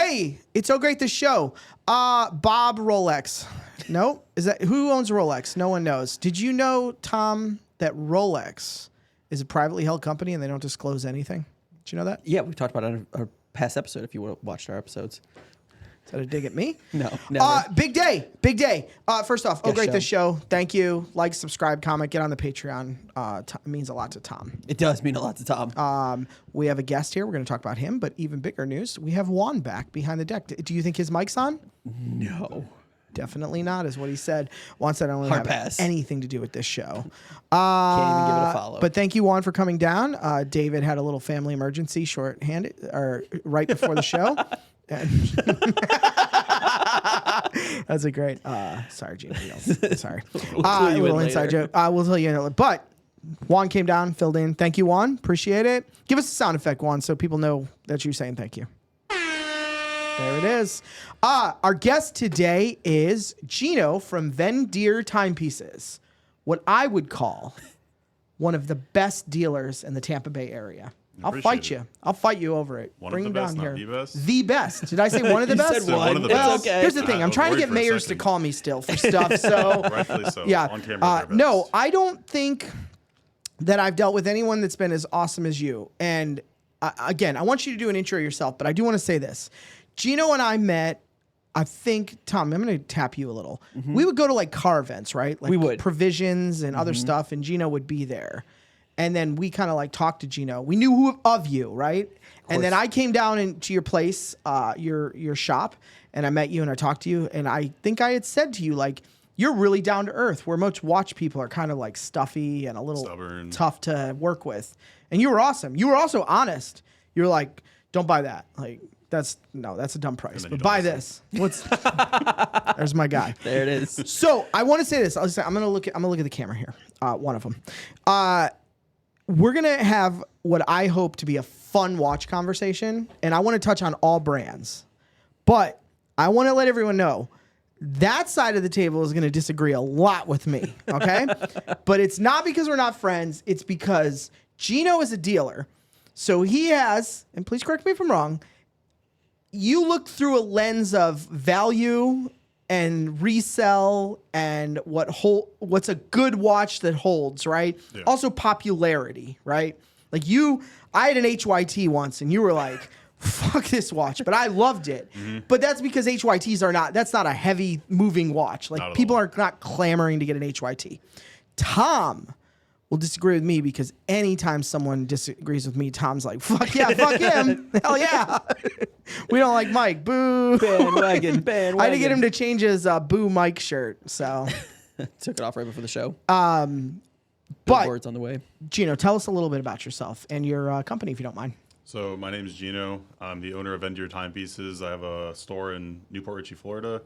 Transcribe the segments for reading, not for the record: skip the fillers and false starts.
Hey, it's so great, this show. Bob Rolex. No? Is that who owns Rolex? No one knows. Did you know, Tom, that Rolex is a privately held company and they don't disclose anything? Did you know that? Yeah, we talked about it on our past episode if you watched our episodes. Is that a dig at me? No, never. Big day. Big day. First off, Good great, show. this show. Thank you. Like, subscribe, comment, get on the Patreon. It means a lot to Tom. It does mean a lot to Tom. We have a guest here. We're going to talk about him, but even bigger news, we have Juan back behind the deck. Do you think his mic's on? No. Definitely not, is what he said. Juan said I don't Hard have pass. anything to do with this show. Can't even give it a follow. But thank you, Juan, for coming down. David had a little family emergency shorthanded or right before the show. That's a great. Sorry, Gino. Sorry. We'll a little inside joke. We'll tell you in a little. But Juan came down, filled in. Thank you, Juan. Appreciate it. Give us a sound effect, Juan, so people know that you're saying thank you. There it is. Our guest today is Gino from Vendere Timepieces, what I would call one of the best dealers in the Tampa Bay area. I'll fight you. I'll fight you over it. Bring him down here. The best? The best. Did I say one of the best? Said one. Of the Well, best. okay. here's the thing. I'm trying to get mayors to call me still for stuff. So Rightfully so. yeah. On camera, they're No, best. I don't think that I've dealt with anyone that's been as awesome as you. And again, I want you to do an intro yourself, but I do want to say this. Gino and I met, I think, Tom, I'm going to tap you a little. Mm-hmm. We would go to like car events, right? Like We would. Provisions and other stuff, and Gino would be there. And then we kind of like talked to Gino. We knew of you, right? And then I came down into your place, your shop, and I met you and I talked to you. And I think I had said to you, like, you're really down to earth, where most watch people are kind of like stuffy and a little Stubborn. tough to work with. And you were awesome. You were also honest. You were like, don't buy that. Like, that's a dumb price. then But you buy don't this. There's my guy. There it is. So I want to say this. I'm gonna look at the camera here. One of them. We're gonna have what I hope to be a fun watch conversation, and I want to touch on all brands. But I want to let everyone know that side of the table is going to disagree a lot with me. Okay, but it's not because we're not friends. It's because Gino is a dealer, so he has. And please correct me if I'm wrong. You look through a lens of value and resell and what's a good watch that holds, right? Yeah. Also popularity, right? Like I had an HYT once and you were like, fuck this watch, but I loved it. Mm-hmm. But that's because HYTs that's not a heavy moving watch. Not Like at people all. are not clamoring to get an HYT. Tom will disagree with me because anytime someone disagrees with me, Tom's like, fuck yeah, fuck him. Hell yeah. We don't like Mike. Boo. Bandwagon. I had to get him to change his boo Mike shirt. So, Took it off right before the show. but Billboards on the way. Gino, tell us a little bit about yourself and your company, if you don't mind. So my name is Gino. I'm the owner of Vendere Timepieces. I have a store in Newport Richey, Florida.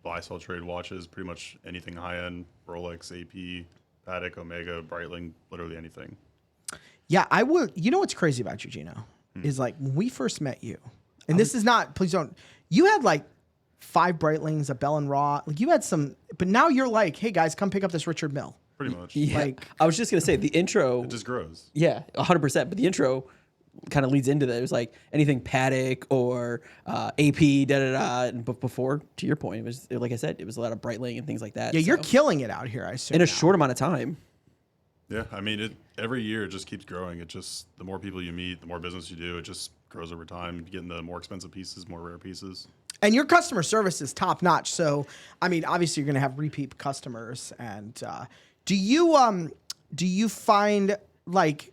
Buy, sell, trade watches, pretty much anything high-end, Rolex, AP, Patek, Omega, Breitling, literally anything. Yeah, I would. You know what's crazy about you, Gino, is like when we first met you, and this is not, please don't, you had like 5 Breitlings, a Bell & Raw. Like you had some, but now you're like, hey guys, come pick up this Richard Mille. Pretty much. Yeah. Like- I was just going to say the intro. It just grows. Yeah, 100%. But the intro kind of leads into that. It was like anything Patek or AP, da-da-da. And before, to your point, it was, like I said, it was a lot of Breitling and things like that. Yeah, you're so. killing it out here, I assume. In a now. short amount of time. Yeah, I mean, every year it just keeps growing. It just, the more people you meet, the more business you do, it just grows over time. You're getting the more expensive pieces, more rare pieces. And your customer service is top notch. So, I mean, obviously you're going to have repeat customers. And do you find like,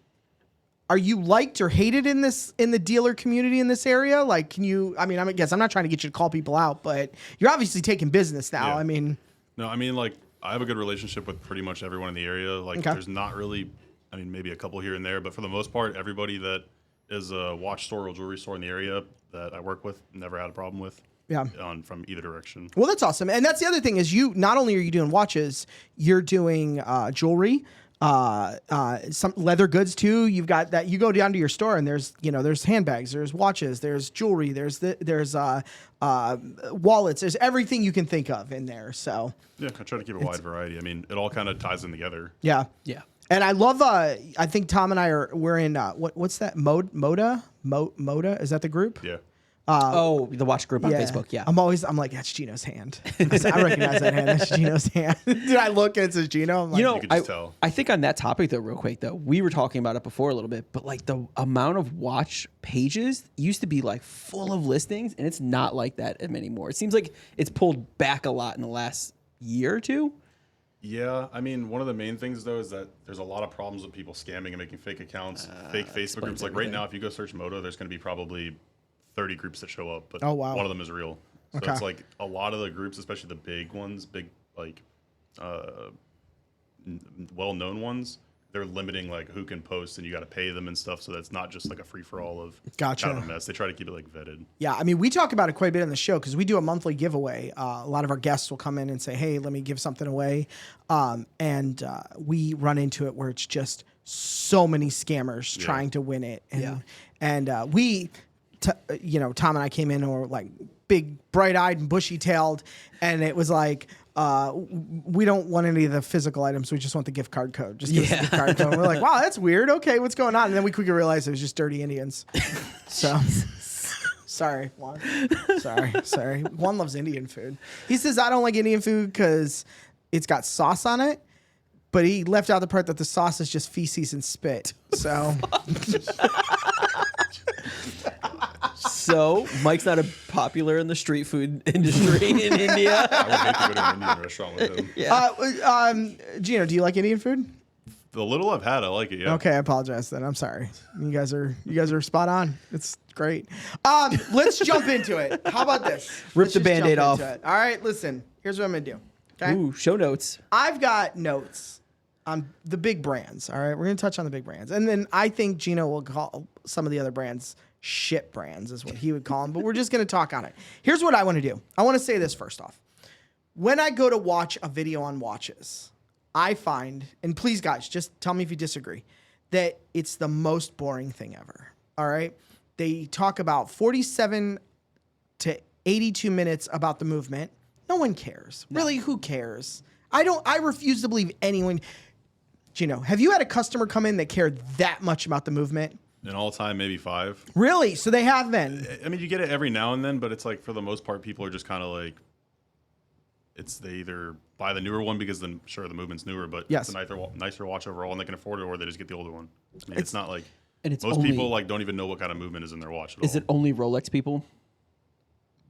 are you liked or hated in the dealer community in this area? Like, I guess I'm not trying to get you to call people out, but you're obviously taking business now. Yeah. I mean, No, I mean, like, I have a good relationship with pretty much everyone in the area. Like, Okay. there's not really, I mean, maybe a couple here and there, but for the most part, everybody that is a watch store or jewelry store in the area that I work with, never had a problem with. Yeah. From either direction. well, that's awesome. And that's the other thing is you, not only are you doing watches, you're doing jewelry, some leather goods too. You've got that, you go down to your store and there's handbags, there's watches, there's jewelry, there's wallets, there's everything you can think of in there. So Yeah, I try to keep a wide variety. I mean, it all kind of ties in together. yeah. Yeah. And I love, I think Tom and I we're in, what's that? Moda? Is that the group? Yeah. The watch group on Facebook. Yeah. I'm like, that's Gino's hand. I recognize that hand. That's Gino's hand. Did I look and it says Gino? I'm like, You could just tell. I think on that topic though, real quick though, we were talking about it before a little bit, but like the amount of watch pages used to be like full of listings, and it's not like that anymore. It seems like it's pulled back a lot in the last year or two. Yeah, I mean, one of the main things though is that there's a lot of problems with people scamming and making fake accounts, fake Facebook groups. Like right now, if you go search Moto, there's going to be probably 30 groups that show up, but one of them is real. So it's like a lot of the groups, especially the big ones, like well-known ones, they're limiting like who can post, and you got to pay them and stuff. So that's not just like a free-for-all of kind of a mess. They try to keep it like vetted. Yeah, I mean, we talk about it quite a bit on the show because we do a monthly giveaway. A lot of our guests will come in and say, hey, let me give something away. And we run into it where it's just so many scammers trying to win it. And, Tom and I came in and were like big, bright-eyed and bushy-tailed, and it was like, we don't want any of the physical items. We just want the gift card code. Just give us the gift card code. And we're like, wow, that's weird. Okay, what's going on? And then we quickly realized it was just dirty Indians. So, sorry, Juan. Sorry. Juan loves Indian food. He says, I don't like Indian food because it's got sauce on it. But he left out the part that the sauce is just feces and spit. So... So Mike's not popular in the street food industry in India. I would hate to go to an Indian restaurant with him. Gino, do you like Indian food? The little I've had, I like it. Yeah. Okay, I apologize then. I'm sorry. You guys are spot on. It's great. Let's jump into it. How about this? Rip the Band-Aid off. All right, listen. Here's what I'm gonna do. Okay. Ooh, show notes. I've got notes on the big brands. All right, we're gonna touch on the big brands, and then I think Gino will call some of the other brands shit brands is what he would call them, but we're just going to talk on it. Here's what I want to do. I want to say this first off. When I go to watch a video on watches, I find, and please guys, just tell me if you disagree, that it's the most boring thing ever. All right? They talk about 47 to 82 minutes about the movement. No one cares. No. Really, who cares? I refuse to believe anyone. Gino, have you had a customer come in that cared that much about the movement? In all time, maybe 5. Really? So they have been. I mean, you get it every now and then, but it's like for the most part, people are just kind of like, they either buy the newer one because then sure the movement's newer, but it's a nicer watch overall and they can afford it, or they just get the older one. I mean, it's not like most people like don't even know what kind of movement is in their watch at all. Is it only Rolex people?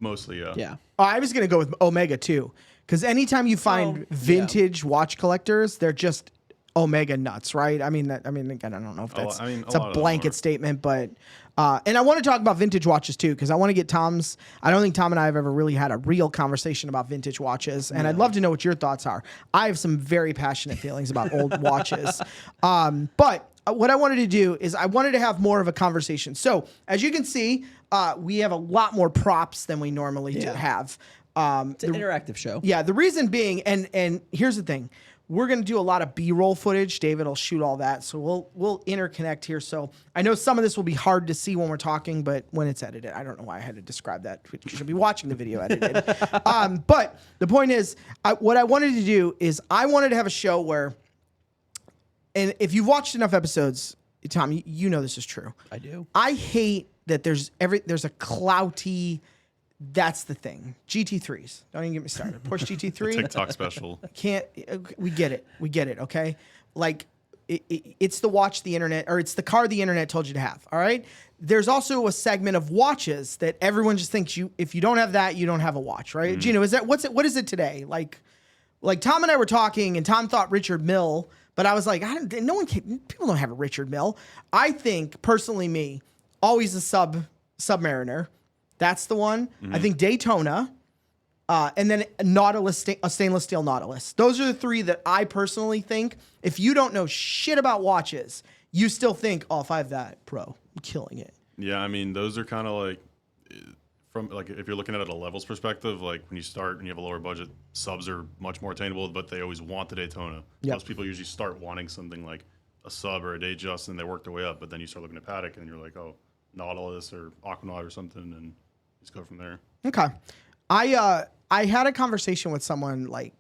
Mostly, yeah. Yeah. Oh, I was gonna go with Omega too, because anytime you find vintage watch collectors, they're just Omega nuts, right? I mean, again, I don't know if that's it's a blanket statement, but and I want to talk about vintage watches too, because I want to get Tom's. I don't think Tom and I have ever really had a real conversation about vintage watches, and I'd love to know what your thoughts are. I have some very passionate feelings about old watches, but what I wanted to do is I wanted to have more of a conversation. So as you can see, we have a lot more props than we normally do have. It's an interactive show. Yeah, the reason being, and here's the thing. We're going to do a lot of B-roll footage. David will shoot all that. So we'll interconnect here. So I know some of this will be hard to see when we're talking, but when it's edited, I don't know why I had to describe that. You should be watching the video edited. But the point is, what I wanted to do is I wanted to have a show where, and if you've watched enough episodes, Tom, you know this is true. I do. I hate that there's a clouty... That's the thing. GT3s. Don't even get me started. Porsche GT3. TikTok special. We get it. Okay. Like it's the watch the internet, or it's the car the internet told you to have. All right. There's also a segment of watches that everyone just thinks if you don't have that, you don't have a watch, right? Mm. Gino, what is it today? Like Tom and I were talking, and Tom thought Richard Mille, but I was like, people don't have a Richard Mille. I think personally, always a Submariner. That's the one. Mm-hmm. I think Daytona, and then a stainless steel Nautilus. Those are the 3 that I personally think, if you don't know shit about watches, you still think, oh, if I have that, bro, I'm killing it. Yeah, I mean, those are kind of like, from like if you're looking at it at a levels perspective, like when you start and you have a lower budget, subs are much more attainable, but they always want the Daytona. Yep. Most people usually start wanting something like a sub or a Datejust, and they work their way up, but then you start looking at Patek, and you're like, oh, Nautilus or Aquanaut or something, and just go from there. Okay. I had a conversation with someone I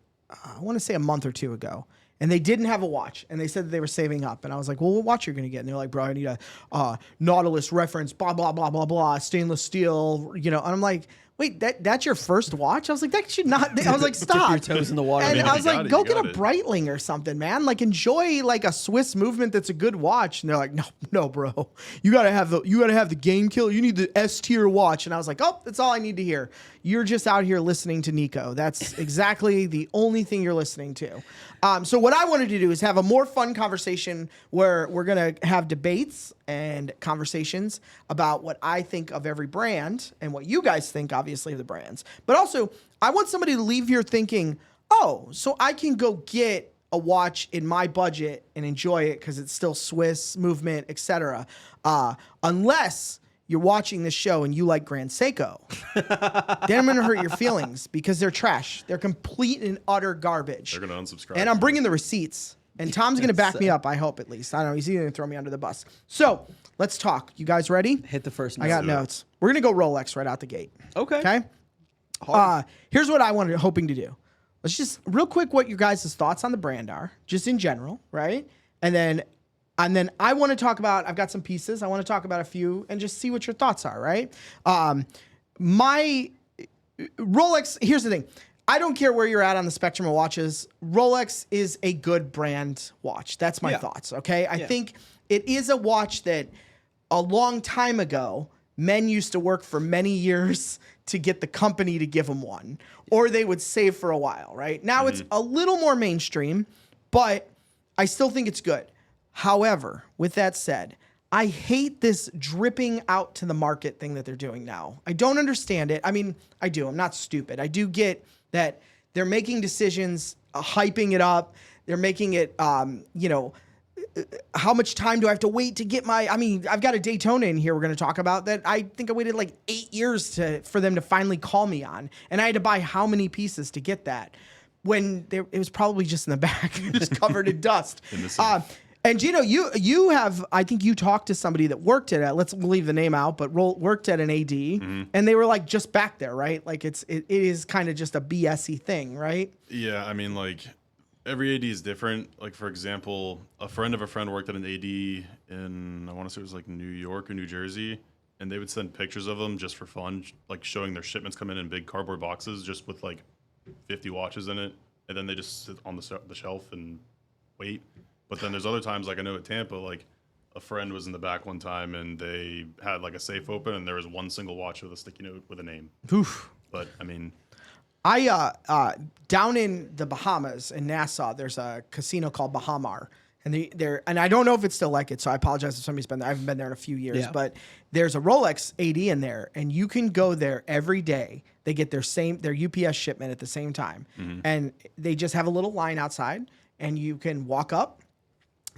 want to say a month or 2 ago, and they didn't have a watch, and they said that they were saving up, and I was like, well, what watch are you gonna get? And they're like, bro, I need a Nautilus reference, blah blah blah blah blah, stainless steel, and I'm like, wait, that's your first watch? I was like, that should not. I was like, stop. Dip your toes in the water. And I mean, I if was you like, got it, go you get a got it. Breitling or something, man. Like, enjoy like a Swiss movement that's a good watch. And they're like, no, bro. You gotta have the game killer. You need the S tier watch. And I was like, oh, that's all I need to hear. You're just out here listening to Nico. That's exactly the only thing you're listening to. So what I wanted to do is have a more fun conversation where we're gonna have debates and conversations about what I think of every brand and what you guys think, obviously, of the brands. But also, I want somebody to leave here thinking, oh, so I can go get a watch in my budget and enjoy it because it's still Swiss movement, etc. Unless you're watching this show and you like Grand Seiko, then I'm gonna hurt your feelings because they're trash. They're complete and utter garbage. They're gonna unsubscribe. And I'm bringing the receipts. And Tom's going to back me up, I hope, at least. I don't know. He's either going to throw me under the bus. So let's talk. You guys ready? Hit the first note. I got notes. We're going to go Rolex right out the gate. Okay. Okay? Here's what I hoping to do. Let's just, real quick, what your guys' thoughts on the brand are, just in general, right? And then I want to talk about, I've got some pieces. I want to talk about a few and just see what your thoughts are, right? My Rolex, here's the thing. I don't care where you're at on the spectrum of watches. Rolex is a good brand watch. That's my thoughts, okay? I think it is a watch that a long time ago, men used to work for many years to get the company to give them one, or they would save for a while, right? Now it's a little more mainstream, but I still think it's good. However, with that said, I hate this dripping out to the market thing that they're doing now. I don't understand it. I mean, I do. I'm not stupid. I do get that they're making decisions, hyping it up. They're making it, how much time do I have to wait to get I've got a Daytona in here we're going to talk about that I think I waited like 8 years for them to finally call me on. And I had to buy how many pieces to get that when it was probably just in the back, just covered in dust. And Gino, you have, I think you talked to somebody that worked at, we'll leave the name out, but worked at an AD, and they were like just back there, right? Like it is kind of just a BS-y thing, right? Yeah, I mean, like every AD is different. Like for example, a friend of a friend worked at an AD in, I want to say it was like New York or New Jersey, and they would send pictures of them just for fun, like showing their shipments come in big cardboard boxes, just with like 50 watches in it, and then they just sit on the shelf and wait. But then there's other times, like I know at Tampa, like a friend was in the back one time and they had like a safe open and there was one single watch with a sticky note with a name. Oof. But I mean, down in the Bahamas in Nassau, there's a casino called Bahamar, and I don't know if it's still like it, so I apologize if somebody's been there. I haven't been there in a few years, but there's a Rolex AD in there, and you can go there every day. They get their UPS shipment at the same time, and they just have a little line outside, and you can walk up.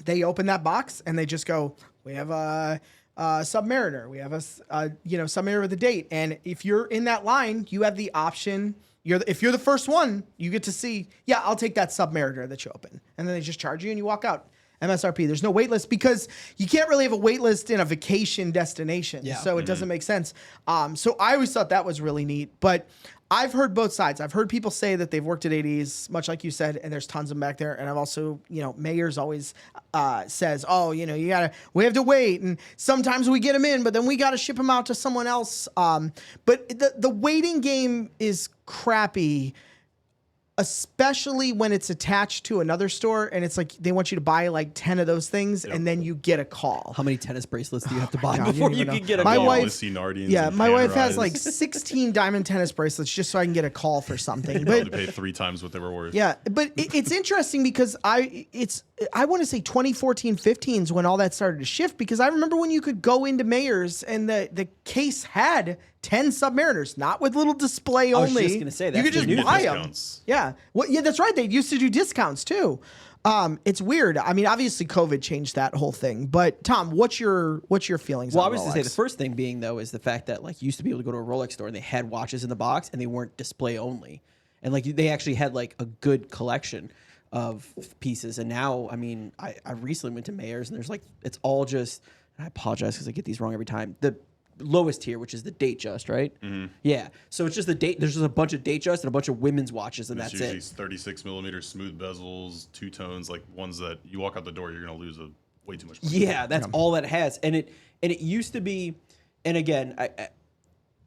They open that box and they just go, we have a Submariner. We have a Submariner with a date. And if you're in that line, you have the option. If you're the first one, you get to see, I'll take that Submariner that you open. And then they just charge you and you walk out. MSRP. There's no wait list because you can't really have a wait list in a vacation destination. So it doesn't make sense. So I always thought that was really neat. But I've heard both sides. I've heard people say that they've worked at ADs, much like you said, and there's tons of them back there. And I've also, Mayers always says, we have to wait. And sometimes we get them in, but then we got to ship them out to someone else. But the waiting game is crappy, especially when it's attached to another store and it's like they want you to buy like 10 of those things and then you get a call. How many tennis bracelets do you have to buy God, before you can get a my call? wife, my wife has like 16 diamond tennis bracelets just so I can get a call for something. But But to pay 3 times what they were worth. yeah, but it's interesting because I want to say 2014, 15 is when all that started to shift because I remember when you could go into Mayors and the case had 10 Submariners, not with little display only. I was just going to say that. You could just buy them. Discounts. Yeah. Well, yeah, that's right. They used to do discounts too. It's weird. I mean, obviously COVID changed that whole thing. But Tom, what's your feelings Well, on I was Rolex? to say the first thing being though is the fact that like you used to be able to go to a Rolex store and they had watches in the box and they weren't display only. And like they actually had like a good collection of pieces. And now, I mean, I recently went to Mayors and there's like, it's all just, and I apologize because I get these wrong every time. lowest tier, which is the Datejust, right? Yeah. So it's just the date. There's just a bunch of Datejust and a bunch of women's watches, and It's that's usually it. 36 millimeter smooth bezels, two tones, like ones that you walk out the door, you're gonna lose way too much money. Yeah, that's all that it has, and it used to be. And again,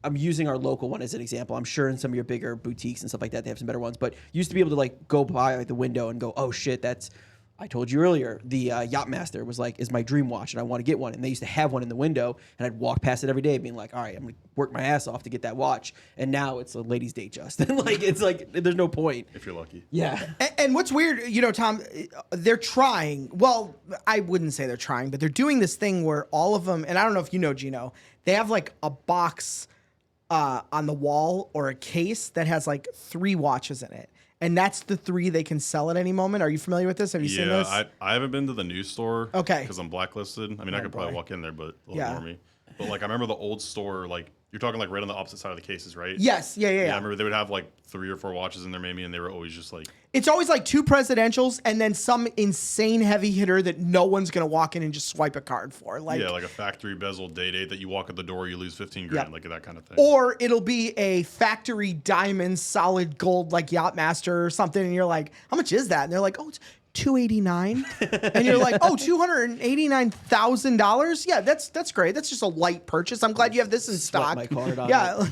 I'm using our local one as an example. I'm sure in some of your bigger boutiques and stuff like that, they have some better ones. But used to be able to like go by like the window and go, oh shit, that's. I told you earlier, the Yachtmaster was like, is my dream watch, and I want to get one. And they used to have one in the window, and I'd walk past it every day, being like, all right, I'm gonna work my ass off to get that watch. And now it's a ladies' Datejust, and like it's like there's no point. If you're lucky. Yeah. And what's weird, you know, Tom, they're trying. Well, I wouldn't say they're trying, but they're doing this thing where all of them, and I don't know if you know, Gino, they have like a box on the wall or a case that has like 3 watches in it. And that's the 3 they can sell at any moment. Are you familiar with this? Have you seen this? I haven't been to the new store. Okay. Because I'm blacklisted. I mean, I could probably boy. walk in there, but they'll ignore me. But like, I remember the old store, like, you're talking like right on the opposite side of the cases, right? Yes. Yeah. I remember they would have like 3 or 4 watches in there maybe, and they were always just like... It's always like 2 presidentials and then some insane heavy hitter that no one's going to walk in and just swipe a card for. Like, yeah, like a factory bezel date that you walk at the door, you lose 15 grand, like that kind of thing. Or it'll be a factory diamond solid gold like Yachtmaster or something, and you're like, how much is that? And they're like, oh, it's $289, and you're like, oh, $289,000. Yeah, that's great. That's just a light purchase. I'm glad you have this in stock. my card on yeah,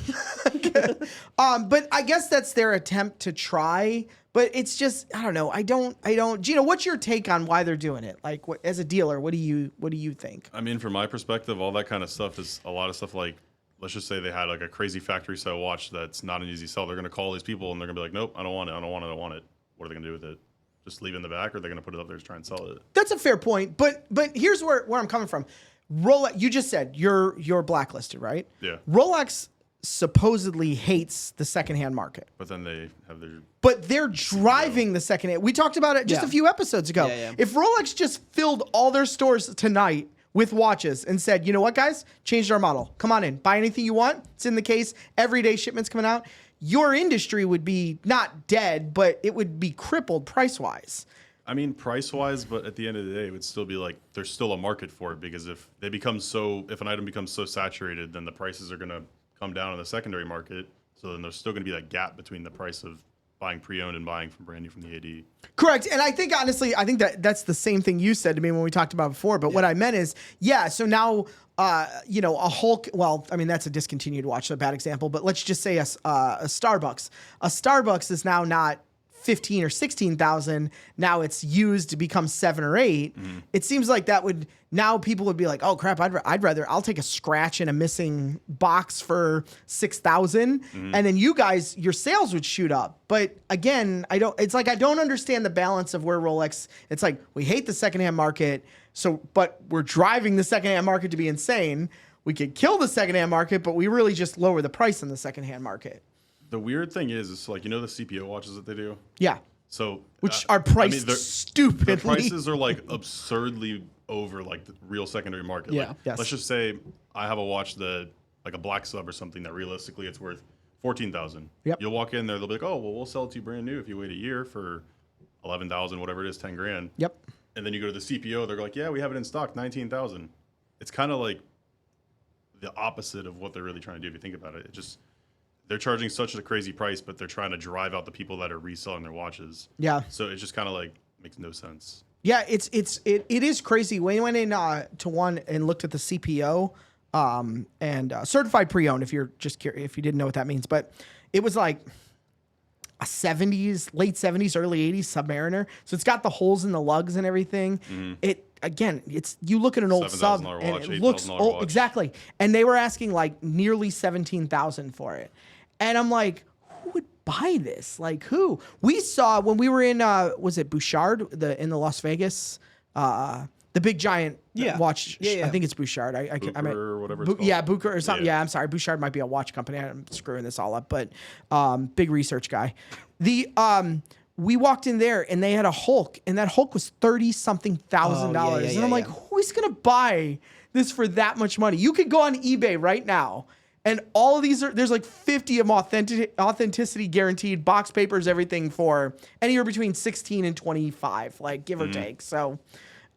but I guess that's their attempt to try. But it's just I don't know. I don't. Gino, what's your take on why they're doing it? Like, as a dealer, what do you think? I mean, from my perspective, all that kind of stuff is a lot of stuff like, let's just say they had like a crazy factory style watch that's not an easy sell. They're going to call these people and they're going to be like, nope, I don't want it. I don't want it. I don't want it. What are they going to do with it? Just leave it in the back, or they're going to put it up there to try and sell it? That's a fair point. But here's where I'm coming from. Rolex, you just said you're blacklisted, right? Yeah. Rolex supposedly hates the secondhand market. But then they have their... But they're driving the secondhand. We talked about it just a few episodes ago. Yeah. If Rolex just filled all their stores tonight with watches and said, you know what, guys? Changed our model. Come on in. Buy anything you want. It's in the case. Everyday shipments coming out. Your industry would be not dead, but it would be crippled price-wise. I mean, price-wise, but at the end of the day, it would still be like there's still a market for it, because if an item becomes so saturated, then the prices are going to come down in the secondary market. So then there's still going to be that gap between the price of buying pre-owned and buying from brand new from the AD. Correct. And I think, honestly, that's the same thing you said to me when we talked about before. But what I meant is, so now, a Hulk, well, I mean, that's a discontinued watch, so a bad example, but let's just say a Starbucks. A Starbucks is now not 15 or 16,000. Now it's used to become 7 or 8. Mm-hmm. It seems like that would, now people would be like, oh crap, I'll take a scratch and a missing box for 6,000. Mm-hmm. And then you guys, your sales would shoot up. But again, I don't understand the balance of where Rolex, it's like, we hate the secondhand market. But we're driving the secondhand market to be insane. We could kill the secondhand market, but we really just lower the price in the secondhand market. The weird thing is like, the CPO watches that they do? Yeah. So which are priced stupidly. The prices are like absurdly over like the real secondary market. Yeah. Like, yes. Let's just say I have a watch that like a black sub or something that realistically it's worth $14,000. Yep. You'll walk in there, they'll be like, oh, well, we'll sell it to you brand new if you wait a year for $11,000, whatever it is, 10 grand. Yep. And then you go to the CPO, they're like, yeah, we have it in stock, 19,000. It's kind of like the opposite of what they're really trying to do if you think about it. They're charging such a crazy price, but they're trying to drive out the people that are reselling their watches. Yeah. So it just kind of like makes no sense. Yeah, it is crazy. We went in to one and looked at the CPO and certified pre-owned, if you're just curious, if you didn't know what that means. But it was like a 70s, late 70s, early 80s Submariner. So it's got the holes in the lugs and everything. Mm-hmm. You look at an old sub and watch, it looks old. watch. Exactly. And they were asking like nearly 17,000 for it. And I'm like, who would buy this? Like, who? We saw when we were in, was it Bouchard, in the Las Vegas, the big giant watch. Yeah. I think it's Bouchard. Or whatever it's called. Yeah, Bucher or something. Yeah. Yeah, I'm sorry. Bouchard might be a watch company. I'm screwing this all up, but big research guy. We walked in there and they had a Hulk, and that Hulk was $30-something thousand. And I'm like, who's gonna buy this for that much money? You could go on eBay right now, and all of these there's like 50 of them authenticity guaranteed, box papers, everything, for anywhere between 16 and 25, like give or take. So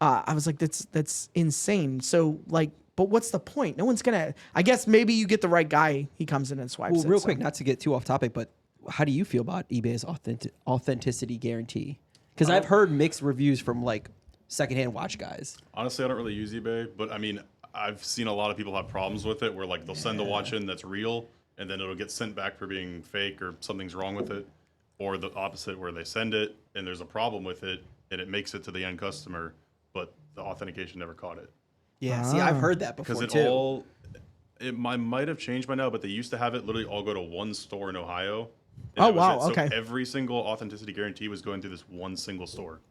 I was like, that's insane. So like, But what's the point? No one's gonna. I guess maybe you get the right guy. He comes in and swipes. Well, it, real so. quick, not to get too off topic, but how do you feel about eBay's authenticity guarantee? Because I've heard mixed reviews from like secondhand watch guys. Honestly, I don't really use eBay, but I mean, I've seen a lot of people have problems with it where like they'll send a watch in that's real and then it'll get sent back for being fake or something's wrong with it, or the opposite where they send it and there's a problem with it and it makes it to the end customer, but the authentication never caught it. Yeah, see, I've heard that before Because too. it might have changed by now, but they used to have it literally all go to one store in Ohio. Oh, that was wow, it. So okay. every single authenticity guarantee was going through this one single store.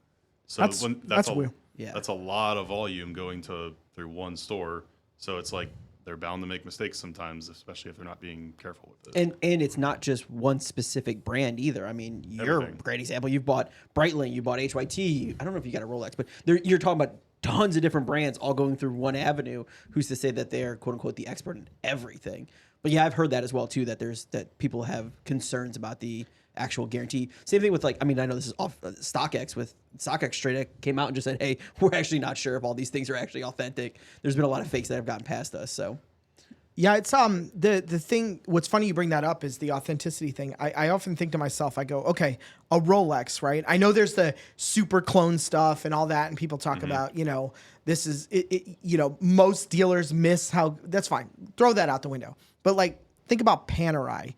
So That's weird. Yeah. That's a lot of volume going through one store. So it's like they're bound to make mistakes sometimes, especially if they're not being careful with it. And it's not just one specific brand either. I mean, you're Everything. a great example. You've bought Breitling, you bought HYT. I don't know if you got a Rolex, but you're talking about tons of different brands all going through one avenue. Who's to say that they're quote unquote the expert in everything? But yeah, I've heard that as well too. That people have concerns about the actual guarantee. Same thing with like, I mean, I know this is off StockX. With StockX straight up came out and just said, hey, we're actually not sure if all these things are actually authentic. There's been a lot of fakes that have gotten past us. So Yeah, it's the thing. What's funny you bring that up is the authenticity thing. I often think to myself, I go, okay, a Rolex, right? I know there's the super clone stuff and all that, and people talk about, this is it, most dealers miss how. That's fine. Throw that out the window. But like, think about Panerai.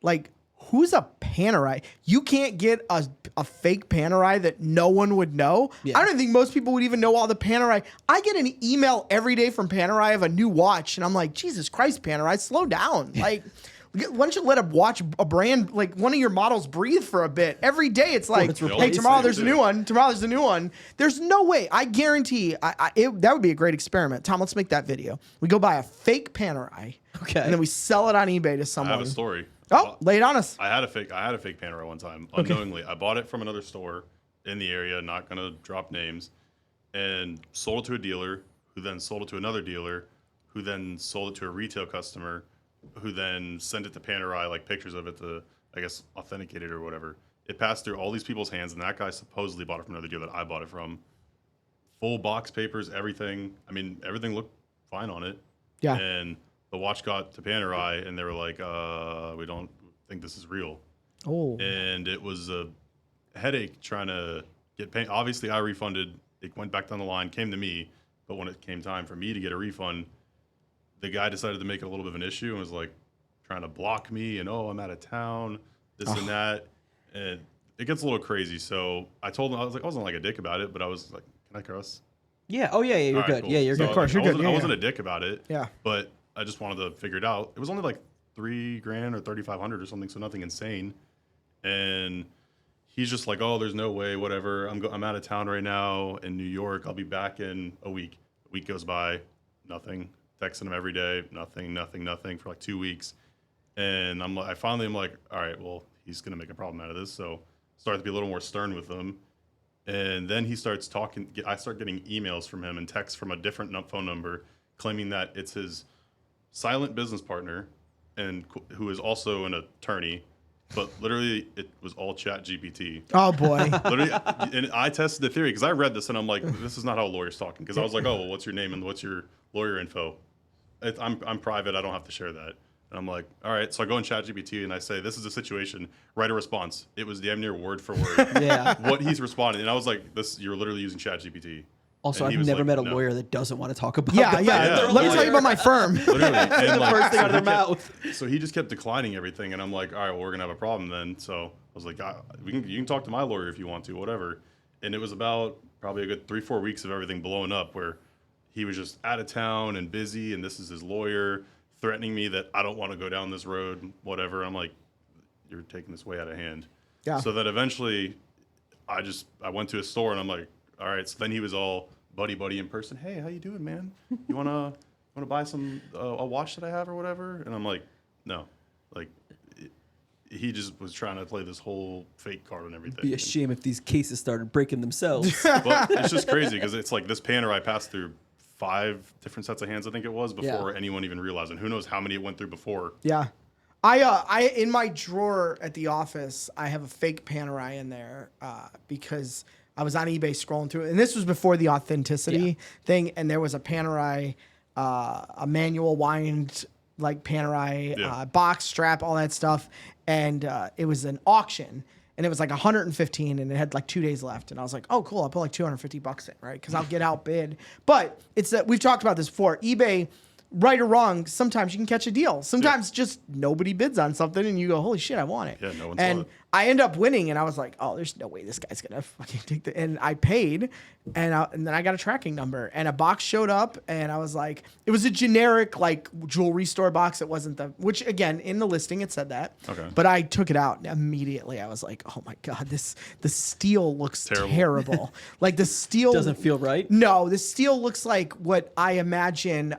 Like, who's a Panerai? You can't get a fake Panerai that no one would know. Yeah. I don't think most people would even know all the Panerai. I get an email every day from Panerai of a new watch, and I'm like, Jesus Christ, Panerai, slow down. Like, why don't you let a brand, like one of your models, breathe for a bit? Every day it's like, hey, tomorrow there's a new one. Tomorrow there's a new one. There's no way. I guarantee that would be a great experiment. Tom, let's make that video. We go buy a fake Panerai. Okay. And then we sell it on eBay to I someone. have a story. Oh, lay it on us. I had a fake Panerai one time, unknowingly. I bought it from another store in the area, not gonna drop names, and sold it to a dealer, who then sold it to another dealer, who then sold it to a retail customer, who then sent it to Panerai, like pictures of it to, I guess, authenticate it or whatever. It passed through all these people's hands, and that guy supposedly bought it from another dealer that I bought it from. Full box papers, everything. I mean, everything looked fine on it. Yeah. And the watch got to Panerai, and they were like, we don't think this is real. Oh. And it was a headache trying to get paid. Obviously, I refunded. It went back down the line, came to me. But when it came time for me to get a refund, the guy decided to make it a little bit of an issue and was like trying to block me and, I'm out of town, this and that. And it gets a little crazy. So I told him, I wasn't like a dick about it, but I was like, can I cuss? yeah, oh yeah, you're All right, good. cool. Yeah, you're So, good. Of course, you're good. I Yeah, wasn't yeah. a dick about it. Yeah. But I just wanted to figure it out. It was only like $3,000 or $3,500 or something, so nothing insane. And he's just like, there's no way, whatever. I'm out of town right now in New York. I'll be back in a week. A week goes by, nothing. Texting him every day, nothing for like 2 weeks. And I finally am like, all right, well, he's gonna make a problem out of this. So started to be a little more stern with him. And then he starts talking. I start getting emails from him and texts from a different phone number claiming that it's his silent business partner and who is also an attorney. But literally, it was all Chat GPT. Oh, boy. Literally, and I tested the theory because I read this and I'm like, this is not how lawyers talking. Because I was like, well, what's your name and what's your lawyer info? I'm private. I don't have to share that. And I'm like, all right. So I go in Chat GPT and I say, this is a situation. Write a response. It was damn near word for word. Yeah. What he's responding. And I was like, you're literally using Chat GPT. Also, And he I've was never like, met a no. lawyer that doesn't want to talk about Yeah, the yeah. fact that they're a Let me tell you lawyer. about my firm. Literally. And The first thing out of their he kept- mouth. So he just kept declining everything, and I'm like, all right, well, we're gonna have a problem then. So I was like, you can talk to my lawyer if you want to, whatever. And it was about probably a good 3-4 weeks of everything blowing up, where he was just out of town and busy, and this is his lawyer threatening me that I don't want to go down this road, whatever. I'm like, you're taking this way out of hand. Yeah. So then eventually, I went to a store, and I'm like, all right. So then he was all buddy in person. Hey, how you doing, man? You wanna buy some a watch that I have or whatever? And I'm like, no, like he just was trying to play this whole fake card and everything. Be a shame if these cases started breaking themselves. But it's just crazy because it's like this Panerai passed through 5 different sets of hands, I think it was, before anyone even realized, and who knows how many it went through before. Yeah. I in my drawer at the office, I have a fake Panerai in there because I was on eBay scrolling through it. And this was before the authenticity thing. And there was a Panerai a manual wind like Panerai box strap, all that stuff, and it was an auction. And it was like 115, and it had like 2 days left. And I was like, "Oh, cool! I'll put like $250 in, right? Because I'll get outbid." But it's that we've talked about this before. eBay, right or wrong, sometimes you can catch a deal. Sometimes just nobody bids on something, and you go, "Holy shit, I want it!" Yeah, no one and saw it. I end up winning, and I was like, "Oh, there's no way this guy's gonna fucking take the." And I paid, and then I got a tracking number, and a box showed up, and I was like, it was a generic like jewelry store box. It wasn't which again in the listing it said that. Okay. But I took it out and immediately. I was like, "Oh my god, the steel looks terrible." Like the steel Doesn't feel right. No, the steel looks like what I imagine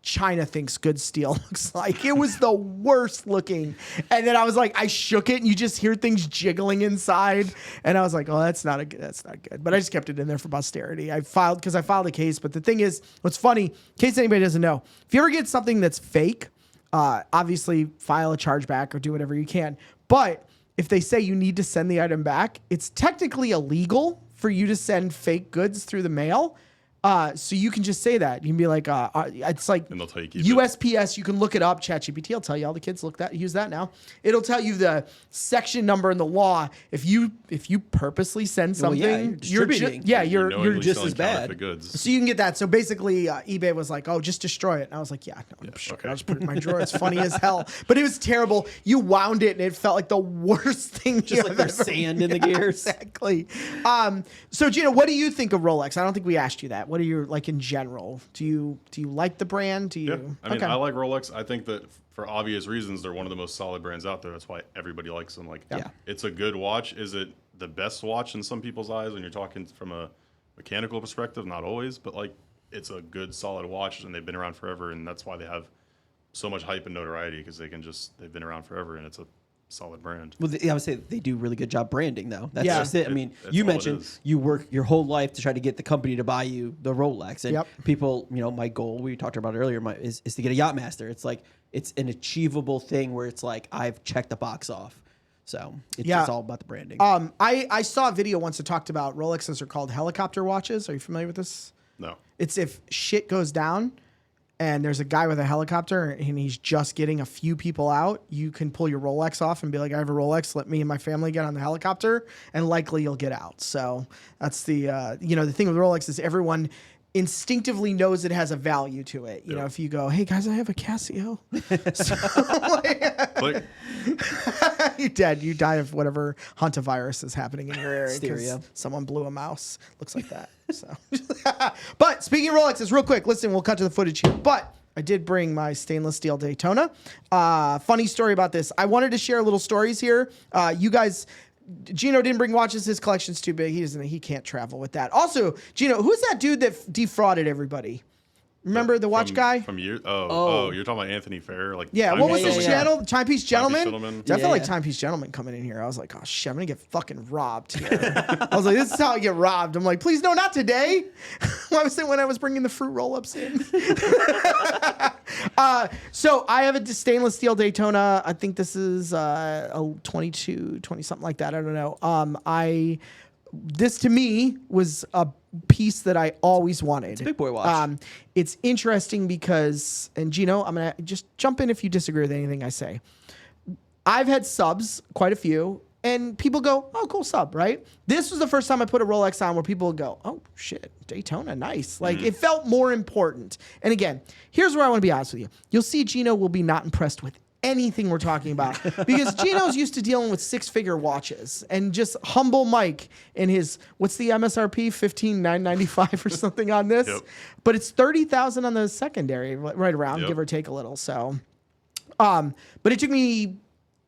China thinks good steel looks like. It was the worst looking. And then I was like, I shook it and you just hear things jiggling inside. And I was like, oh, that's not good. But I just kept it in there for posterity. I filed a case. But the thing is, what's funny, in case anybody doesn't know, if you ever get something that's fake, obviously file a chargeback or do whatever you can. But if they say you need to send the item back, it's technically illegal for you to send fake goods through the mail. So you can just say that. You can be like, it's like And they'll tell you keep USPS. You can look it up. ChatGPT will tell you. All the kids use that now. It'll tell you the section number in the law. If you purposely send something, you're distributing. you're knowingly just selling as bad. counterfeit goods. so you can get that. So basically, eBay was like, "Oh, just destroy it." And I was like, "Yeah, no, I'm sure. okay. I'll just put it in my drawer." It's funny as hell, but it was terrible. You wound it, and it felt like the worst thing. Just like there's sand in the gears. Exactly. So Gino, what do you think of Rolex? I don't think we asked you that. What are your like in general? Do you like the brand? Do you? Yeah, I mean, I like Rolex. I think that for obvious reasons, they're one of the most solid brands out there. That's why everybody likes them. Like, it's a good watch. Is it the best watch in some people's eyes when you're talking from a mechanical perspective? Not always, but like, it's a good, solid watch, and they've been around forever, and that's why they have so much hype and notoriety because they've been around forever, and it's a solid brand. Well, I would say they do a really good job branding, though. That's Yeah. just it. I mean, That's you all it mentioned is. you work your whole life to try to get the company to buy you the Rolex. And Yep. people, my goal, we talked about it earlier, is to get a Yachtmaster. It's like, it's an achievable thing where it's like, I've checked the box off. So it's just all about the branding. I saw a video once that talked about Rolexes are called helicopter watches. Are you familiar with this? No. It's if shit goes down and there's a guy with a helicopter and he's just getting a few people out, you can pull your Rolex off and be like, I have a Rolex, let me and my family get on the helicopter, and likely you'll get out. So that's the, the thing with Rolex is everyone instinctively knows it has a value to it. You know, if you go, hey guys, I have a Casio. You're dead. You die of whatever hantavirus is happening in your area because someone blew a mouse. Looks like that. So, but speaking of Rolexes, real quick, listen, we'll cut to the footage here. But I did bring my stainless steel Daytona. Funny story about this. I wanted to share little stories here. You guys, Gino didn't bring watches. His collection's too big. He can't travel with that. Also, Gino, who's that dude that defrauded everybody? Remember the watch guy? From you're talking about Anthony Fair, like what was his yeah. channel? Timepiece Gentleman. Gentleman. I felt like Timepiece Gentleman coming in here. I was like, oh shit, I'm gonna get fucking robbed here. I was like, this is how I get robbed. I'm like, please no, not today. I was saying when I was bringing the fruit roll-ups in. So I have a stainless steel Daytona. I think this is a 20 something like that. I don't know. This to me was a piece that I always wanted. It's a big boy watch. It's interesting because, and Gino, I'm going to just jump in if you disagree with anything I say. I've had subs, quite a few, and people go, oh, cool sub, right? This was the first time I put a Rolex on where people would go, oh, shit, Daytona, nice. Like, it felt more important. And again, here's where I want to be honest with you. You'll see Gino will be not impressed with anything we're talking about because Gino's used to dealing with 6-figure watches and just humble Mike in his, what's the MSRP, $15,995 or something on this, but it's $30,000 on the secondary, right around, give or take a little. So, but it took me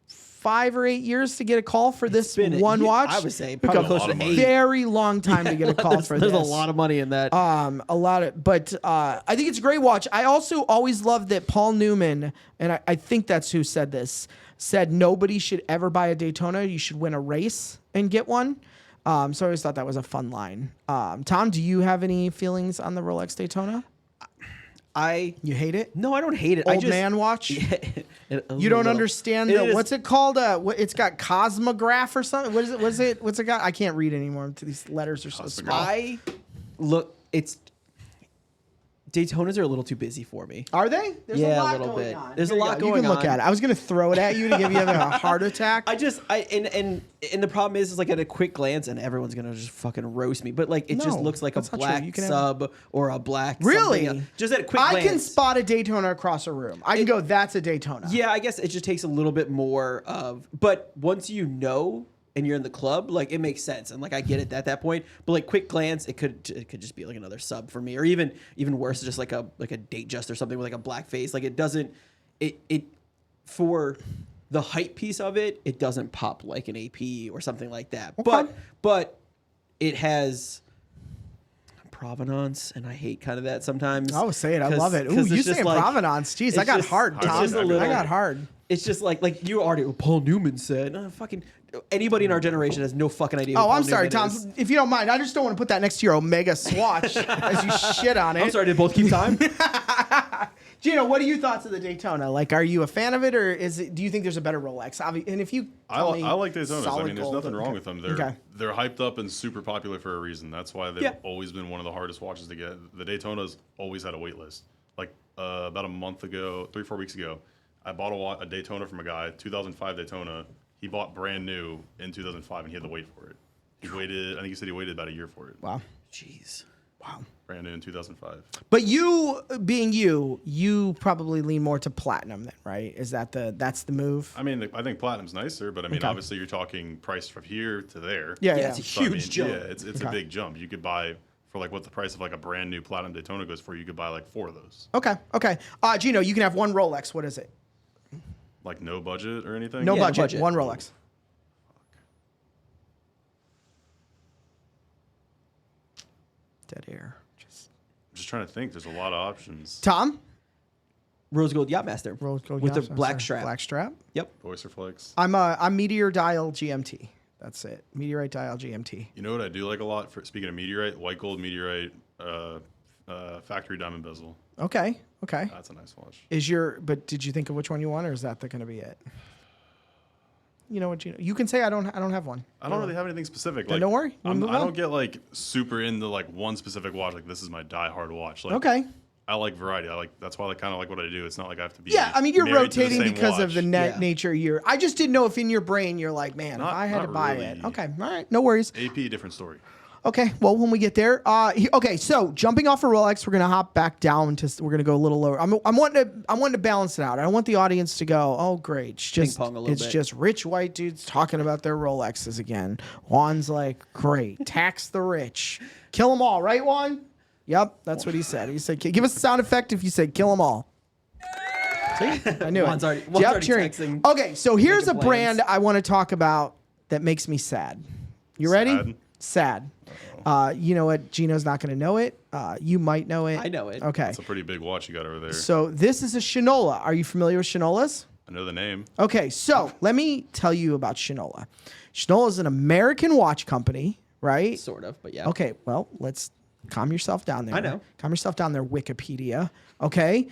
5 or 8 years to get a call for this one watch. I would say probably close to 8. Very long time to get a call for this. There's a lot of money in that. But I think it's a great watch. I also always loved that Paul Newman, and I think that's who said this, said nobody should ever buy a Daytona. You should win a race and get one. So I always thought that was a fun line. Tom, do you have any feelings on the Rolex Daytona? You hate it? No, I don't hate it. Old man watch? You don't understand what's it called? It's got Cosmograph or something. What is it? What's it got? I can't read anymore. These letters are so small. Look, it's Daytonas are a little too busy for me. Are they? There's Yeah, a lot a little going bit. on. There's Here a you lot go. You going can look on. at it. I was going to throw it at you to give you a heart attack. And the problem is like at a quick glance, and everyone's gonna just fucking roast me. But like it just No, looks like a that's not true. black You can have- sub or a black. Really? something else. Just at a quick I glance. can spot a Daytona across a room. I can go, that's a Daytona. Yeah, I guess it just takes a little bit more of. But once you know and you're in the club, like it makes sense, and like I get it at that point. But like quick glance, it could just be like another sub for me, or even worse, just like a Datejust or something with like a black face. Like it doesn't it for the height piece of it, it doesn't pop like an AP or something like that. Okay. But it has provenance, and I hate kind of that sometimes. I was saying, I love it. Ooh, 'cause you it's just saying like- provenance. Jeez, it's I got just- hard, it's Tom. just a little- I got hard. It's just like you already. Paul Newman said, fucking anybody in our generation has no fucking idea. Who Oh, Paul I'm sorry, Newman Tom. is. If you don't mind, I just don't want to put that next to your Omega swatch as you shit on it. I'm sorry. Did both keep time? Gino, what are your thoughts of the Daytona? Like, are you a fan of it, or do you think there's a better Rolex? And if you I tell me like Daytonas. I solid mean, there's gold, nothing wrong okay. with them. Okay. They're hyped up and super popular for a reason. That's why they've Yeah. always been one of the hardest watches to get. The Daytonas always had a wait list. Like about a month ago, 3-4 weeks ago, I bought a Daytona from a guy, 2005 Daytona. He bought brand new in 2005, and he had to wait for it. He waited. I think he said he waited about a year for it. Wow. Jeez. Wow. Brand new in 2005. But you, being you probably lean more to platinum then, right? Is that's the move? I mean, I think platinum's nicer, but I mean, Okay. obviously, you're talking price from here to there. Yeah, Yeah, yeah. it's a So, I mean, huge jump. Yeah, it's a big jump. You could buy for like what the price of like a brand new platinum Daytona goes for. You could buy like 4 of those. Okay. Gino, you can have one Rolex. What is it? Like no budget or anything. No Yeah, no budget, budget. one Rolex. Dead air. I'm just trying to think. There's a lot of options. Tom? Rose gold Yachtmaster. Rose gold with the Yachtmaster. black strap. Black strap. Yep. Oyster Flex. I'm Meteor Dial GMT. That's it. Meteorite Dial GMT. You know what I do like a lot? For speaking of meteorite, white gold meteorite, factory diamond bezel. Okay. That's a nice watch. But did you think of which one you want, or is that going to be it? You know what, Gino? You can say I don't have one. I don't really have anything specific. Then Like, don't worry. We'll move I on. don't get like super into like one specific watch. Like this is my die-hard watch. Like, Okay. I like variety. That's why I kind of like what I do. It's not like I have to be. Yeah, I mean, you're married to the rotating same because of the watch. Yeah. nature. I just didn't know if in your brain you're like, man, if Not- I had to not buy really. it. Okay, all right, no worries. AP, different story. Okay, well, when we get there, okay. So jumping off of Rolex, we're gonna hop back down to. We're gonna go a little lower. I'm wanting to balance it out. I don't want the audience to go, oh great, it's just Ping pong a little bit. just rich white dudes talking about their Rolexes again. Juan's like, great, tax the rich, kill them all, right, Juan? Yep, that's what he said. He said, give us a sound effect if you said kill them all. See, I knew Juan's it. already Yep, cheering. texting, Okay, so here's a making plans. brand I want to talk about that makes me sad. You ready? Sad. You know what? Gino's not going to know it. You might know it. I know it. Okay. It's a pretty big watch you got over there. So this is a Shinola. Are you familiar with Shinolas? I know the name. Okay, so let me tell you about Shinola. Shinola is an American watch company, right? Sort of, but yeah. Okay, well, let's calm yourself down there. I know. Calm yourself down there, Wikipedia. Okay.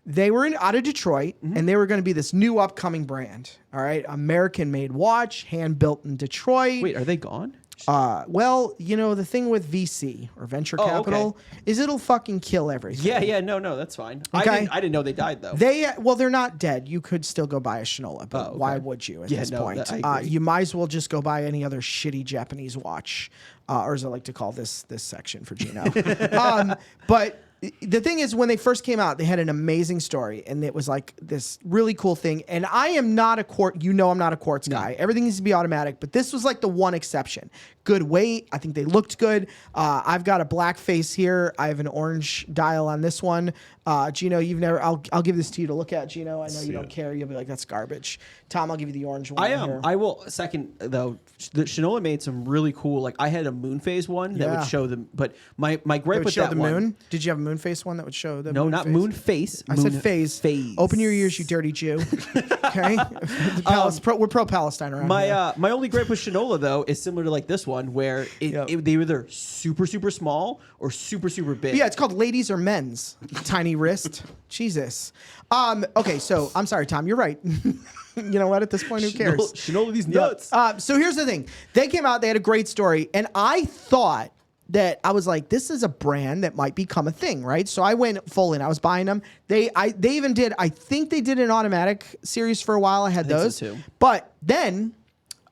They were out of Detroit, and they were going to be this new upcoming brand. All right, American-made watch, hand-built in Detroit. Wait, are they gone? Well, you know, the thing with VC or venture Oh, capital is it'll fucking kill everything. Yeah, no, that's fine. Okay. I didn't know they died though. They're not dead. You could still go buy a Shinola, but Oh, okay. why would you at Yeah, this no, point? I agree. You might as well just go buy any other shitty Japanese watch, or as I like to call this section for Gino. But the thing is, when they first came out, they had an amazing story, and it was like this really cool thing. And I am not a quartz. You know, I'm not a quartz guy. Everything needs to be automatic, but this was like the one exception. Good weight. I think they looked good. I've got a black face here. I have an orange dial on this one. Gino, you've never. I'll give this to you to look at, Gino. I know you don't care. You'll be like, that's garbage. Tom, I'll give you the orange one. Here. I will second though. The Shinola made some really cool. Like I had a moon phase one that Yeah. would show them, but my gripe It would with show that the one. moon. Did you have a moon face one that would show the No, moon not face? moon face. I moon said phase. Phase. Open your ears, you dirty Jew. Okay, we're pro Palestine around here. My only gripe with Shinola though is similar to like this one where Yep. they were either super small or super big. Yeah, it's called ladies or men's. Tiny wrist. Jesus. Okay, so I'm sorry, Tom. You're right. You know what? At this point, who cares? Shinola these Yep. nuts. So here's the thing. They came out. They had a great story, and I thought that I was like, this is a brand that might become a thing, right? So I went full in. I was buying them. They even did, I think they did an automatic series for a while. I had those. so, too. But then,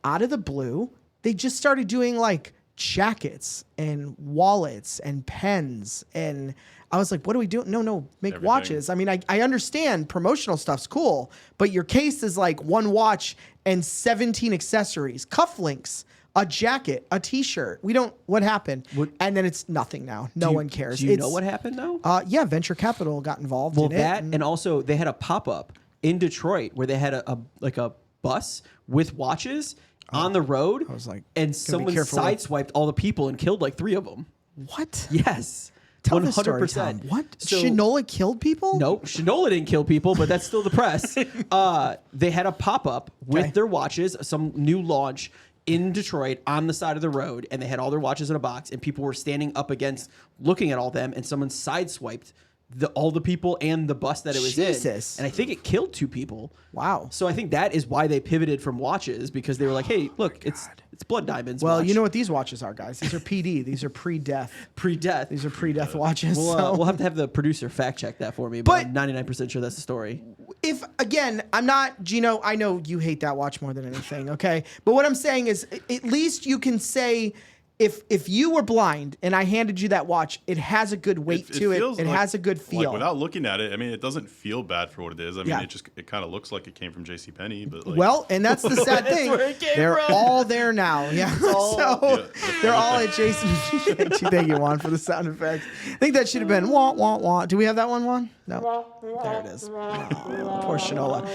out of the blue, they just started doing like jackets and wallets and pens. And I was like, what are we doing? No, make Everything. watches. I mean, I understand promotional stuff's cool, but your case is like one watch and 17 accessories, cufflinks, a jacket, a t-shirt. What happened? And then it's nothing now. No one cares. Do you know what happened though? Yeah, venture capital got involved Well, in that it. and also they had a pop-up in Detroit where they had a bus with watches on the road. I was like, and someone sideswiped all the people and killed like 3 of them. What? Yes. Tell the story, Tom. What? So, Shinola killed people? Nope. Shinola didn't kill people, but that's still the press. They had a pop-up with their watches, some new launch in Detroit on the side of the road, and they had all their watches in a box, and people were standing up against looking at all them, and someone sideswiped all the people and the bus that it was Jesus. in. And I think it killed 2 people. Wow. So I think that is why they pivoted from watches, because they were like, hey, look, it's blood diamonds. Well, watch. you know what these watches are, guys. These are PD. These are pre-death. Pre-death. These are pre-death watches. We'll have to have the producer fact check that for me, but I'm 99% sure that's the story. If, again, I'm not, Gino, I know you hate that watch more than anything, okay? But what I'm saying is, at least you can say, if you were blind and I handed you that watch, it has a good weight to it. It has a good feel. Like, without looking at it, I mean, it doesn't feel bad for what it is. I mean, Yeah. it kind of looks like it came from JCPenney, but like, Well, and that's the sad thing. where it came They're from. all there now. Yeah. So they're all at Jason. Thank you, Juan, for the sound effects. I think that should have been wah, wah, wah. Do we have that one, Juan? No. There it is. Oh, poor Shinola.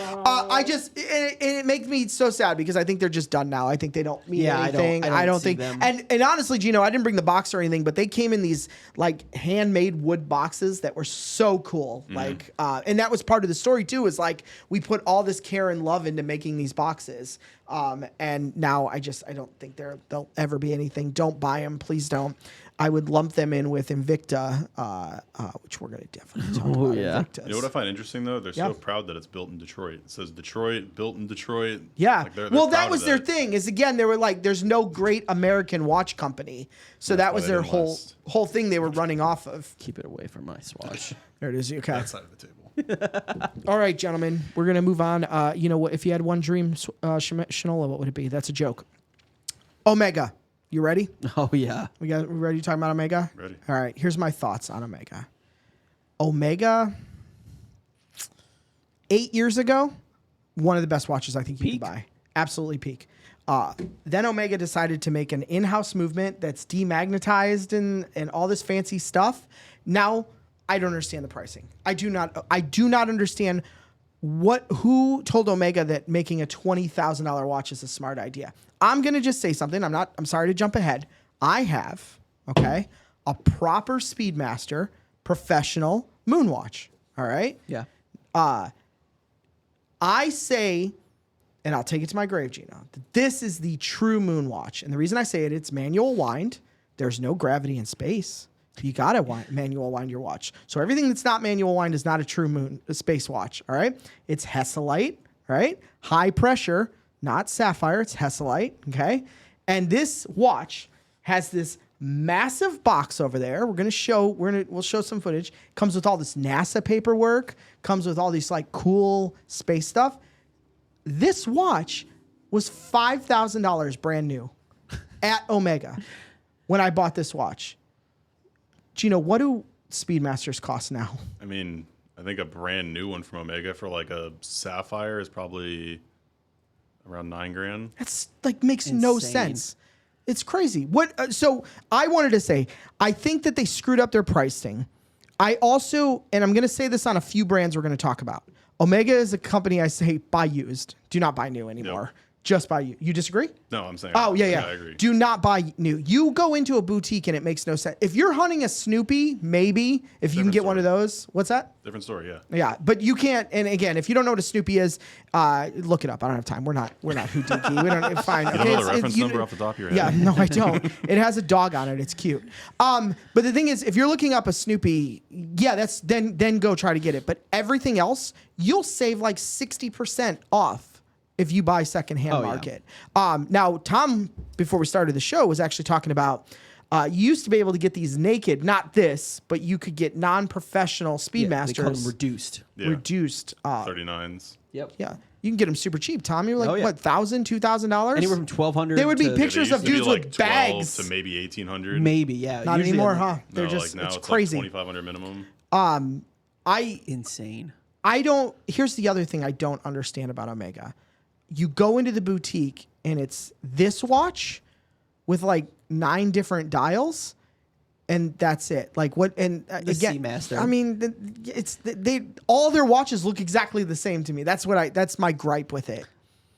It makes me so sad because I think they're just done now. I think they don't mean anything. I don't see think. them. And honestly, Gino, I didn't bring the box or anything, but they came in these like handmade wood boxes that were so cool. Like, and that was part of the story too. Is like we put all this care and love into making these boxes. And now I don't think they'll ever be anything. Don't buy them, please don't. I would lump them in with Invicta, which we're going to definitely talk about. Yeah. Invictas. You know what I find interesting though? They're so proud that it's built in Detroit. It says Detroit, built in Detroit. Yeah. Like they're Well, proud that of was their thing. Is again, they were like, "There's no great American watch company," so that was why their they didn't last. whole thing they were running off of. Keep it away from my swatch. There it is. Okay. That side of the table. All right, gentlemen, we're gonna move on. You know what? If you had one dream, Shinola, what would it be? That's a joke. Omega. You ready? Oh, yeah. We ready to talk about Omega? Ready. All right. Here's my thoughts on Omega. Omega, 8 years ago, one of the best watches I think you can buy. Absolutely peak. Then Omega decided to make an in-house movement that's demagnetized and all this fancy stuff. Now I don't understand the pricing. I do not understand who told Omega that making a $20,000 watch is a smart idea. I'm going to just say something. I'm sorry to jump ahead. I have, a proper Speedmaster professional moon watch. All right. Yeah. I say, and I'll take it to my grave, Gino, that this is the true moon watch. And the reason I say it, it's manual wind. There's no gravity in space. You got to manual wind your watch. So everything that's not manual wind is not a true space watch. All right. It's Hesselite, right? High pressure, not sapphire. It's Hesselite. Okay. And this watch has this massive box over there. We'll show some footage. Comes with all this NASA paperwork, comes with all these like cool space stuff. This watch was $5,000 brand new at Omega when I bought this watch. Gino, what do Speedmasters cost now? I mean, I think a brand new one from Omega for like a sapphire is probably around $9,000. That's like makes no Insane. sense. It's crazy. What? So I wanted to say, I think that they screwed up their pricing. I also, and I'm going to say this on a few brands we're going to talk about. Omega is a company I say buy used. Do not buy new anymore. Yep. Just buy you. You disagree? No, I'm saying. Oh, yeah. I agree. Do not buy new. You go into a boutique and it makes no sense. If you're hunting a Snoopy, maybe, if you can Different get one of story. those. What's that? Different story, yeah. Yeah, but you can't. And again, if you don't know what a Snoopy is, look it up. I don't have time. We're not Houdini. We don't. Fine. You don't know the reference number off the top of your head? Yeah, no, I don't. It has a dog on it. It's cute. But the thing is, if you're looking up a Snoopy, yeah, that's then go try to get it. But everything else, you'll save like 60% off if you buy secondhand market. Now, Tom, before we started the show, was actually talking about You used to be able to get these naked, not this, but you could get non-professional They call them Speedmasters reduced. Yeah. reduced. 39s. Yep. Yeah, you can get them super cheap. Tom, you're like, Oh, yeah. what, $1,000, $2,000? Anywhere from 1,200. They would be to pictures They of used to be dudes like with 12 bags. to maybe 1800. Maybe, yeah. Not Usually anymore, like huh? They're No, just like now it's it's crazy. like 2,500 minimum. insane. I don't. Here's the other thing I don't understand about Omega. You go into the boutique and it's this watch with like 9 different dials, and that's it. Like what? And again, Seamaster. I mean, they all their watches look exactly the same to me. That's my gripe with it.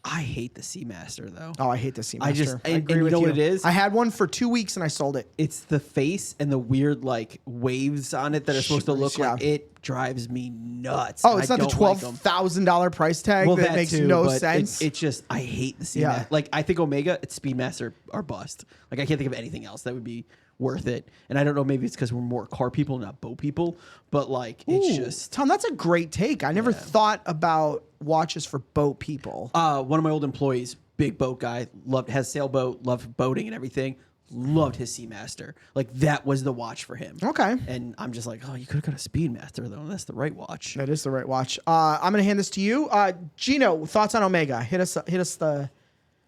I hate the Seamaster though. Oh, I hate the Seamaster. I just- I and agree you with know what it is? I had one for 2 weeks and I sold it. It's the face and the weird like waves on it that are supposed to look Yeah. like it drives me nuts. Oh, and it's I not the don't like 'em. $12,000 price tag Well, that makes too, no but sense. It's just I hate the Seamaster. Yeah. Like I think Omega, it's Speedmaster are bust. Like I can't think of anything else that would be worth it. And I don't know, maybe it's because we're more car people, not boat people. But like it's Ooh, just Tom, that's a great take. I never thought about watches for boat people. one of my old employees, big boat guy, has sailboat, loved boating and everything. Loved his Seamaster. Like that was the watch for him. Okay. And I'm just like, oh, you could have got a Speedmaster though. That's the right watch. That is the right watch. I'm gonna hand this to you, Gino. Thoughts on Omega? Hit us the.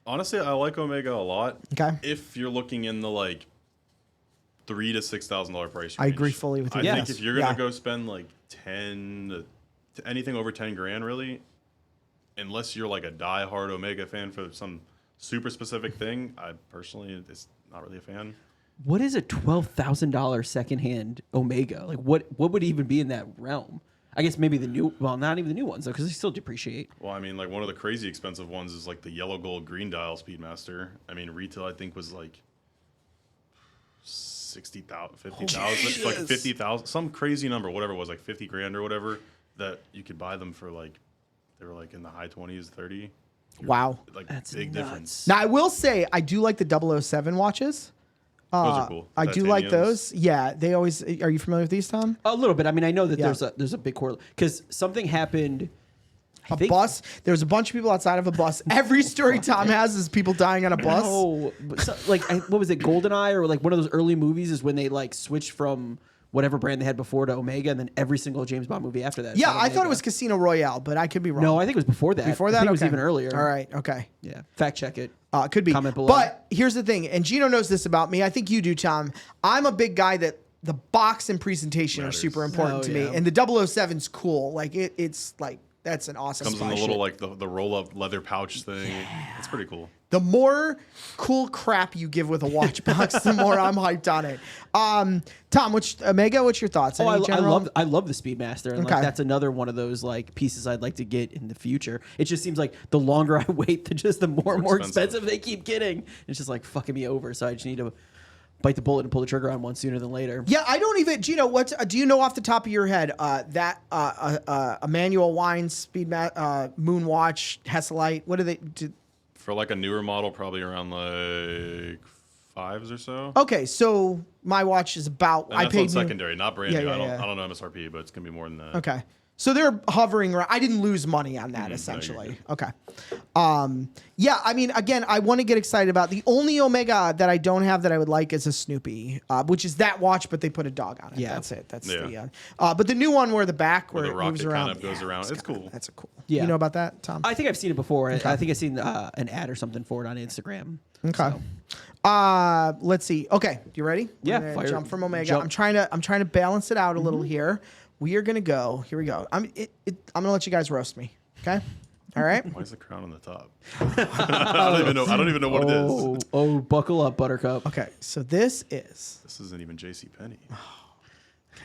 Honestly, I like Omega a lot. Okay. If you're looking in the like $3,000 to $6,000 price range. I agree fully with you. I Yes. think if you're gonna Yeah. go spend like 10 to anything over 10 grand, really, unless you're like a diehard Omega fan for some super specific thing, I personally is not really a fan. What is a $12,000 secondhand Omega? Like what would even be in that realm? I guess maybe the new, well, not even the new ones though, because they still depreciate. Well, I mean, like one of the crazy expensive ones is like the yellow gold green dial Speedmaster. I mean, retail I think was like 60,000, 50,000, like 50,000, some crazy number, whatever it was, like 50 grand or whatever. That you could buy them for like they were like in the high 20s, 30. Wow. Like That's big nuts. difference. Now I will say I do like the 007 watches. Those are cool. I do like Titaniums. those. Yeah, they always. Are you familiar with these, Tom? A little bit. I mean, I know that Yeah. there's a big correlation because something happened. I A think- bus. There's a bunch of people outside of a bus. Every story Tom has is people dying on a bus. No, but what was it, GoldenEye or like one of those early movies is when they like switched from whatever brand they had before to Omega, and then every single James Bond movie after that. Yeah, had I thought it Omega. was Casino Royale, but I could be wrong. No, I think it was before that. Before that, I think it was Okay. even earlier. All right, okay. Yeah, fact check it. Could be. Comment below. But here's the thing, and Gino knows this about me. I think you do, Tom. I'm a big guy that the box and presentation are Matters. super important Oh, to me, yeah. and the 007's cool. Like it's like that's an awesome. Comes in spy the little shit. like the roll up leather pouch thing. It's pretty cool. The more cool crap you give with a watch box, the more I'm hyped on it. Tom, Omega? What's your thoughts? Oh, Any general- I love the Speedmaster, and Okay. like that's another one of those like pieces I'd like to get in the future. It just seems like the longer I wait, the more and more expensive they keep getting. It's just like fucking me over. So I just need to bite the bullet and pull the trigger on one sooner than later. Yeah, I don't even. Gino, what do you know off the top of your head? That Emmanuel Wines MoonWatch Hesselite. What do they do? For like a newer model, probably around like 5s or so. Okay, so my watch is about. And I that's paid on new- secondary, not brand Yeah, new. yeah, I don't yeah. I don't know MSRP, but it's gonna be more than that. Okay. So they're hovering around. I didn't lose money on that, you're essentially. good. Okay. Yeah, I mean, again, I want to get excited about the only Omega that I don't have that I would like is a Snoopy, which is that watch, but they put a dog on it. Yeah. That's it. That's Yeah. the. But the new one where the back where the it moves rocket around kind of goes around. It's cool. That's a cool. Yeah. You know about that, Tom? I think I've seen it before. I think I've seen an ad or something for it on Instagram. Okay. So. Let's see. Okay, you ready? We're Yeah, gonna fire- jump from Omega. jump. I'm trying to balance it out a little here. We are gonna go. Here we go. I'm gonna let you guys roast me. Okay. All right. Why is the crown on the top? I don't even know what it is. Oh, buckle up, Buttercup. Okay. So this is. This isn't even J.C. Penney.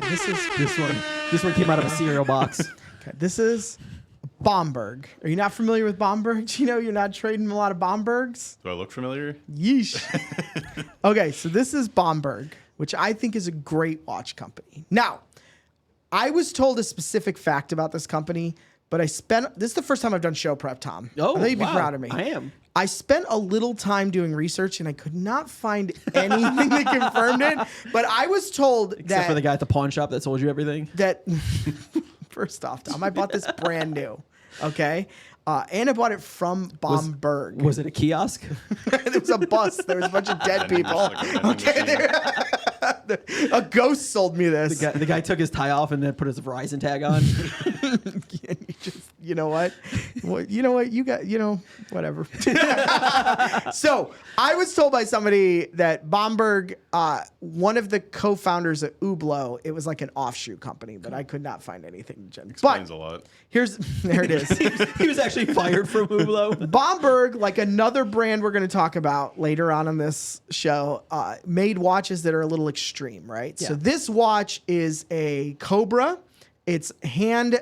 This is. This one came out of a cereal box. Okay. This is Bomberg. Are you not familiar with Bomberg? You know you're not trading a lot of Bombergs. Do I look familiar? Yeesh. Okay, so this is Bomberg, which I think is a great watch company. Now, I was told a specific fact about this company, but this is the first time I've done show prep, Tom. Oh, I think you'd be wow. proud of me. I am. I spent a little time doing research and I could not find anything that confirmed it, but I was told Except for the guy at the pawn shop that sold you everything. that first off, Tom, I bought this brand new. Okay. and I bought it from Bomberg. Was it a kiosk? It was a bus. There was a bunch of dead Vending people. machine, like a vending machine. A ghost sold me this. The guy took his tie off and then put his Verizon tag on. You know what? You know what? You got, whatever. So I was told by somebody that Bomberg, one of the co-founders of Hublot, it was like an offshoot company, but I could not find anything. Explains a lot. There it is. He was actually fired from Hublot. Bomberg, like another brand we're going to talk about later on this show, made watches that are a little extreme, right? Yeah. So this watch is a Cobra. It's hand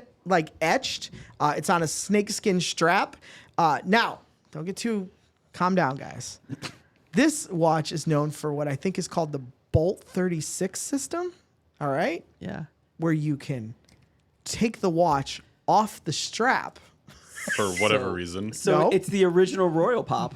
etched. It's on a snakeskin strap. Now, don't get too calm down, guys. This watch is known for what I think is called the Bolt 36 system. All right, Yeah. where you can take the watch off the strap. For whatever reason. So No. it's the original Royal Pop.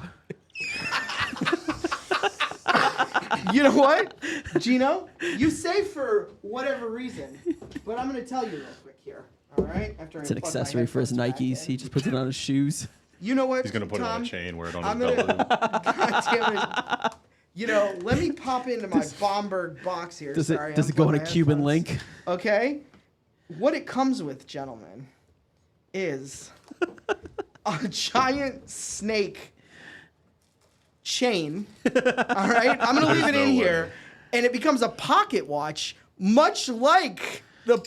You know what, Gino? You say for whatever reason, but I'm going to tell you real quick here. All right? After It's an accessory for his Nikes. He just puts it on his shoes. You know what? He's going to put it on Tom? a chain, wear it on I'm his gonna- belt loop. God damn it. Let me pop into my Bomberg box here. Does Sorry, it I'm go on putting a my Cuban headphones. link? Okay. What it comes with, gentlemen, is a giant snake chain. All right? I'm going to leave it There's in no here. way. And it becomes a pocket watch, much like the...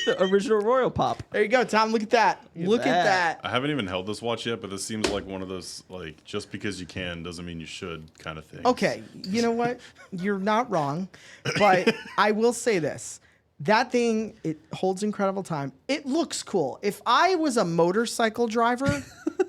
The original Royal Pop. There you go, Tom. Look at that. Look at that. that. I haven't even held this watch yet, but this seems like one of those, just because you can doesn't mean you should kind of thing. Okay, you know what? You're not wrong, but I will say this. That thing, it holds incredible time. It looks cool. If I was a motorcycle driver,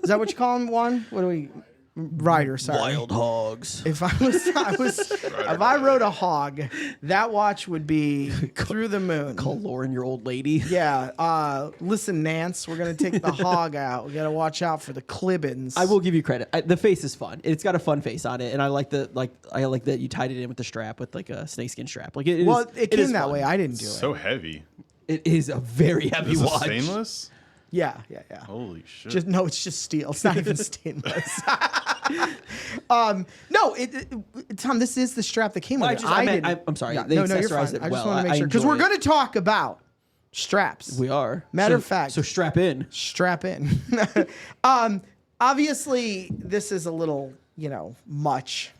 is that what you call them, Juan? What do we... Rider, sorry. hogs. If if I rode a hog, that watch would be through the moon. Call Lauren your old lady. Yeah. Listen, Nance, we're gonna take the hog out. We gotta watch out for the clibbins. I will give you credit. The face is fun. It's got a fun face on it, and I like that you tied it in with the strap with like a snakeskin strap. Like it It is came that fun. way. I didn't do it. So heavy. It is a very heavy Is this watch. stainless? Yeah. Holy shit. It's just steel. It's not even stainless. No, Tom, this is the strap that came with it. I'm sorry. Yeah, They you're accessorized fine. it I just well. want to I make sure because enjoy we're it. going to talk about straps. We are. Matter of fact. So strap in. Strap in. Obviously, this is a little, much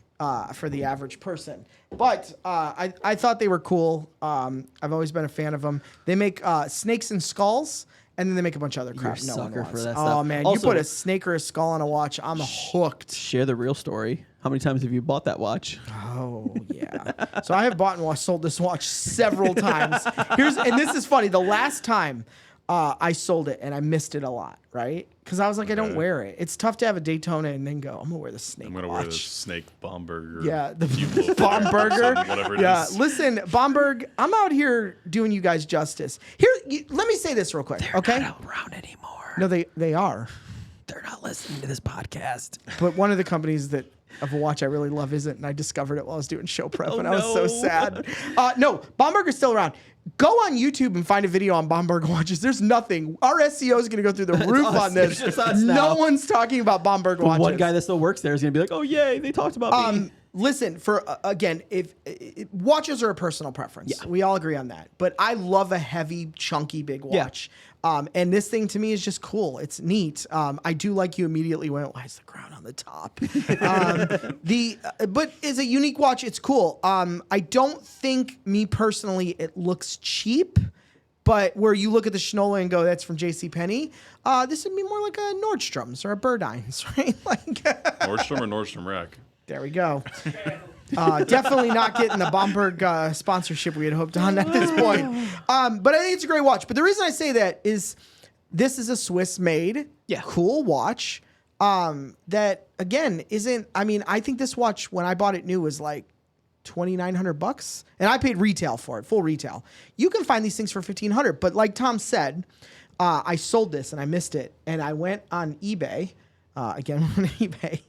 for the average person. But I thought they were cool. I've always been a fan of them. They make snakes and skulls, and then they make a bunch of other crap. a No one sucker wants. for that Oh stuff. man, Also- you put a snake or a skull on a watch, I'm hooked. Share the real story. How many times have you bought that watch? Oh yeah. So I have bought and sold this watch several times. And this is funny. The last time I sold it and I missed it a lot, right? Because I was like, I don't Okay. wear it. It's tough to have a Daytona and then go, I'm gonna wear the snake I'm going to watch. wear this snake Bomberg. Yeah, the Hublot Bomberger. something, whatever it Yeah, is. listen, Bomberg, I'm out here doing you guys justice. Here, let me say this real quick, okay? Not around anymore. No, they are. They're not listening to this podcast. But one of the companies that of a watch I really love isn't, and I discovered it while I was doing show prep, Oh, and I was so no. sad. No, Bomberger's still around. Go on YouTube and find a video on Bomberg watches. There's nothing. Our SEO is going to go through the roof us. on this. It's just us No now. one's talking about Bomberg watches. One guy that still works there is going to be like, oh, yay, they talked about me. Listen, for again, if watches are a personal preference, Yeah. we all agree on that. But I love a heavy, chunky, big watch. And this thing to me is just cool. It's neat. I do like you immediately went, why is the crown on the top? But as a unique watch, it's cool. I don't think, me personally, it looks cheap. But where you look at the Shinola and go, that's from JCPenney, this would be more like a Nordstrom's or a Burdines, right? Nordstrom or Nordstrom Rack? There we go. Definitely not getting the Bomberg sponsorship we had hoped on at this point. But I think it's a great watch. But the reason I say that is this is a Swiss-made, cool watch that, again, isn't... I mean, I think this watch, when I bought it new, was like $2,900. And I paid retail for it, full retail. You can find these things for $1,500. But like Tom said, I sold this and I missed it. And I went on eBay again on eBay,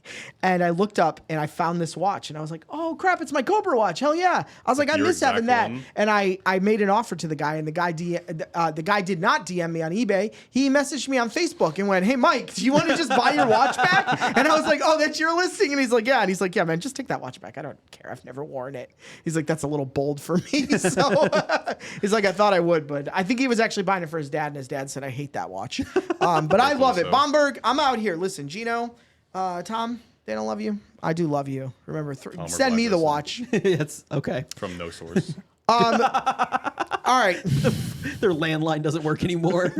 and I looked up and I found this watch, and I was like, "Oh crap, it's my Cobra watch! Hell yeah!" I was like, "I Your miss having exact that," one? and I made an offer to the guy, and the guy did not DM me on eBay. He messaged me on Facebook and went, "Hey Mike, do you want to just buy your watch back?" And I was like, "Oh, that's your listing," and he's like, "Yeah," and he's like, "Yeah, man, just take that watch back. I don't care. I've never worn it." He's like, "That's a little bold for me," so he's like, "I thought I would, but I think he was actually buying it for his dad, and his dad said I hate that watch." But I love it. so. Bomberg, I'm out here. Listen, Gino. Tom, they don't love you. I do love you. Remember, we're send me the blacklisted. watch. It's okay. From no source. All right. Their landline doesn't work anymore.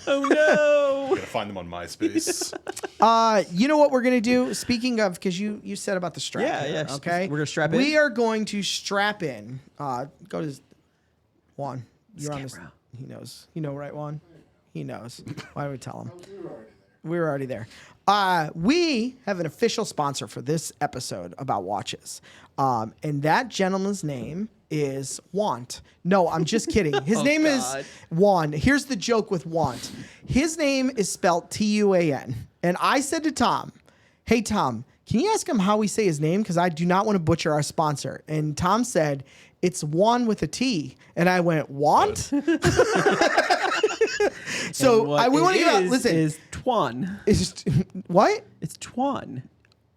Oh no. Gotta find them on MySpace. You know what we're gonna do? Speaking of, because you said about the strap. Yeah, here, yeah. Okay, We're gonna strap in? We are going to strap in. Go to Juan. You're on this. Camera. He knows. You know, right, Juan? He knows. Why do we tell him? We were already there. We have an official sponsor for this episode about watches. And that gentleman's name is Want. No, I'm just kidding. His name God. is Juan. Here's the joke with Want. His name is spelled Tuan. And I said to Tom, "Hey, Tom, can you ask him how we say his name? Because I do not want to butcher our sponsor." And Tom said, "It's Juan with a T." And I went, "Want?" So we want to give out. Listen, is Twan. it's what? It's Twan.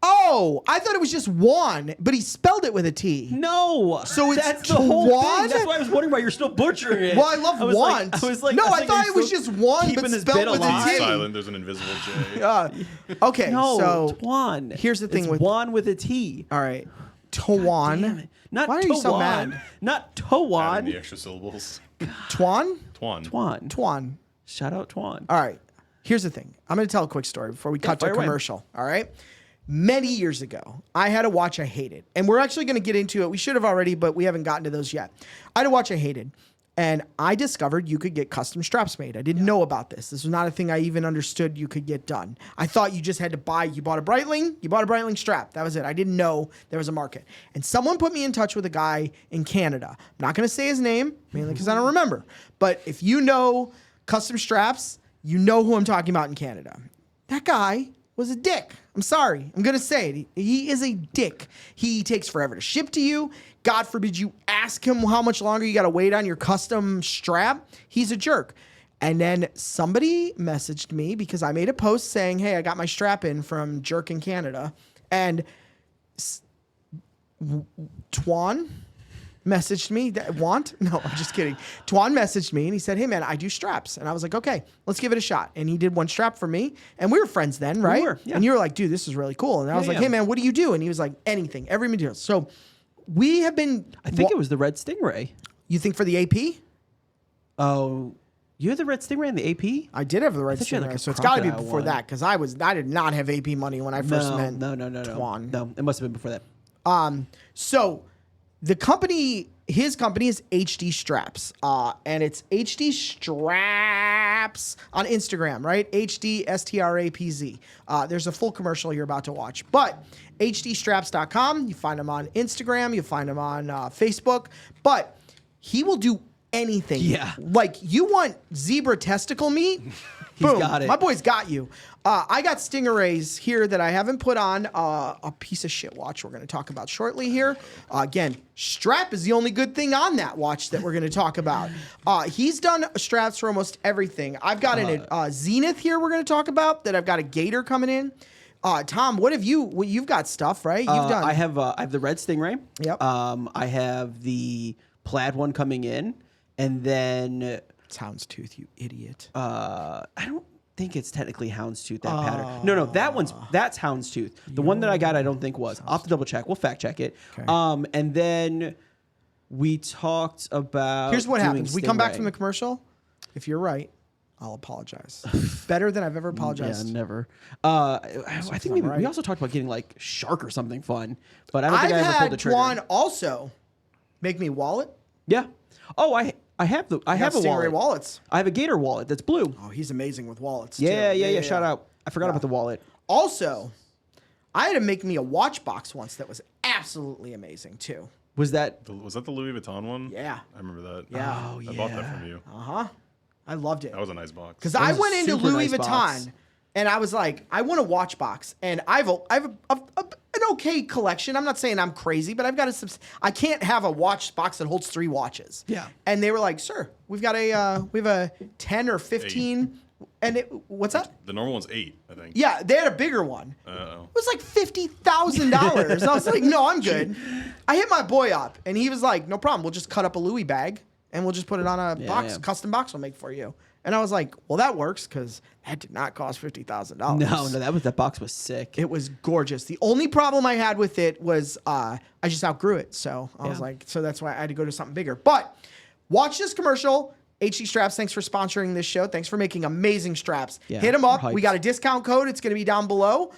Oh, I thought it was just Juan, but he spelled it with a T. No. So it's that's the whole Twan? thing. That's why I was wondering why you're still butchering it. Well, I love was Want. Like, I was like, No, I thinking thought you're it was still just Juan, keeping but this spelled bit with a alive. T. Silent. There's an invisible J. Okay, No, so Twan. here's the thing it's with Juan with a T. all right, Damn Tuan. it. Not Why are you so Tawan. mad? Not Adding Towan. the extra syllables. Tuan? Twan. Twan. Tuan. Shout out Twan. All right. Here's the thing. I'm going to tell a quick story before we cut to fire a away. commercial. All right. Many years ago, I had a watch I hated. And we're actually going to get into it. We should have already, but we haven't gotten to those yet. I had a watch I hated. And I discovered you could get custom straps made. I didn't know about this. This was not a thing I even understood you could get done. I thought you just had to buy, you bought a Breitling strap. That was it. I didn't know there was a market. And someone put me in touch with a guy in Canada. I'm not going to say his name, mainly because I don't remember. But if you know custom straps, you know who I'm talking about in Canada. That guy was a dick. I'm sorry. I'm going to say it. He is a dick. He takes forever to ship to you. God forbid you ask him how much longer you got to wait on your custom strap. He's a jerk. And then somebody messaged me because I made a post saying, "Hey, I got my strap in from Jerk in Canada." And Twan messaged me. No, I'm just kidding. Twan messaged me and he said, "Hey man, I do straps." And I was like, "Okay, let's give it a shot." And he did one strap for me. And we were friends then, right? were, yeah. And you were like, "Dude, this is really cool." And I was like, yeah. "Hey man, what do you do?" And he was like, "Anything, every material." So we have been. I think it was the Red Stingray. You think for the AP? Oh, you had the Red Stingray and the AP? I did have the red thought you had, like, Stingray, a so it's got to be crocodile before one. that because I did not have AP money when I first met Twan. No, it must have been before that. So his company is HD Straps, and it's HD Straps on Instagram, right? HD STRAPZ. There's a full commercial you're about to watch, but hdstraps.com. You find him on Instagram. You find him on Facebook, but he will do anything. Yeah. Like you want zebra testicle meat? Boom. got it. My boy's got you. I got Stingrays here that I haven't put on a piece of shit watch we're going to talk about shortly here. Again, strap is the only good thing on that watch that we're going to talk about. He's done straps for almost everything. I've got an Zenith here we're going to talk about that I've got a Gator coming in. Tom, what have you've got stuff, right? You've done. I have the Red Stingray. Yep. I have the plaid one coming in, and then It's houndstooth, you idiot. I don't think it's technically houndstooth, that pattern. No, that's houndstooth. The one that I got, I don't think was. I'll have to double check. We'll fact check it. Okay. And then we talked about. Here's what doing happens. We come back Stingray. from the commercial. If you're right, I'll apologize. Better than I've ever apologized. Yeah, never. I think not right. we also talked about getting like shark or something fun, but I don't think I've I ever pulled the had trigger. Juan also make me a wallet. Yeah. Oh, I have a Stingray wallet. wallets. I have a Gator wallet that's blue. Oh, he's amazing with wallets. Yeah, too. yeah. Shout out. I forgot about the wallet. Also, I had to make me a watch box once that was absolutely amazing too. Was that? Was that the Louis Vuitton one? Yeah. I remember that. Yeah. Oh, I bought that from you. I loved it. That was a nice box. Because That I was a went into super Louis nice Vuitton box. And I was like, I want a watch box, and I have an okay collection. I'm not saying I'm crazy, but I've got I can't have a watch box that holds 3 watches. Yeah. And they were like, sir, we have a 10 or 15, and what's that? The normal one's 8, I think. Yeah, they had a bigger one. Uh-oh. It was like $50,000. I was like, no, I'm good. I hit my boy up, and he was like, no problem. We'll just cut up a Louis bag, and we'll just put it on a box, custom box we'll make for you. And I was like, well, that works because that did not cost $50,000. No, that box was sick. It was gorgeous. The only problem I had with it was I just outgrew it. So I was like, so that's why I had to go to something bigger. But watch this commercial. HD Straps, thanks for sponsoring this show. Thanks for making amazing straps. Yeah, hit them up. hyped. We got a discount code. It's going to be down below.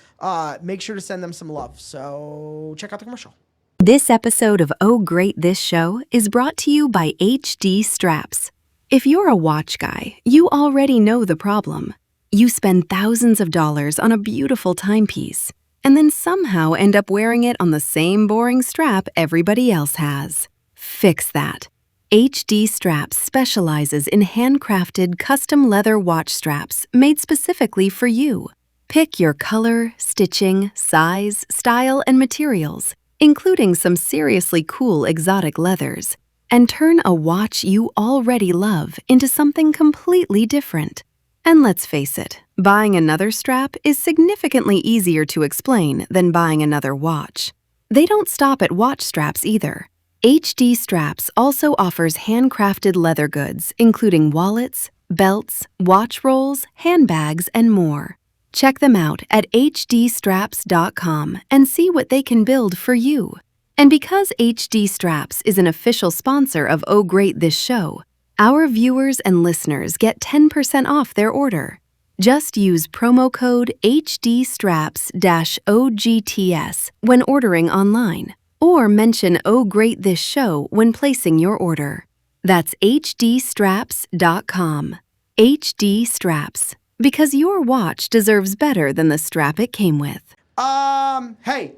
Make sure to send them some love. So check out the commercial. This episode of Oh Great This Show is brought to you by HD Straps. If you're a watch guy, you already know the problem. You spend thousands of dollars on a beautiful timepiece, and then somehow end up wearing it on the same boring strap everybody else has. Fix that. HD Straps specializes in handcrafted custom leather watch straps made specifically for you. Pick your color, stitching, size, style, and materials, including some seriously cool exotic leathers, and turn a watch you already love into something completely different. And let's face it, buying another strap is significantly easier to explain than buying another watch. They don't stop at watch straps either. HD Straps also offers handcrafted leather goods, including wallets, belts, watch rolls, handbags, and more. Check them out at hdstraps.com and see what they can build for you. And because HD Straps is an official sponsor of Oh Great This Show, our viewers and listeners get 10% off their order. Just use promo code HDStraps-OGTS when ordering online, or mention Oh Great This Show when placing your order. That's hdstraps.com. HD Straps, because your watch deserves better than the strap it came with. Hey,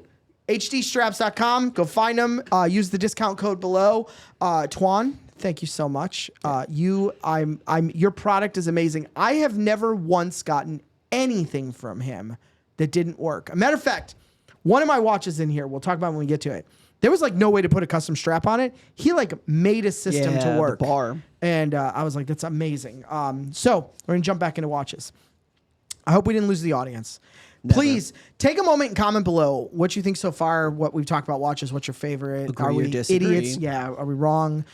hdstraps.com. Go find them. Use the discount code below. Juan, thank you so much. Your product is amazing. I have never once gotten anything from him that didn't work. A matter of fact, one of my watches in here, we'll talk about when we get to it. There was like no way to put a custom strap on it. He like made a system to work. The bar. And I was like, that's amazing. So we're going to jump back into watches. I hope we didn't lose the audience. Never. Please take a moment and comment below what you think so far, what we've talked about watches, what's your favorite. Agree are we or disagree. idiots? Yeah. Are we wrong?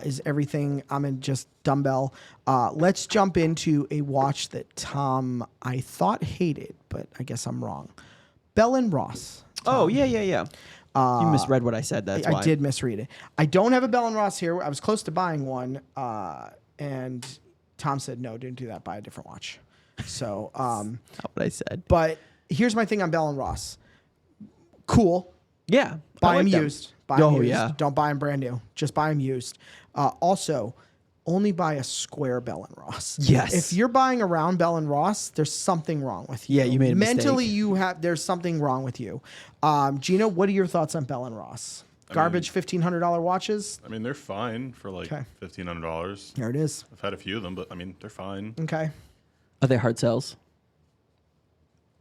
Is everything, I'm in just dumbbell. Let's jump into a watch that Tom, I thought hated, but I guess I'm wrong. Bell & Ross. Tom. Oh, yeah. You misread what I said, that's why. I did misread it. I don't have a Bell & Ross here. I was close to buying one, and Tom said, no, didn't do that, buy a different watch. So, not what I said. But here's my thing on Bell & Ross. Cool. Yeah. Buy them them. used. Buy them used. Yeah. Don't buy them brand new. Just buy them used. Also, only buy a square Bell & Ross. Yes. If you're buying a round Bell & Ross, there's something wrong with you. Yeah, you made a Mentally, mistake. there's something wrong with you. Gino, what are your thoughts on Bell & Ross? Garbage $1,500 watches? I mean, they're fine for like $1,500. There it is. I've had a few of them, but I mean, they're fine. Okay. Are they hard sells?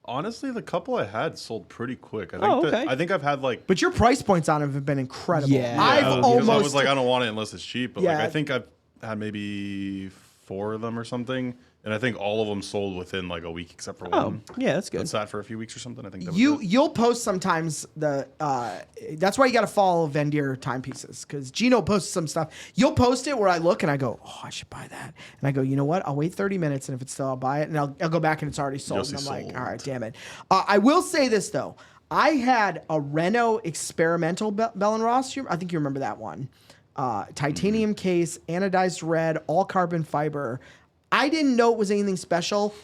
Honestly, the couple I had sold pretty quick. I think I've had like. But your price points on them have been incredible. Yeah. I've because almost. I was like, I don't want it unless it's cheap. But like, Yeah. I think I've had maybe 4 of them or something, and I think all of them sold within like a week except for one. Yeah, that's good. It sat for a few weeks or something. I think that was it. You'll post sometimes that's why you got to follow Vendere Timepieces, because Gino posts some stuff. You'll post it where I look and I go, oh, I should buy that, and I go, you know what? I'll wait 30 minutes, and if it's still, I'll buy it, and I'll go back and it's already sold, and I'm like, all right, damn it. I will say this though, I had a Renault experimental Bell & Ross. I think you remember that one. Titanium case, anodized red, all carbon fiber. I didn't know it was anything special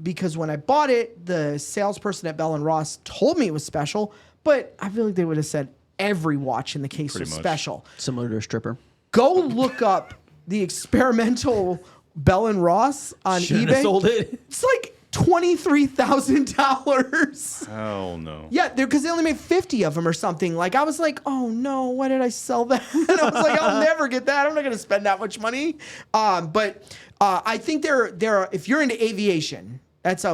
because when I bought it, the salesperson at Bell & Ross told me it was special, but I feel like they would have said every watch in the case was special. Similar to a stripper. Go look up the experimental Bell & Ross on Shouldn't eBay. have sold it. It's like $23,000. Hell no. Yeah, because they only made 50 of them or something. Like, I was like, oh no, why did I sell that? And I was like, I'll never get that. I'm not going to spend that much money. But I think there are, if you're into aviation, That's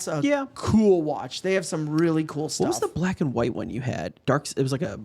a cool watch. They have some really cool stuff. What was the black and white one you had? It was like a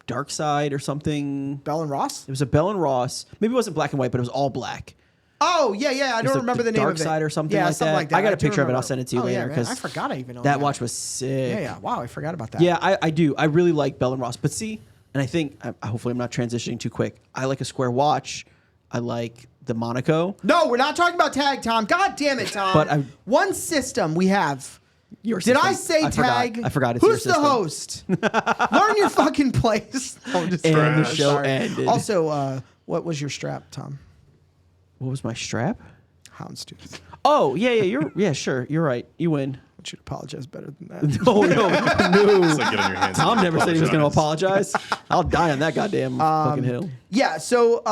Dark Side or something. Bell and Ross? It was a Bell and Ross. Maybe it wasn't black and white, but it was all black. Oh, yeah. I don't remember the name of it. Dark Side or something yeah, like something that. like that. I got a picture of it. I'll send it to you later. Yeah, I forgot I even owned that watch was sick. Yeah. Wow, I forgot about that. Yeah, I do. I really like Bell and Ross. But see, and I think, hopefully I'm not transitioning too quick. I like a square watch. I like the Monaco. No, we're not talking about tag, Tom. God damn it, Tom. But one system we have. Your Did system. I say tag? I forgot. It's Who's your the system. host? Learn your fucking place. And the show ended. Also, what was your strap, Tom? What was my strap? Houndstooth. Oh, yeah, sure. You're right. You win. I should apologize better than that. No. It's like getting your hands Tom on never said he was going to apologize. apologize. I'll die on that goddamn fucking hill. Yeah, so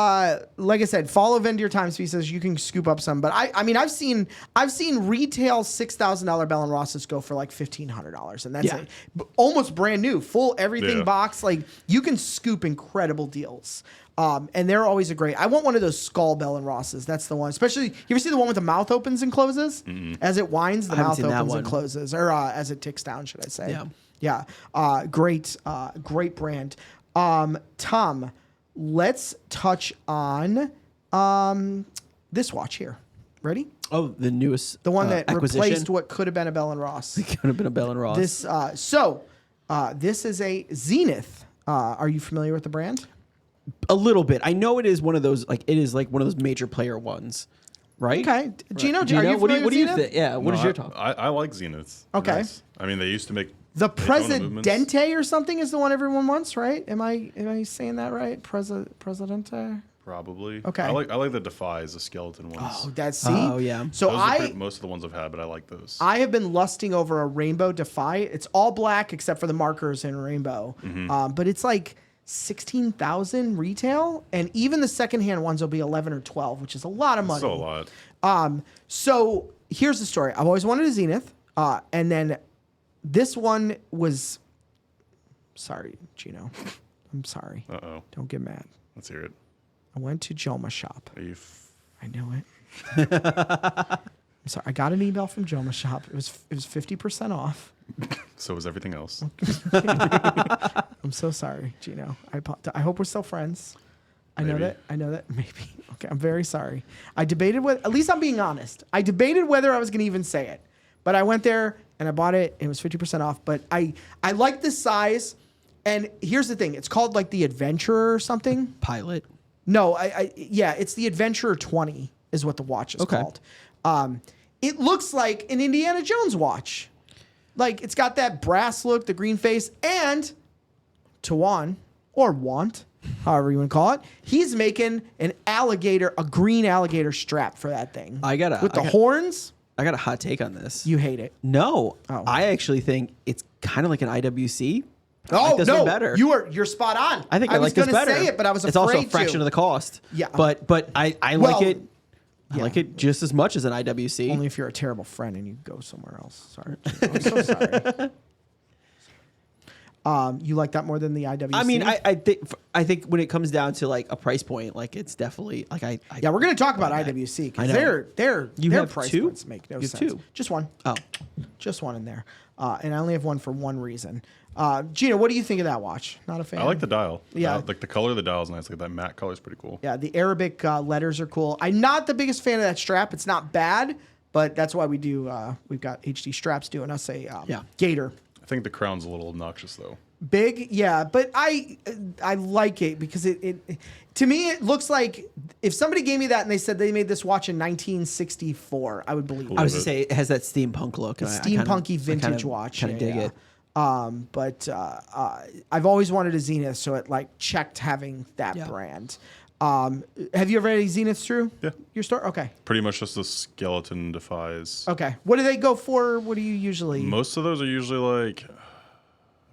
like I said, follow Vendere Timepieces. You can scoop up some, but I mean, I've seen retail $6,000 Bell and Rosses go for like $1,500, and that's almost brand new, full everything box. Like you can scoop incredible deals. And they're always a great. I want one of those skull Bell and Rosses. That's the one. Especially, you ever see the one with the mouth opens and closes? As it winds, the mouth opens and closes, or as it ticks down, should I say? Yeah. Great brand. Tom, let's touch on this watch here. Ready? Oh, the newest, the one that acquisition? Replaced what could have been a Bell and Ross. It could have been a Bell and Ross. This is a Zenith. Are you familiar with the brand? A little bit. I know it is one of those, like, it is like one of those major player ones, right? Okay. Gino, Right. are you what do familiar with you Zenith? think? Yeah, what is your talk? I like Zeniths. Okay. Nice. I mean, they used to make The Daytona movements. Presidente or something is the one everyone wants, right? Am I saying that right? Presidente? Probably. Okay. I like the Defies, the skeleton ones. Oh, that's Oh, yeah. So Those are most of the ones I've had, but I like those. I have been lusting over a rainbow Defy. It's all black except for the markers in rainbow, but it's like 16,000 retail, and even the secondhand ones will be 11 or 12, which is a lot of money. Still a lot. So here's the story. I've always wanted a Zenith, and then this one was. Sorry, Gino. I'm sorry. Don't get mad. Let's hear it. I went to Joma Shop. Are you I know it. I'm sorry. I got an email from Joma Shop. It was 50% off. So is everything else. I'm so sorry, Gino. I hope we're still friends. I know that. Maybe. Okay, I'm very sorry. I debated at least I'm being honest. I debated whether I was going to even say it. But I went there and I bought it. And it was 50% off. But I like this size. And here's the thing. It's called like the Adventurer or something. Pilot. No, it's the Adventurer 20 is what the watch is called. It looks like an Indiana Jones watch. Like, it's got that brass look, the green face, and Juan, or Want, however you want to call it, he's making a green alligator strap for that thing. With the horns. I got a hot take on this. You hate it. No. Oh. I actually think it's kind of like an IWC. Oh, I like this no. one better. You're spot on. I think I like this better. was going to say it, but I was it's afraid to. also a fraction of the cost. Yeah. But I like it. I like it just as much as an IWC. Only if you're a terrible friend and you go somewhere else. Sorry. I'm so sorry. You like that more than the IWC? I mean, I think when it comes down to like a price point, like it's definitely like yeah, we're going to talk about IWC because their price points make no sense. Two? Just one. Oh, just one in there, and I only have one for one reason. Gino, what do you think of that watch? Not a fan. I like the dial. Yeah. Like the color of the dial is nice. Like that matte color is pretty cool. Yeah, the Arabic letters are cool. I'm not the biggest fan of that strap. It's not bad, but that's why we do. We've got HD straps doing us a gator. I think the crown's a little obnoxious though. Big, yeah, but I like it because it to me it looks like if somebody gave me that and they said they made this watch in 1964, I would believe it. I was going to say it has that steampunk look. Steampunky vintage watch. Kind of dig it. But I've always wanted a Zenith, so it like checked having that brand. Have you ever had any Zeniths through your store? Okay. Pretty much just the skeleton Defies. Okay. What do they go for? What do you usually? Most of those are usually like, I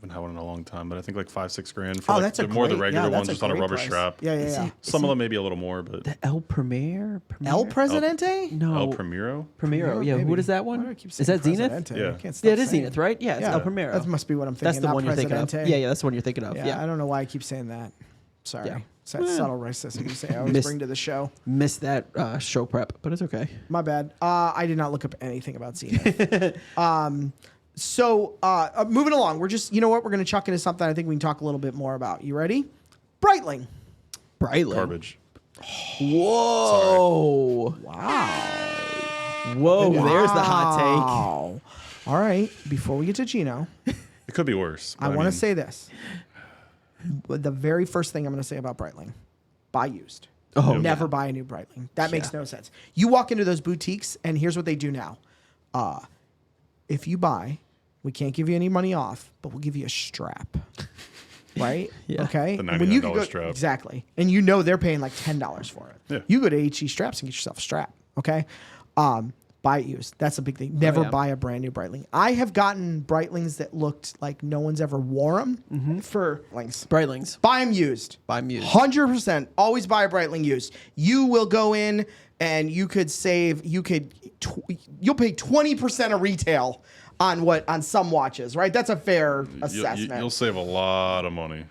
haven't had one in a long time, but I think like $5-6 grand for that's more the regular ones just on a rubber price. strap. Yeah. Some of them maybe a little more, but The El Primero? El Presidente? No. El Primero. Primero. Yeah. maybe. What is that Why one? do I keep Is saying that Zenith? Presidente? Yeah. I can't stop Yeah, it is saying Zenith, right? Yeah, it's El Primero. That must be what I'm thinking. That's the not one you're thinking of. Presidente. Yeah, that's the one you're thinking of. Yeah, Yeah. I don't know why I keep saying that. Sorry. Yeah. It's that subtle racism you say I always bring to the show. Missed that show prep, but it's okay. My bad. I did not look up anything about Zenith. So moving along, we're just, you know what? We're going to chuck into something I think we can talk a little bit more about. You ready? Breitling. Garbage. Whoa. Wow. Whoa, there's the hot take. Wow. All right. Before we get to Gino, It could be worse. I want to say this. The very first thing I'm going to say about Breitling, buy used. Oh, Never buy a new Breitling. That makes no sense. You walk into those boutiques, and here's what they do now. If you buy, we can't give you any money off, but we'll give you a strap. Right? Yeah. Okay? The And when you $99 go, strap. exactly. And you know they're paying like $10 for it. Yeah. You go to HE Straps and get yourself a strap. Okay? Buy it used. That's a big thing. Never buy a brand new Breitling. I have gotten Breitlings that looked like no one's ever wore them for links. Breitlings. Buy them used. Buy 'em used. 100%. Always buy a Breitling used. You will go in and you could save. You'll pay 20% of retail on some watches, right? That's a fair assessment. You'll save a lot of money.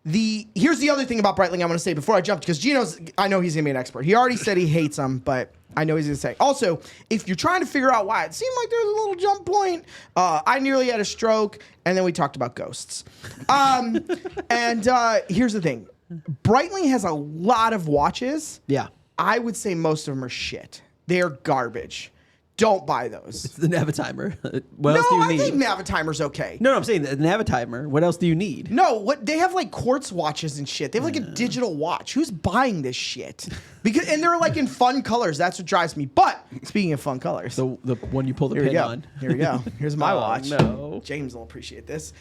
Here's the other thing about Breitling I want to say before I jump, because Gino's, I know he's gonna be an expert. He already said he hates them, but I know he's gonna say. Also, if you're trying to figure out why, it seemed like there was a little jump point. I nearly had a stroke, and then we talked about ghosts. Here's the thing: Breitling has a lot of watches. Yeah. I would say most of them are shit. They're garbage. Don't buy those. It's the Navitimer. What else do you I need? think Navitimer's okay. No, I'm saying the Navitimer. What else do you need? No, what they have like quartz watches and shit. They have like a digital watch. Who's buying this shit? And they're like in fun colors. That's what drives me. But speaking of fun colors, The one you pull the here we pin go. on. Here we go. Here's my Oh, watch. no. James will appreciate this.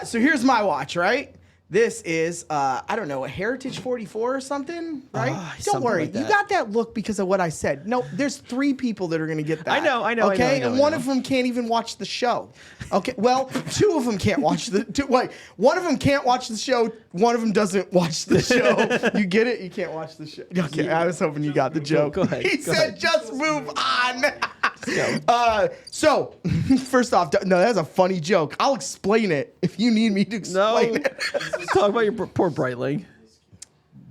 So here's my watch, right? This is, I don't know, a Heritage 44 or something, right? Don't something worry. like You that. got that look because of what I said. No, there's 3 people that are going to get that. I know. Okay? And one I know. of them can't even watch the show. Okay? Well, 2 of them can't watch one of them can't watch the show. One of them doesn't watch the show. You get it? You can't watch the show. Okay, I was hoping you got the joke. Go ahead. He Go said, ahead. just move on. So, first off, no, that's a funny joke. I'll explain it if you need me to No. explain it. Talk about your poor Breitling.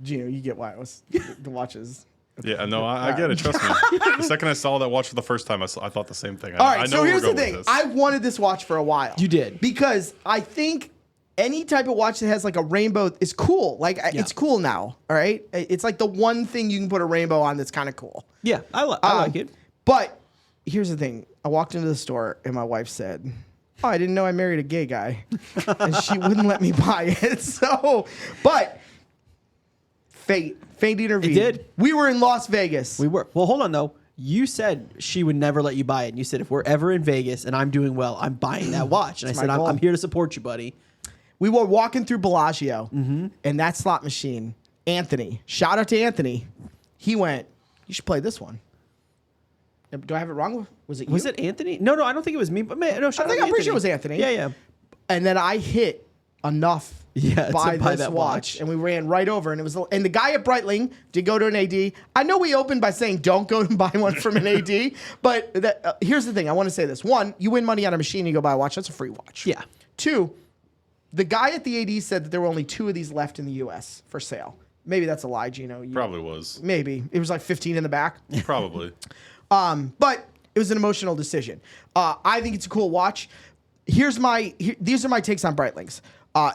Gino, you get why I was the watches. Yeah, no, I get it. Trust me. The second I saw that watch for the first time, I thought the same thing. All right, I know so where here's we're the going thing. with this. I wanted this watch for a while. You did. Because I think any type of watch that has like a rainbow is cool. Like it's cool now. All right. It's like the one thing you can put a rainbow on that's kind of cool. Yeah, I like it. But here's the thing. I walked into the store and my wife said, "Oh, I didn't know I married a gay guy." And she wouldn't let me buy it. So, but fate intervened. It did. We were in Las Vegas. We were. Well, hold on, though. You said she would never let you buy it. And you said, if we're ever in Vegas and I'm doing well, I'm buying that watch. And I It's said, my goal. I'm here to support you, buddy. We were walking through Bellagio, and that slot machine, Anthony, shout out to Anthony, he went, "You should play this one." Do I have it wrong? Was it you? Was it Anthony? No, I don't think it was me. But man, no, shout out to I'm pretty sure it Anthony. was Anthony. Yeah. And then I hit enough Yeah, to buy buy this that watch, watch. and we ran right over, and the guy at Breitling did go to an AD. I know we opened by saying don't go and buy one from an AD, but here's the thing. I want to say this. 1, you win money on a machine, you go buy a watch. That's a free watch. Yeah. 2, the guy at the AD said that there were only 2 of these left in the U.S. for sale. Maybe that's a lie, Gino. Probably was. Maybe. It was like 15 in the back. Probably. But it was an emotional decision. I think it's a cool watch. These are my takes on Breitlings.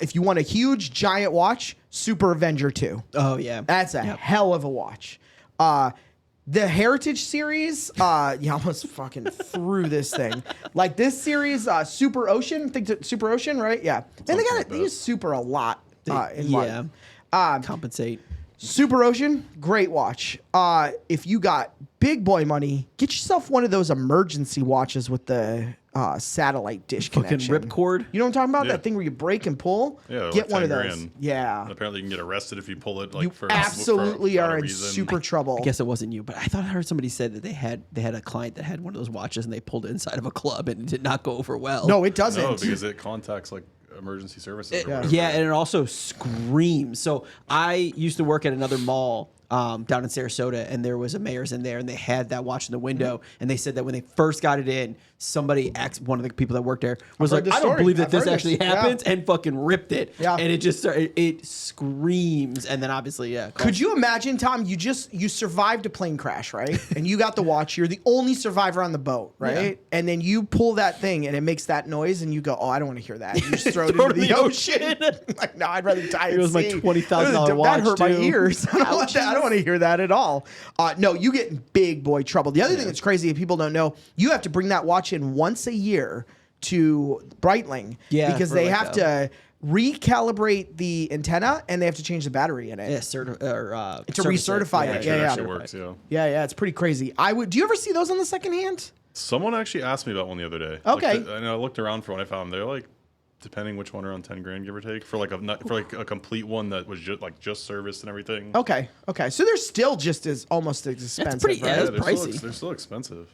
If you want a huge, giant watch, Super Avenger 2. Oh, yeah. That's a hell of a watch. The Heritage series, you almost fucking threw this thing. Like this series, Super Ocean, Super Ocean, right? Yeah. Man, they use Super a lot in one. Compensate. Super Ocean, great watch. If you got big boy money, get yourself one of those emergency watches with the satellite dish Fucking connection. ripcord. You know what I'm talking about? Yeah. That thing where you break and pull? Yeah, Get like one of 10 those. grand. Yeah. Apparently, you can get arrested if you pull it. Like You for absolutely for are a in reason. super trouble. I guess it wasn't you, but I thought I heard somebody said that they had a client that had one of those watches and they pulled it inside of a club and it did not go over well. No, it doesn't. No, because it contacts like emergency services. or whatever. Yeah, and it also screams. So I used to work at another mall down in Sarasota, and there was a Mayor's in there, and they had that watch in the window, and they said that when they first got it in, somebody one of the people that worked there was heard like, this I don't story. believe that I've this heard actually this. Yeah. happens, and fucking ripped it. Yeah. And it just started, it screams, and then obviously, yeah. Could you imagine, Tom? You survived a plane crash, right? And you got the watch. You're the only survivor on the boat, right? Yeah. And then you pull that thing, and it makes that noise, and you go, "Oh, I don't want to hear that." You just throw it into the ocean. Like, no, I'd rather die. It was my $20,000 watch, That hurt my too. ears. I don't want to hear that at all. No, you get in big boy trouble. The other thing that's crazy, if people don't know, you have to bring that watch in once a year to Breitling, because for they like have to recalibrate the antenna and they have to change the battery in it. Yeah, to service recertify Make it. sure it Yeah, actually works. Yeah. yeah, it's pretty crazy. Do you ever see those on the second hand? Someone actually asked me about one the other day. Okay. I know I looked around for one. I found they're like, depending which one, around 10 grand, give or take, for like a complete one that was just serviced and everything. Okay. So they're still just almost as expensive. pretty- right? yeah, they're pricey. still expensive.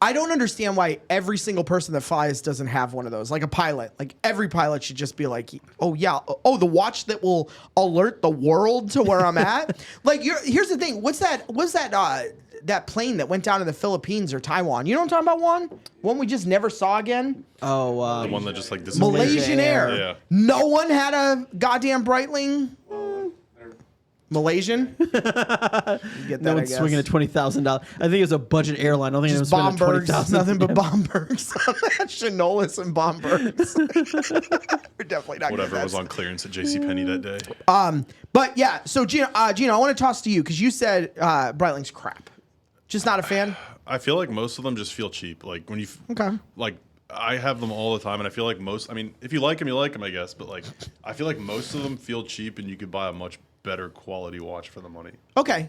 I don't understand why every single person that flies doesn't have one of those. Like a pilot, like every pilot should just be like, "Oh yeah, the watch that will alert the world to where I'm at." Like, here's the thing. What's that? That plane that went down to the Philippines or Taiwan? You know what I'm talking about? One we just never saw again. Oh, The one that just like disappeared. Malaysian Air. Yeah. No one had a goddamn Breitling. Malaysian. You get that, no I one's guess. swinging a $20,000. I think it was a budget airline. I don't think Just it was Bombergs, $20,000. nothing but Bombergs. Shinolas and Bombergs. We're definitely not. Whatever gonna was on clearance at JCPenney that day. But yeah, so Gino, I want to toss to you because you said Breitling's crap. Just not a fan. I feel like most of them just feel cheap. Like when you Okay. like I have them all the time, and I feel like most. I mean, if you like them, you like them, I guess. But like, I feel like most of them feel cheap, and you could buy a much better quality watch for the money. Okay.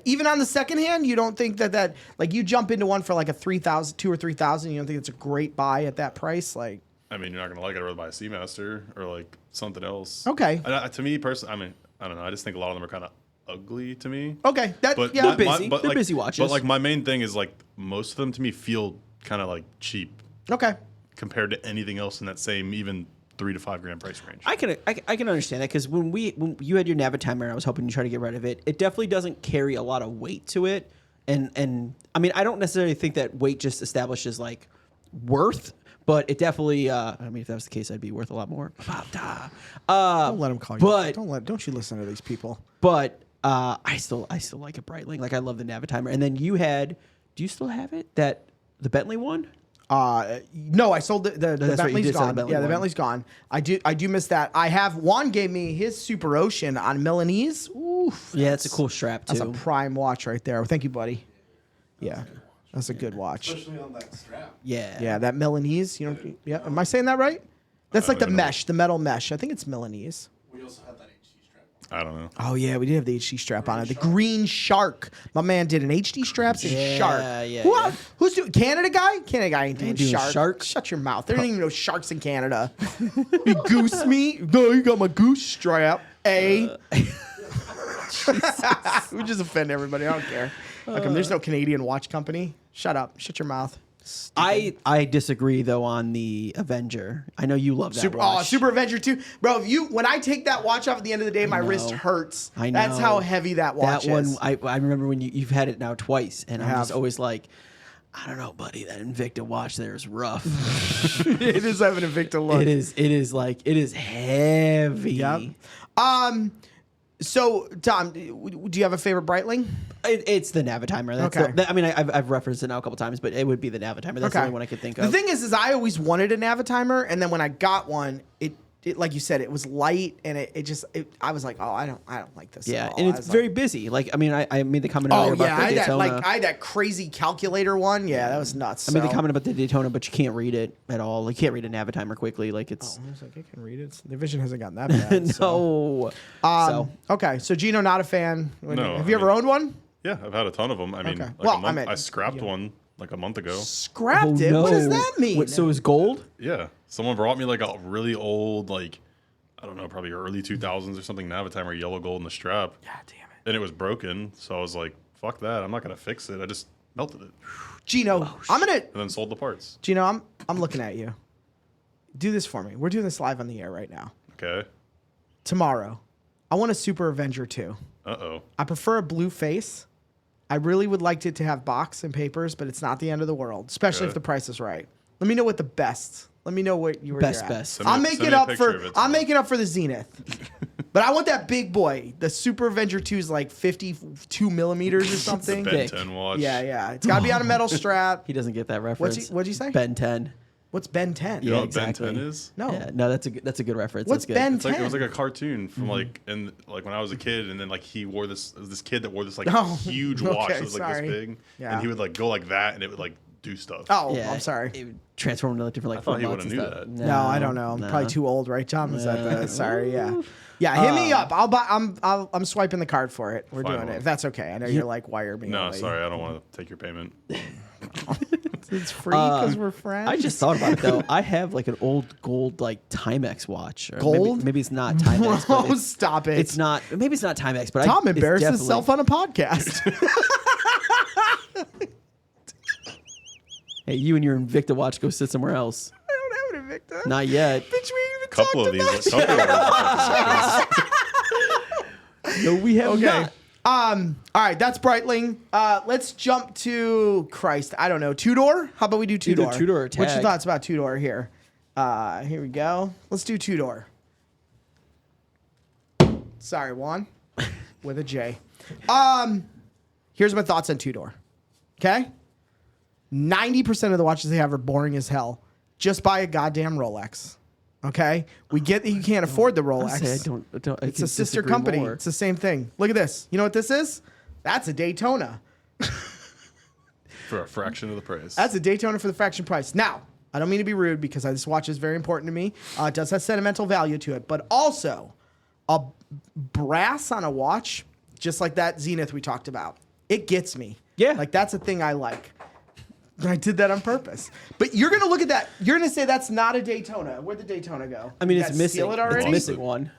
Even on the second hand, you don't think that like you jump into one for like a 3,000, 2,000 or 3,000. You don't think it's a great buy at that price? Like, I mean, you're not gonna like it. I'd rather buy a Seamaster or like something else. Okay. To me personally, I mean, I don't know. I just think a lot of them are kind of ugly to me. okay, But yeah, busy. They're busy watches. But like my main thing is like most of them to me feel kind of like cheap okay. compared to anything else in that same even $3 to $5 grand price range. I can understand that because when you had your Navitimer, I was hoping you try to get rid of it. It definitely doesn't carry a lot of weight to it, and I mean I don't necessarily think that weight just establishes like worth, but it definitely. I mean, if that was the case, I'd be worth a lot more. Don't let them call you. but- Don't you listen to these people. But I still like a Breitling. Like I love the Navitimer. And then you had. Do you still have it? The Bentley one? No, I sold the right, you Bentley's did sell the gone. Bentley Yeah, the one. Bentley's gone. I do miss that. Juan gave me his Super Ocean on Milanese. Oof. Yeah, it's a cool strap too. That's a prime watch right there. Thank you, buddy. Yeah, that's a good watch. Especially on that strap. yeah. Yeah, that Milanese. Yeah, am I saying that right? That's like the don't know. mesh, the metal mesh. I think it's Milanese. We also had that HD strap. I don't know. Oh yeah, we did have the HD strap on it. The green shark. My man did an HD straps and Yeah, shark. yeah. Who's doing Canada guy? Canada guy ain't doing doing shark. shark. Shut your mouth. They don't even know sharks in Canada. You goose meat? No, you got my goose strap. We just offend everybody. I don't care. How come there's no Canadian watch company? Shut up. Shut your mouth. I disagree though on the Avenger. I know you love that watch. Super Avenger 2. Bro, when I take that watch off at the end of the day, my wrist hurts. I know. That's how heavy that watch That one, is. I remember when you've had it now twice, and I'm have. just always like, I don't know, buddy. That Invicta watch there is rough. It is having a Invicta look. It is heavy. Yep. So, Tom, do you have a favorite Breitling? It's the Navitimer. That's Okay. I mean, I've referenced it now a couple times, but it would be the Navitimer. That's the only one I could think of. The thing is I always wanted a Navitimer, and then when I got one, it like you said, it was light, and I was like, oh, I don't like this. yeah, at all. and I it's was very like, busy. Like, I mean, I made the comment oh earlier about yeah, the I Daytona. had that crazy calculator one. Yeah, that was nuts. I made the comment about the Daytona, but you can't read it at all. You can't read a Navitimer quickly. Like it's I was like, I can read it. The vision hasn't gotten that bad. no. So Okay, so Gino, not a fan. No, Have you I ever owned one? Yeah, I've had a ton of them. I mean, Okay. like Well, a month, I meant- I scrapped one like a month ago. Scrapped oh, it. no. What does that mean? What, so it was gold? Yeah, someone brought me like a really old, like I don't know, probably early 2000s or something Navitimer, yellow gold in the strap, God damn it. and it was broken. So I was like, "Fuck that! I'm not gonna fix it." I just melted it Gino, and then sold the parts. Gino, I'm looking at you. Do this for me. We're doing this live on the air right now. Okay. Tomorrow, I want a Super Avenger 2. Uh oh. I prefer a blue face. I really would like it to have box and papers, but it's not the end of the world, especially if the price is right. Let me know what the best. Let me know what you were Best. I'm making up for the Zenith. But I want that big boy. The Super Avenger 2 is like 52 millimeters or something. Ben 10 watch. Yeah. It's got to be on a metal strap. He doesn't get that reference. What'd you say? Ben 10. What's Ben 10? You know what exactly. Ben 10 is? No. Yeah, no, that's a good reference. What's that's good. Ben It's 10? like it was like a cartoon from like when I was a kid, and then like he wore this. It was this kid that wore this like Oh, huge watch okay, that was like sorry. this big, Yeah. and he would like go like that, and it would like do stuff. Oh, Yeah, I'm sorry. It would transform into different like. I thought he formats would've and knew stuff. that. No, I don't know. I'm probably too old, right, Tom? Is that No. sorry? Yeah. Yeah, hit me up. I'll buy. I'm swiping the card for it. We're Fine, doing it. well. If that's okay. I know you're like, why are me? No, early? sorry, I don't want to take your payment. It's free because we're friends. I just thought about it though. I have like an old gold like Timex watch. Or Gold? Maybe it's not Timex. Bro, but it's, stop it. it's not. Maybe it's not Timex. But Tom it's embarrassed definitely- himself on a podcast. Hey, you and your Invicta watch go sit somewhere else. I don't have an Invicta. Not yet. Bitch, we even Couple of talked these. about No, we have Okay. not. All right, that's Breitling. Let's jump to Christ. I don't know. Tudor? How about we do Tudor? Either Tudor or What's your Tag. thoughts about Tudor here? Here we go. Let's do Tudor. Sorry, Juan. With a J. Here's my thoughts on Tudor. Okay? 90% of the watches they have are boring as hell. Just buy a goddamn Rolex. Okay? We get that you can't afford the Rolex. I don't. I It's can a sister disagree company. more. It's the same thing. Look at this. You know what this is? That's a Daytona. For a fraction of the price. That's a Daytona for the fraction price. Now, I don't mean to be rude because this watch is very important to me. It does have sentimental value to it, but also a brass on a watch, just like that Zenith we talked about, it gets me. Yeah. Like that's a thing I like. I did that on purpose. But you're going to look at that. You're going to say that's not a Daytona. Where'd the Daytona go? I mean, You it's guys missing. steal it already? It's missing one.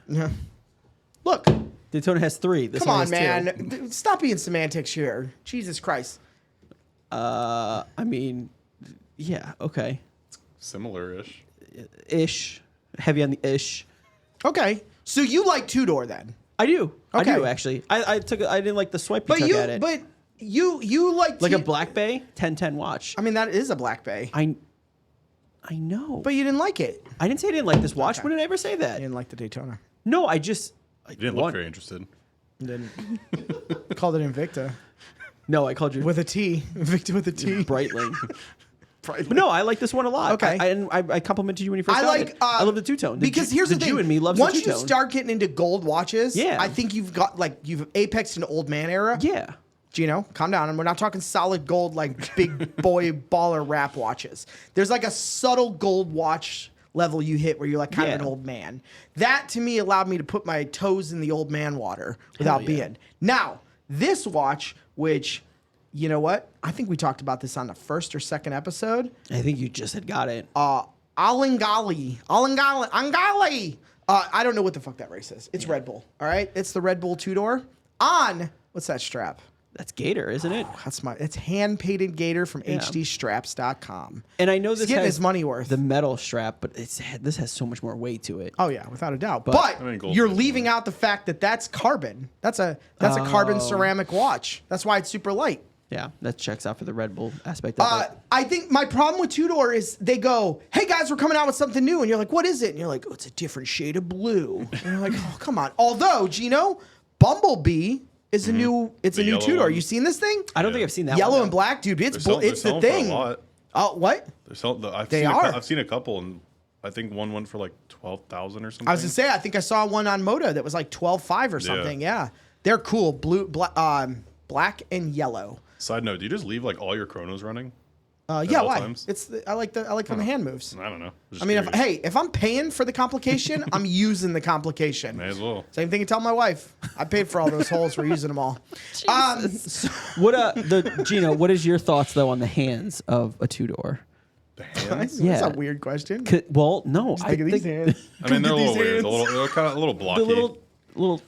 Look. Daytona has 3. This Come one on, has man. 2. Stop being semantics here. Jesus Christ. I mean, yeah, okay, Similar-ish. ish, heavy on the ish. Okay. So you like Tudor then? I do. Okay. I do actually. I didn't like the swipe you But took you at it. but you like like a Black Bay 1010 watch. I mean that is a Black Bay. I know. But you didn't like it. I didn't say I didn't like this watch. Okay. When did I ever say You that? didn't like the Daytona. No, I just. You didn't look very interested. You didn't. Called it Invicta No, I called you with a T. Invicta with a T. Breitling. But no, I like this one a lot. Okay. I complimented you when you first I got like. it. I love the two-tone. Because here's the thing: Jew in me loves once the you two-tone. start getting into gold watches, Yeah. I think you've apexed an old man era. Yeah. Gino, calm down. And we're not talking solid gold like big boy baller wrap watches. There's like a subtle gold watch level you hit where you're like kind of an Yeah. old man. That to me allowed me to put my toes in the old man water without yeah. being. Now, this watch, which, you know what? I think we talked about this on the first or second episode. I think you just had got it. Alangali. I don't know what the fuck that race is. It's Red Bull. All right. It's the Red Bull two-door on, what's that strap? That's Gator, isn't it? It's hand-painted Gator from hdstraps.com. And I know He's this getting has his money worth. the metal strap, but this has so much more weight to it. Oh yeah, without a doubt. But I mean, gold you're is leaving out the fact that that's carbon. That's a carbon ceramic watch. That's why it's super light. Yeah, that checks out for the Red Bull aspect of it. I think my problem with Tudor is they go, "Hey guys, we're coming out with something new," and you're like, "What is it?" And you're like, "Oh, it's a different shade of blue." And you're like, "Oh, come on." Although, Gino, Bumblebee is a new yellow Tudor. one. You seen this thing? I don't think I've seen that Yellow one, and black, dude. It's They're it's the selling for a thing. lot. Oh, what? I've seen a couple, and I think one went for like 12,000 or something. I was gonna say, I think I saw one on Moto that was like 12.5 or something. Yeah, they're cool. Black and yellow. Side note: do you just leave like all your chronos running? Yeah, all why? times? I like when the hand moves. I don't know. I mean, if I'm paying for the complication, I'm using the complication. May as well. Same thing you tell my wife. I paid for all those holes. We're using them all. Gino, what is your thoughts though on the hands of a two-door? The hands. That's Yeah. a weird question. Well, no, I Think of these think hands. I mean, they're a Look at little these weird. hands. They're kind of a little blocky. the little.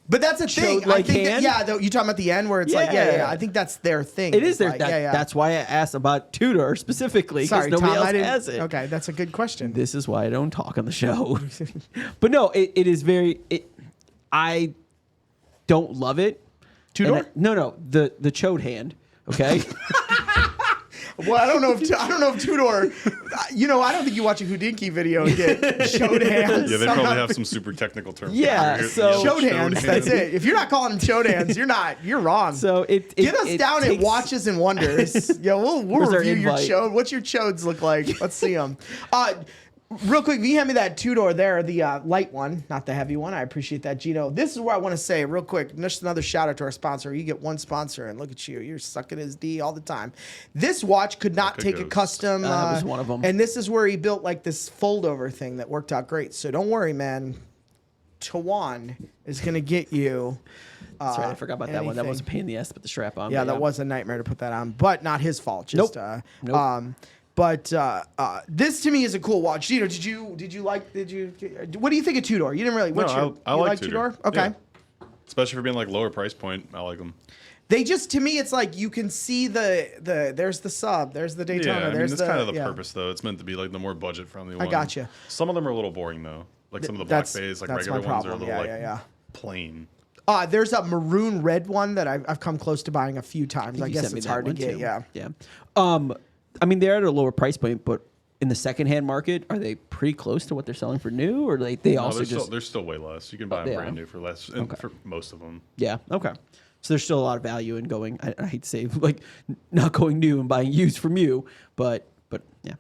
But that's a thing. I Chode-like think that, hand? you talking about the end where it's like, Yeah. I think that's their thing. It is It's their. like, That's why I asked about Tudor specifically because Sorry, nobody Tom, else I didn't. has it. Okay, that's a good question. This is why I don't talk on the show. But no, it is very. I don't love it. Tudor? No, the chode hand. Okay. Well, I don't know if Tudor. I don't think you watch a Houdinki video and get showed hands. Yeah, they probably have some super technical terms. Yeah, so- Showed hands. That's it. If you're not calling them showed hands, you're wrong. So get us down at Watches and Wonders. Yeah, we'll Where's our review your invite? chode. What's your chodes look like? Let's see them. Real quick, if you hand me that Tudor there, the light one, not the heavy one. I appreciate that, Gino. This is what I want to say real quick. Just another shout out to our sponsor. You get one sponsor, and look at you. You're sucking his D all the time. This watch could not take a custom. That was one of them. And this is where he built like this fold over thing that worked out great. So don't worry, man. Juan is going to get you. That's right. I forgot about that one. That anything. was a pain in the ass to put the strap on. Yeah, but that was a nightmare to put that on, but not his fault. Just, Nope. But this to me is a cool watch. Gino, what do you think of Tudor? You didn't really. I like Tudor. Okay. Yeah. Especially for being like lower price point. I like them. They just, to me, it's like you can see there's the sub, there's the Daytona, Yeah, I mean, there's that's kind of the yeah. purpose though. It's meant to be like the more budget friendly one. I gotcha. Some of them are a little boring though. Like some of the black bays, like that's regular my ones are a problem. little Yeah. plain. There's a maroon red one that I've come close to buying a few times. I You guess sent me it's that hard to one, get. too. Yeah. Yeah. I mean, they're at a lower price point, but in the secondhand market, are they pretty close to what they're selling for new, or they No, also they're still way less. You can buy they them brand are? new for less, and for most of them. Yeah. Okay. So there's still a lot of value in going. I hate to say like not going new and buying used from you, but yeah.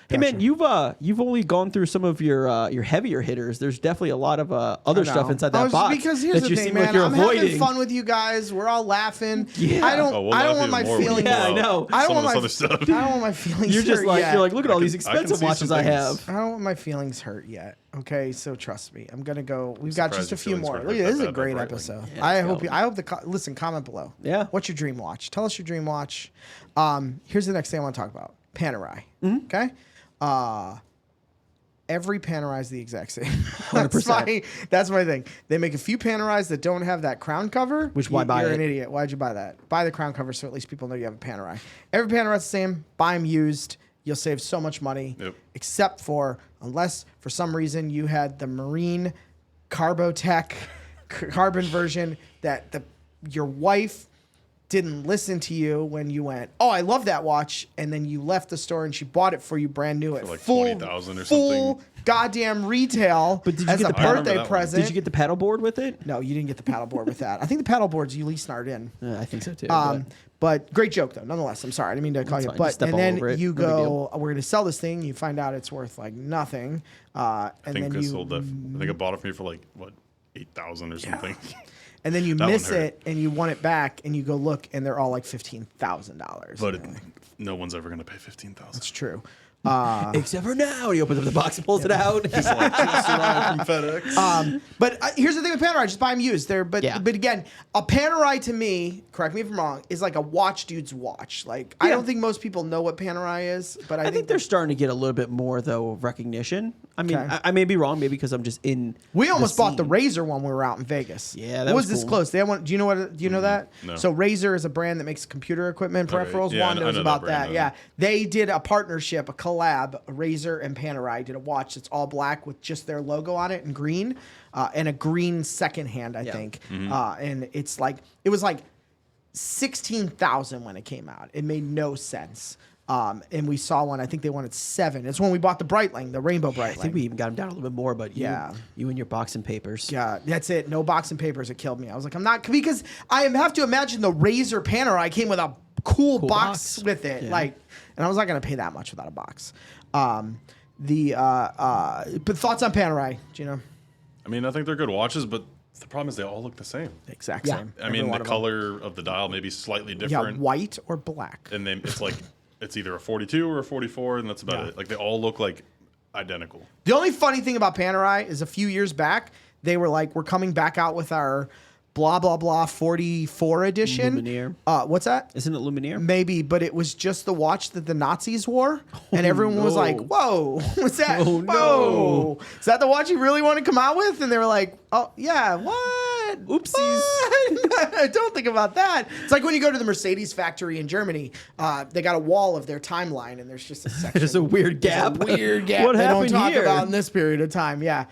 Hey man, you've only gone through some of your heavier hitters. There's definitely a lot of other stuff inside that box Because here's that the you thing, seem man. like you're I'm avoiding. having fun with you guys. We're all laughing. Yeah. I don't. Oh, we'll I don't laugh want my even more when feelings. you Yeah, I pull out know. I don't some want of my. this other I stuff. don't want my feelings. You're just hurt like yet. you're like look at all these I can expensive see watches some I things. have. I don't want my feelings hurt yet. Okay, so trust me. I'm gonna go. We've got surprised just a your few feelings more. would Look, hurt this is that a bad great about Breitling. episode. Yeah, I let's hope. go. Listen, comment below. Yeah. What's your dream watch? Tell us your dream watch. Here's the next thing I want to talk about. Panerai. Mm-hmm. Okay. Every Panerai is the exact same. That's 100%. That's my thing. They make a few Panerais that don't have that crown cover. Which, why buy You're it? an idiot. Why'd you buy that? Buy the crown cover so at least people know you have a Panerai. Every Panerai is the same. Buy them used. You'll save so much money. Yep. Except for, unless for some reason you had the Marine Carbotech carbon version that your wife didn't listen to you when you went, oh, I love that watch, and then you left the store and she bought it for you brand new at like full, 20,000 or full something. goddamn retail. But did you as get a the paddle- birthday I remember that one. present? Did you get the paddle board with it? No, you didn't get the paddle board with that. I think the paddle board's you least snarred in. I think so too. But great joke though, nonetheless. I'm sorry, I didn't mean to call That's you. fine. But Just step and all then over it. you No big go, deal. we're going to sell this thing. You find out it's worth like nothing. I And think then I you sold that. I think I bought it for me for like what 8,000 or something. and then you That one miss hurt. it and you want it back and you go look and they're all like $15,000. But no one's ever gonna pay 15,000. It's true. Except for now, he opens up the box and pulls it out. Just arrived from FedEx. But here's the thing with Panerai, just buy them used. But Yeah. again, a Panerai to me, correct me if I'm wrong, is like a watch dude's watch. Like I Yeah. don't think most people know what Panerai is, but I I think they're starting to get a little bit more though of recognition. I mean, Okay. I may be wrong, maybe because I'm just in. We almost bought the scene. Razor one when we were out in Vegas. Yeah, that it was this cool. close. They have one. Do you know what? Do you know that? No. So Razor is a brand that makes computer equipment Okay. peripherals. Yeah, Juan I knows know that about brand, that. though. Yeah, they did a partnership, a collab. Razor and Panerai did a watch that's all black with just their logo on it in green, and a green second hand, I think. And it's like it was like 16,000 when it came out. It made no sense. And we saw one. I think they wanted 7. It's when we bought the Breitling, the rainbow Breitling. I think we even got them down a little bit more, but Yeah. you and your box and papers. Yeah, that's it. No box and papers. It killed me. I was like, I'm not, because I have to imagine the Razor Panerai came with a cool box with it. Yeah. Like, and I was not going to pay that much without a box. But thoughts on Panerai, Gino? I mean, I think they're good watches, but the problem is they all look the same. Exact Yeah. same. I Every mean, one the of them. color of the dial may be slightly Yeah, different. white or black. And then it's like it's either a 42 or a 44, and that's about it. Like they all look like identical. The only funny thing about Panerai is a few years back, they were like, we're coming back out with our blah, blah, blah 44 edition. Luminaire. What's that? Isn't it Luminaire? Maybe, but it was just the watch that the Nazis wore, and everyone was no. like, "Whoa, what's that? Oh, Whoa, is that the watch you really want to come out with?" And they were like, "Oh yeah, what? Oopsies. What? Don't think about that." It's like when you go to the Mercedes factory in Germany, they got a wall of their timeline, and there's just a section. There's a weird gap. There's a weird gap What they don't happened talk here? about in this period of time. Yeah.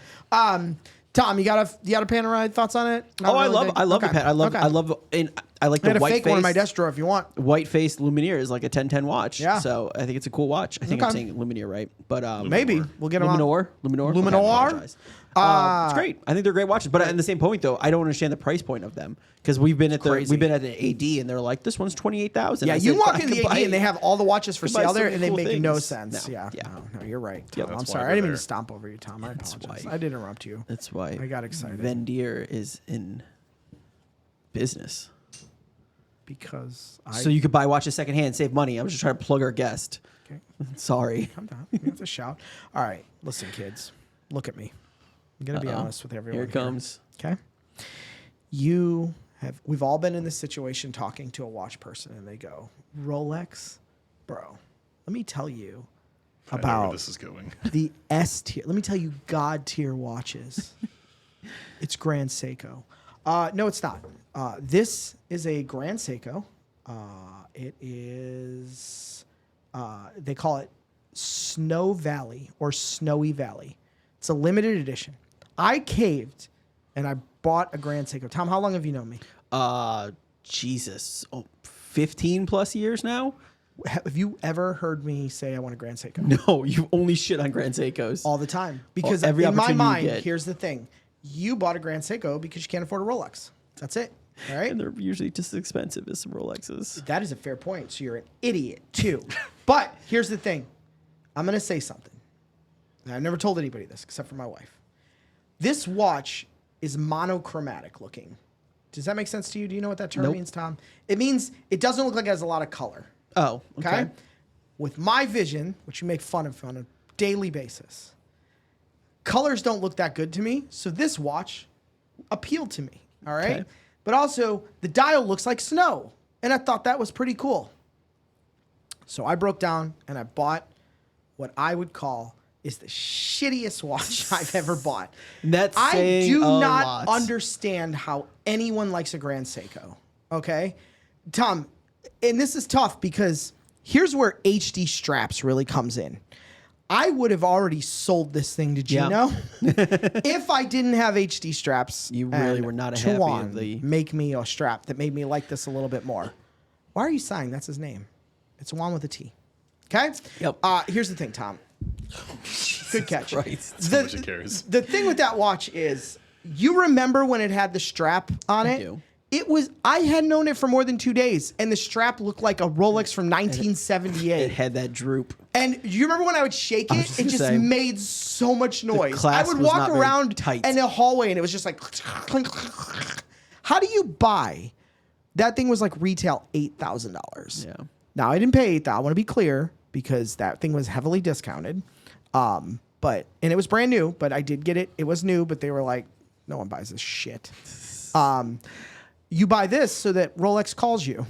Tom, you got a Panerai thoughts on it? Not Oh, I really love big? I love Okay. the pen. Okay. I love and I like I got the a white fake face. one in my desk drawer if you want. White face Lumiere is like a 1010 watch. Yeah. So I think it's a cool watch. I think I'm Okay. saying Lumiere right, but Maybe we'll get them on. Luminor. Okay, I apologize. It's great. I think they're great watches. But at the same point, though, I don't understand the price point of them because we've been at Crazy. we've been at the AD and they're like, this one's 28,000. Yeah, you walk in the AD and they have all the watches for could buy sale so there, many and they cool make no things. sense. No, Yeah, yeah. No, you're right. Yep. Tom. I'm That's sorry. why I didn't mean they're to stomp over you, Tom. I apologize. why- I did interrupt you. That's why I got excited. Vendere is in business. Because So you could buy watches secondhand, save money. I was just trying to plug our guest. Okay. Sorry. Calm down. You have to shout. All right, listen, kids. Look at me. I'm gonna be honest with everyone. Here it comes. Okay. We've all been in this situation talking to a watch person, and they go, "Rolex, bro. Let me tell you I know where about this is going. the S tier. Let me tell you, God tier watches. It's Grand Seiko. No, it's not. This is a Grand Seiko. It is. They call it Snow Valley or Snowy Valley. It's a limited edition. I caved, and I bought a Grand Seiko. Tom, how long have you known me? Jesus. 15 plus years now? Have you ever heard me say I want a Grand Seiko? No, you only shit on Grand Seikos. All the time. Because every in my opportunity you mind, get. here's the thing. You bought a Grand Seiko because you can't afford a Rolex. That's it. All right? And they're usually just as expensive as some Rolexes. That is a fair point. So you're an idiot, too. But here's the thing. I'm going to say something. And I've never told anybody this except for my wife. This watch is monochromatic looking. Does that make sense to you? Do you know what that term Nope. means, Tom? It means it doesn't look like it has a lot of color. Oh, Okay? With my vision, which you make fun of on a daily basis, colors don't look that good to me. So this watch appealed to me. All right? Okay. But also, the dial looks like snow. And I thought that was pretty cool. So I broke down and I bought what I would call is the shittiest watch I've ever bought. That's I saying do a not lot. understand how anyone likes a Grand Seiko. Okay? Tom, and this is tough because here's where HD straps really comes in. I would have already sold this thing to Gino if I didn't have HD straps. You really and were not a happy Juan of the- make me a strap that made me like this a little bit more. Why are you sighing? That's his name. It's Juan with a T. Okay? Yep. Here's the thing, Tom. Good catch. Christ. So much it carries. The thing with that watch is, you remember when it had the strap on it? do. I had known it for more than 2 days, and the strap looked like a Rolex from 1978. It had that droop. And you remember when I would shake I was it? just It gonna just say, made so much noise. I clasp would was walk not very around tight. in the hallway, and it was just like clink, clink, clink. How do you buy? That thing was like retail $8,000. Yeah. Now I didn't pay $8,000. I want to be clear because that thing was heavily discounted. And it was brand new, but I did get it. It was new, but they were like, no one buys this shit. You buy this so that Rolex calls you.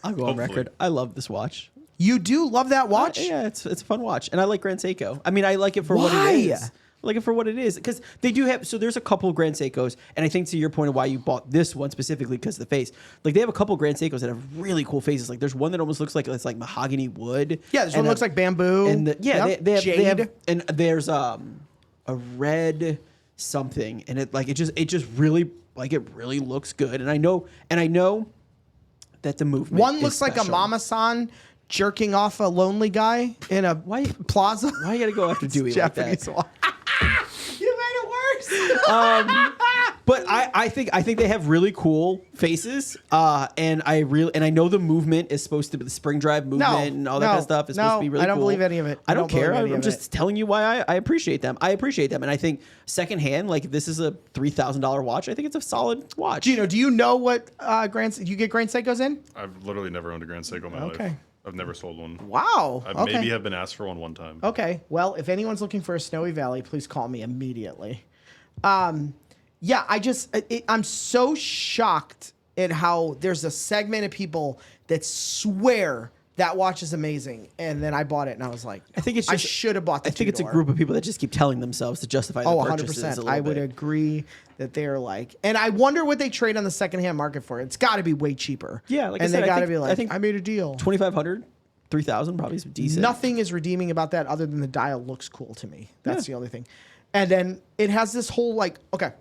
I'll go on Hopefully. record. I love this watch. You do love that watch? Yeah, it's a fun watch, and I like Grand Seiko. I mean, I like it for what Why? it is. I like it for what it is because they do have. So there's a couple Grand Seikos, and I think to your point of why you bought this one specifically because of the face. Like they have a couple Grand Seikos that have really cool faces. Like there's one that almost looks like it's like mahogany wood. Yeah, this one looks like bamboo. And Yep, they have jade. and there's a red something, and it just really like it really looks good. And I know that the movement One is looks like a special. mama-san jerking off a lonely guy in a plaza. Why you gotta go after Dewey like Japanese that? watch. You made it worse. But I think they have really cool faces, and I know the movement is supposed to be the spring drive movement and all that kind of stuff is supposed to be really cool. I don't believe any of it. I don't care. believe any I'm of just it. telling you why I appreciate them. I appreciate them, and I think secondhand, like if this is a $3,000 watch, I think it's a solid watch. Gino, do you know what you get Grand Seikos in? I've literally never owned a Grand Seiko in my Okay. life. I've never sold one. Wow. I Okay. maybe have been asked for one time. Okay. Well, if anyone's looking for a Snowy Valley, please call me immediately. Yeah, I'm so shocked at how there's a segment of people that swear that watch is amazing, and then I bought it and I was like, I think it's I just, should have bought the I think it's a Tudor. group of people that just keep telling themselves to justify their Oh, purchases. 100%. A little I would bit. agree that they're like, and I wonder what they trade on the secondhand market for. It's got to be way cheaper. Yeah, like I and said, they I got to think- be like, I think I made a deal. 2,500, 3,000 probably is decent. Nothing is redeeming about that other than the dial looks cool to me. That's the only thing. And then it has this whole like, okay,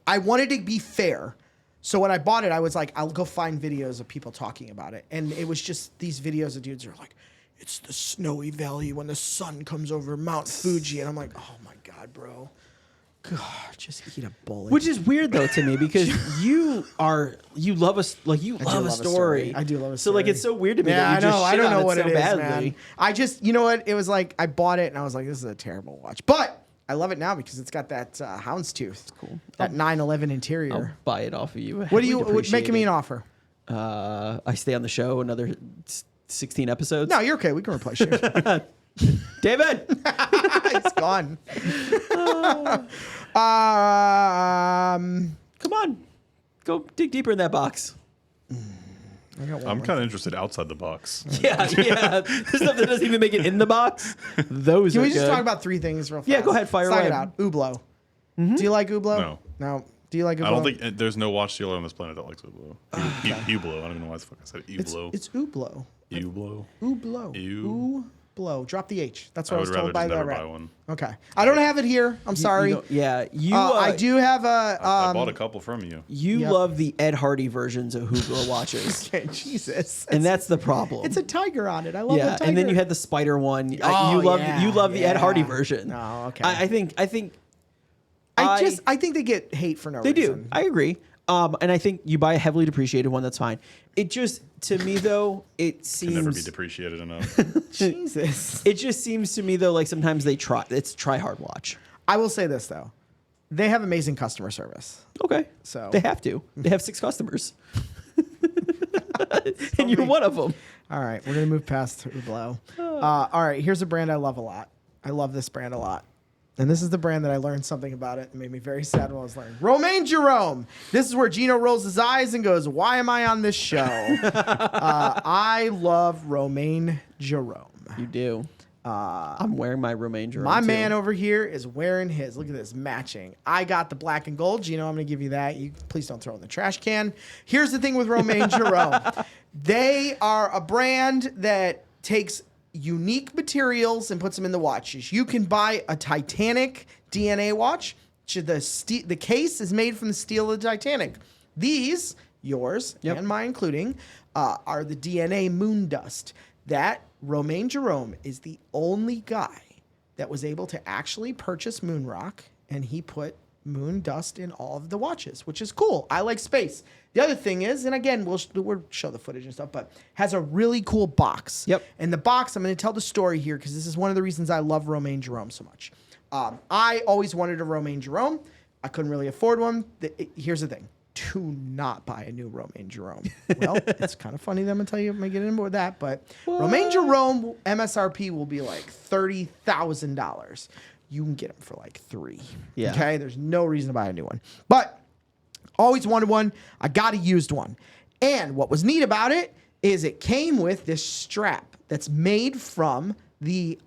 I wanted to be fair. So when I bought it, I was like, I'll go find videos of people talking about it. And it was just these videos of dudes who are like, it's the snowy valley when the sun comes over Mount Fuji. And I'm like, oh my God, bro. God, just eat a bullet. Which is weird though to me because you love a story. I do love a story. So like it's so weird to me Yeah, that you I just know. shit I don't on know it what so it is, badly. man. I just, you know what? It was like I bought it and I was like, this is a terrible watch. But I love it now because it's got that houndstooth. Cool. That 911 I'll interior. buy it off of you. What are you making me an offer? I stay on the show another 16 episodes. No, you're okay. We can replace you. David. It's gone. Come on. Go dig deeper in that box. I'm kind of interested outside the box. Yeah. The stuff that doesn't even make it in the box. Those Can are we just good. talk about 3 things real fast? Yeah, go ahead, fire Let's knock away. it out. Hublot. Do you like Hublot? No. No. Do you like Hublot? I don't think there's no watch dealer on this planet that likes Hublot. Hublot. I don't even know why the fuck I said Hublot. It's Hublot. Hublot. Hublot. Ew. Hublot. Drop the H. That's I what I would was rather told by just the never rep. buy one. Okay. I don't have it here. I'm sorry. I do have a. I bought a couple from you. You Yep. love the Ed Hardy versions of Hublot watches. Okay, Jesus. And that's the problem. It's a tiger on it. I love the yeah, tiger. and then you had the spider one. Oh, you love the Ed yeah. Hardy version. No, okay. I think I think they get hate for no they reason. do. I agree. And I think you buy a heavily depreciated one. That's fine. It just to me though it seems Can never be depreciated enough. Jesus. it just seems to me though like sometimes they try. It's try hard watch. I will say this though. They have amazing customer service. Okay, So- they have to. They have 6 customers, and you're one of them. All right, we're gonna move past Hublot. All right, here's a brand I love a lot. I love this brand a lot. And this is the brand that I learned something about it and made me very sad when I was learning. Romain Jerome. This is where Gino rolls his eyes and goes, why am I on this show? I love Romain Jerome. You do. I'm wearing my Romain Jerome. My too. man over here is wearing his. Look at this, matching. I got the black and gold. Gino, I'm going to give you that. You please don't throw it in the trash can. Here's the thing with Romain Jerome. They are a brand that takes unique materials and puts them in the watches. You can buy a Titanic DNA watch. The case is made from the steel of the Titanic. These, yours and mine including, are the DNA moon dust. That Romain Jerome is the only guy that was able to actually purchase moon rock, and he put moon dust in all of the watches, which is cool. I like space. The other thing is, and again, we'll show the footage and stuff, but has a really cool box. Yep. And the box, I'm going to tell the story here because this is one of the reasons I love Romain Jerome so much. I always wanted a Romain Jerome. I couldn't really afford one. Here's the thing. Do not buy a new Romain Jerome. Well, it's kind of funny that I'm going to tell you, I'm going to get into that, but Romain Jerome MSRP will be like $30,000. You can get them for like $3,000. Yeah. Okay? There's no reason to buy a new one. But always wanted one. I got a used one. And what was neat about it is it came with this strap that's made from the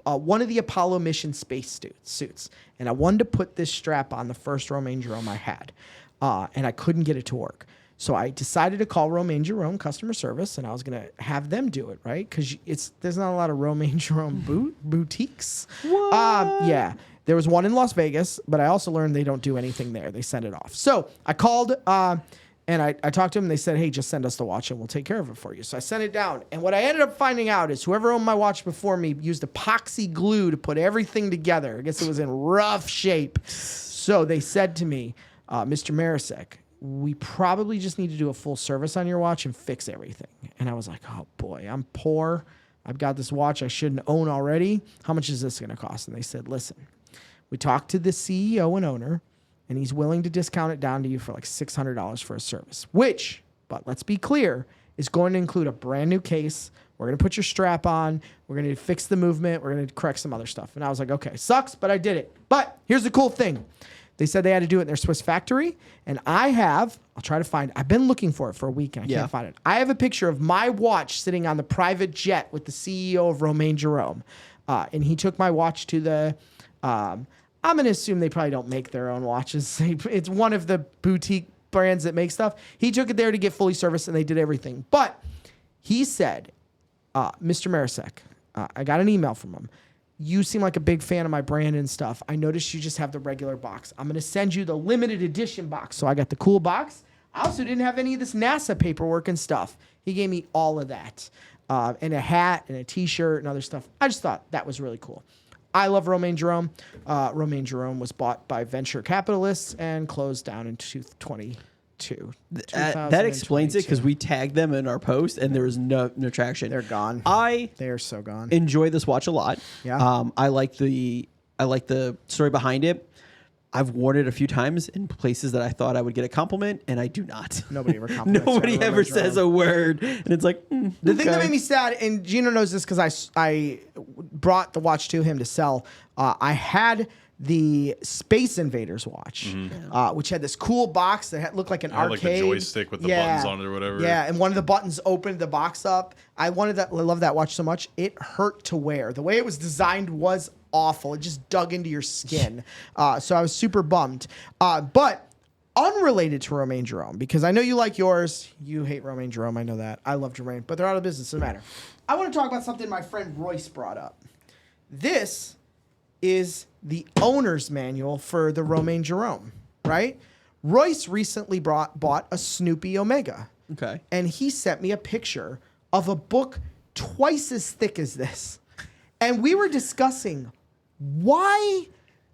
one of the Apollo mission space suits. And I wanted to put this strap on the first Romain Jerome I had. And I couldn't get it to work. So I decided to call Romain Jerome customer service, and I was going to have them do it, right? Because there's not a lot of Romain Jerome boutiques. What? Yeah. There was one in Las Vegas, but I also learned they don't do anything there. They send it off. So I called and I talked to them, and they said, hey, just send us the watch, and we'll take care of it for you. So I sent it down. And what I ended up finding out is whoever owned my watch before me used epoxy glue to put everything together. I guess it was in rough shape. So they said to me, Mr. Marisek, we probably just need to do a full service on your watch and fix everything. And I was like, oh boy, I'm poor. I've got this watch I shouldn't own already. How much is this going to cost? And they said, listen, we talked to the CEO and owner, and he's willing to discount it down to you for like $600 for a service, which, but let's be clear, is going to include a brand new case. We're going to put your strap on. We're going to fix the movement. We're going to correct some other stuff. And I was like, okay, sucks, but I did it. But here's the cool thing. They said they had to do it in their Swiss factory. And I'll try to find, I've been looking for it for a week and I can't find it. I have a picture of my watch sitting on the private jet with the CEO of Romain Jerome. And he took my watch to the, I'm going to assume they probably don't make their own watches. It's one of the boutique brands that make stuff. He took it there to get fully serviced and they did everything. But he said, Mr. Marisek, I got an email from him. you seem like a big fan of my brand and stuff. I noticed you just have the regular box. I'm going to send you the limited edition box. So I got the cool box. I also didn't have any of this NASA paperwork and stuff. He gave me all of that. And a hat and a t-shirt and other stuff. I just thought that was really cool. I love Romain Jerome. Romain Jerome was bought by venture capitalists and closed down in 2022. That explains it because we tagged them in our post and there was no traction. They're gone. They are so gone. Enjoy this watch a lot. Yeah. I like the story behind it. I've worn it a few times in places that I thought I would get a compliment, and I do not. Nobody ever compliments. Nobody ever says a word, and it's like the thing that made me sad. And Gino knows this because I brought the watch to him to sell. I had the Space Invaders watch, which had this cool box that looked like an arcade, like the joystick with the buttons on it or whatever. Yeah, and one of the buttons opened the box up. I love that watch so much. It hurt to wear. The way it was designed was awful. It just dug into your skin. So I was super bummed. But unrelated to Romain Jerome, because I know you like yours. You hate Romain Jerome. I know that. I love Jermaine, but they're out of business. Doesn't matter. I want to talk about something my friend Royce brought up. This is the owner's manual for the Romain Jerome, right? Royce recently bought a Snoopy Omega. Okay. And he sent me a picture of a book twice as thick as this. And we were discussing, why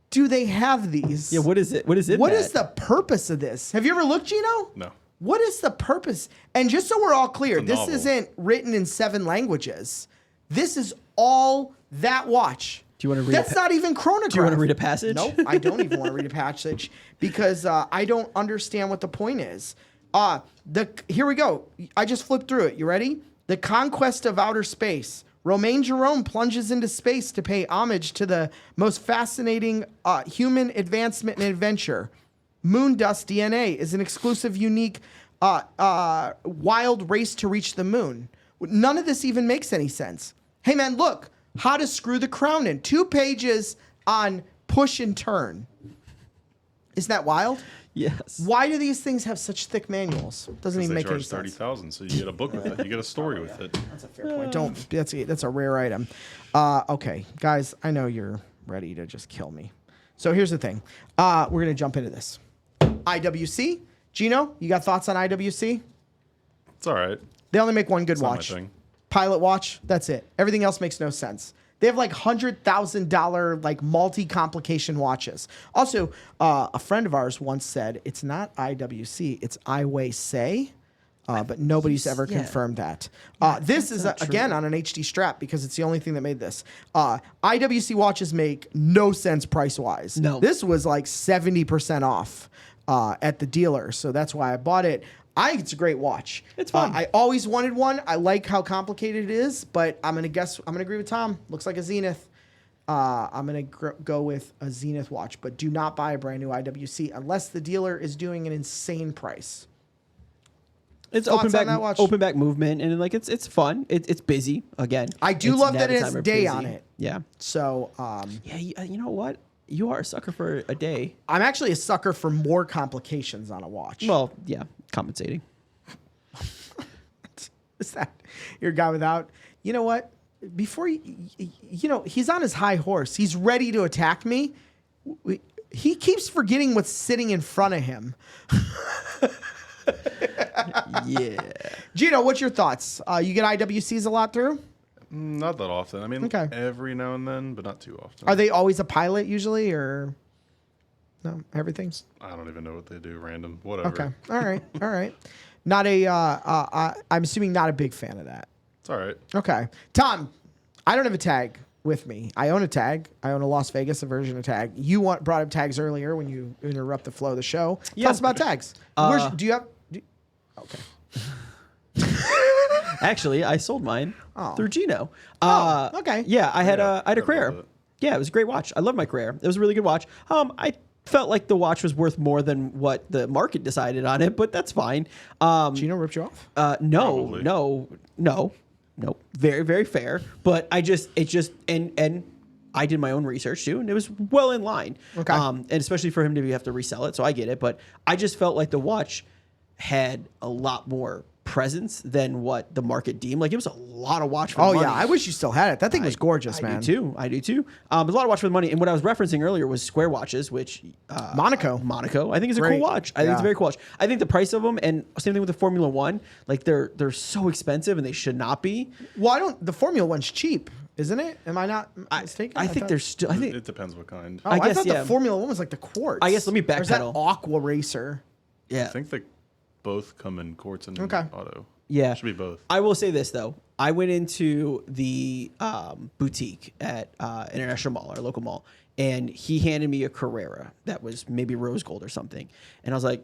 do they have these? Yeah, what is it? What is it? What is the purpose of this? Have you ever looked, Gino? No. What is the purpose? And just so we're all clear, It's a this novel. isn't written in 7 languages. This is all that watch. Do you want to read? That's not even chronograph. Do you want to read a passage? Nope, I don't even want to read a passage because I don't understand what the point is. Here we go. I just flipped through it. You ready? The Conquest of Outer Space. Romain Jerome plunges into space to pay homage to the most fascinating human advancement and adventure. Moondust DNA is an exclusive, unique, wild race to reach the moon. None of this even makes any sense. Hey, man, look. How to screw the crown in. 2 pages on push and turn. Isn't that wild? Yes. Why do these things have such thick manuals? Doesn't even They make any charge sense. $30,000, so you get a book with it. You get a story with it. That's a fair point. That's a rare item. Okay, guys, I know you're ready to just kill me. So here's the thing. We're gonna jump into this. IWC. Gino, you got thoughts on IWC? It's all right. They only make one good It's not my watch. thing. Pilot watch. That's it. Everything else makes no sense. They have like $100,000 like multi-complication watches. Also, a friend of ours once said it's not IWC, it's Say, but nobody's ever confirmed that. This is again on an HD strap because it's the only thing that made this. IWC watches make no sense price-wise. No. This was like 70% off at the dealer, so that's why I bought it. I think it's a great watch. It's fun. I always wanted one. I like how complicated it is, but I'm gonna agree with Tom. Looks like a Zenith. I'm gonna go with a Zenith watch, but do not buy a brand new IWC unless the dealer is doing an insane price. It's Thoughts on that watch? open back movement, and like it's fun. It's busy again. I do It's love that it has Navitimer day busy. on it. Yeah. So Yeah. You know what? You are a sucker for a day. I'm actually a sucker for more complications on a watch. Well, yeah, compensating. Is that your guy without? You know what? Before he's on his high horse. He's ready to attack me. He keeps forgetting what's sitting in front of him. Yeah. Gino, what's your thoughts? You get IWCs a lot through? Not that often. I mean, Okay. every now and then, but not too often. Are they always a pilot usually, or no? Everything's I don't even know what they do. Random. Whatever. okay. All right. All right. Not a. I'm assuming not a big fan of that. It's all right. Okay, Tom. I don't have a tag with me. I own a tag. I own a Las Vegas version of tag. You brought up tags earlier when you interrupt the flow of the show. Tell us about tags. Do you have? Okay. Actually, I sold mine through Gino. Okay. Yeah, I had a never Carrera. heard of it. Yeah, it was a great watch. I love my Carrera. It was a really good watch. I felt like the watch was worth more than what the market decided on it, but that's fine. Gino ripped you off? Probably. No. Very, very fair. But and I did my own research too, and it was well in line. Okay. And especially for him to have to resell it, so I get it. But I just felt like the watch had a lot more presence than what the market deemed. Like, it was a lot of watch for Oh money. yeah, I wish you still had it. That thing was gorgeous, man. I do too. But a lot of watch for the money. And what I was referencing earlier was Square watches, which Monaco. I think is a Great. cool watch. I think it's a very cool watch. I think the price of them, and same thing with the Formula One, like they're so expensive and they should not be. Well, the Formula One's cheap, isn't it? Am I not mistaken? I think thought- they're still. I think It depends what kind. Oh, I I guess, thought yeah. the Formula One was like the quartz. I guess let me Or is that backpedal. Aqua Racer? yeah. I think they both come in quartz and Okay. auto. Yeah. Should be both. I will say this though. I went into the boutique at International Mall, our local mall, and he handed me a Carrera that was maybe rose gold or something. And I was like,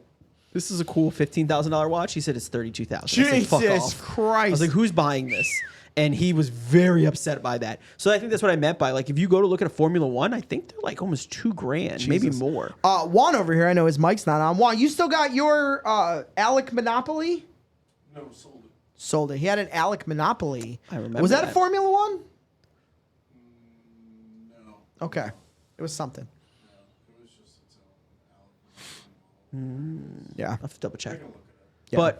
this is a cool $15,000 watch. He said it's $32,000. Jesus Fuck off. Christ. I was like, who's buying this? And he was very upset by that. So I think that's what I meant by, like, if you go to look at a Formula One, I think they're like almost $2,000, maybe more. Juan over here, I know his mic's not on. Juan, you still got your Alec Monopoly? No, sold it. Sold it. He had an Alec Monopoly. I remember Was that a that. Formula One? No. Okay. It was something. It was just its own Yeah. I'll have to double check. Take a look at it. Yeah.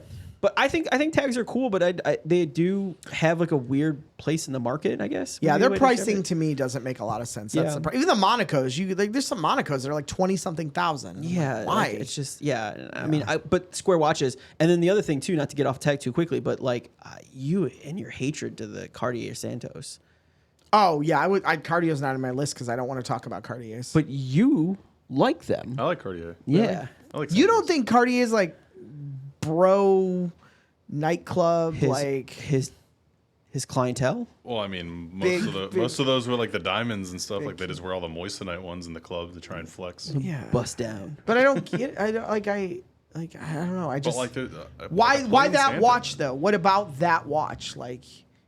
But I think tags are cool, but they do have like a weird place in the market, I guess. Yeah, would be their a way to describe pricing it. to me doesn't make a lot of sense. That's Yeah. the even the Monacos. There's some Monacos that are like 20-something thousand. Yeah, why? like, it's just I mean, but Square watches, and then the other thing too, not to get off tag too quickly, but like you and your hatred to the Cartier Santos, Oh yeah, Cartier's not on my list because I don't want to talk about Cartiers. but you like them. I like Cartier. Yeah, I like You don't Santos. think Cartier's like bro nightclub his clientele. Well, I mean, Big- most of those were like the diamonds and stuff. Like they just wear all the moissanite ones in the club to try and flex. Yeah. Bust down. But I don't get. I don't I don't know. I But just like, why plain that standard. watch though? What about that watch? Like,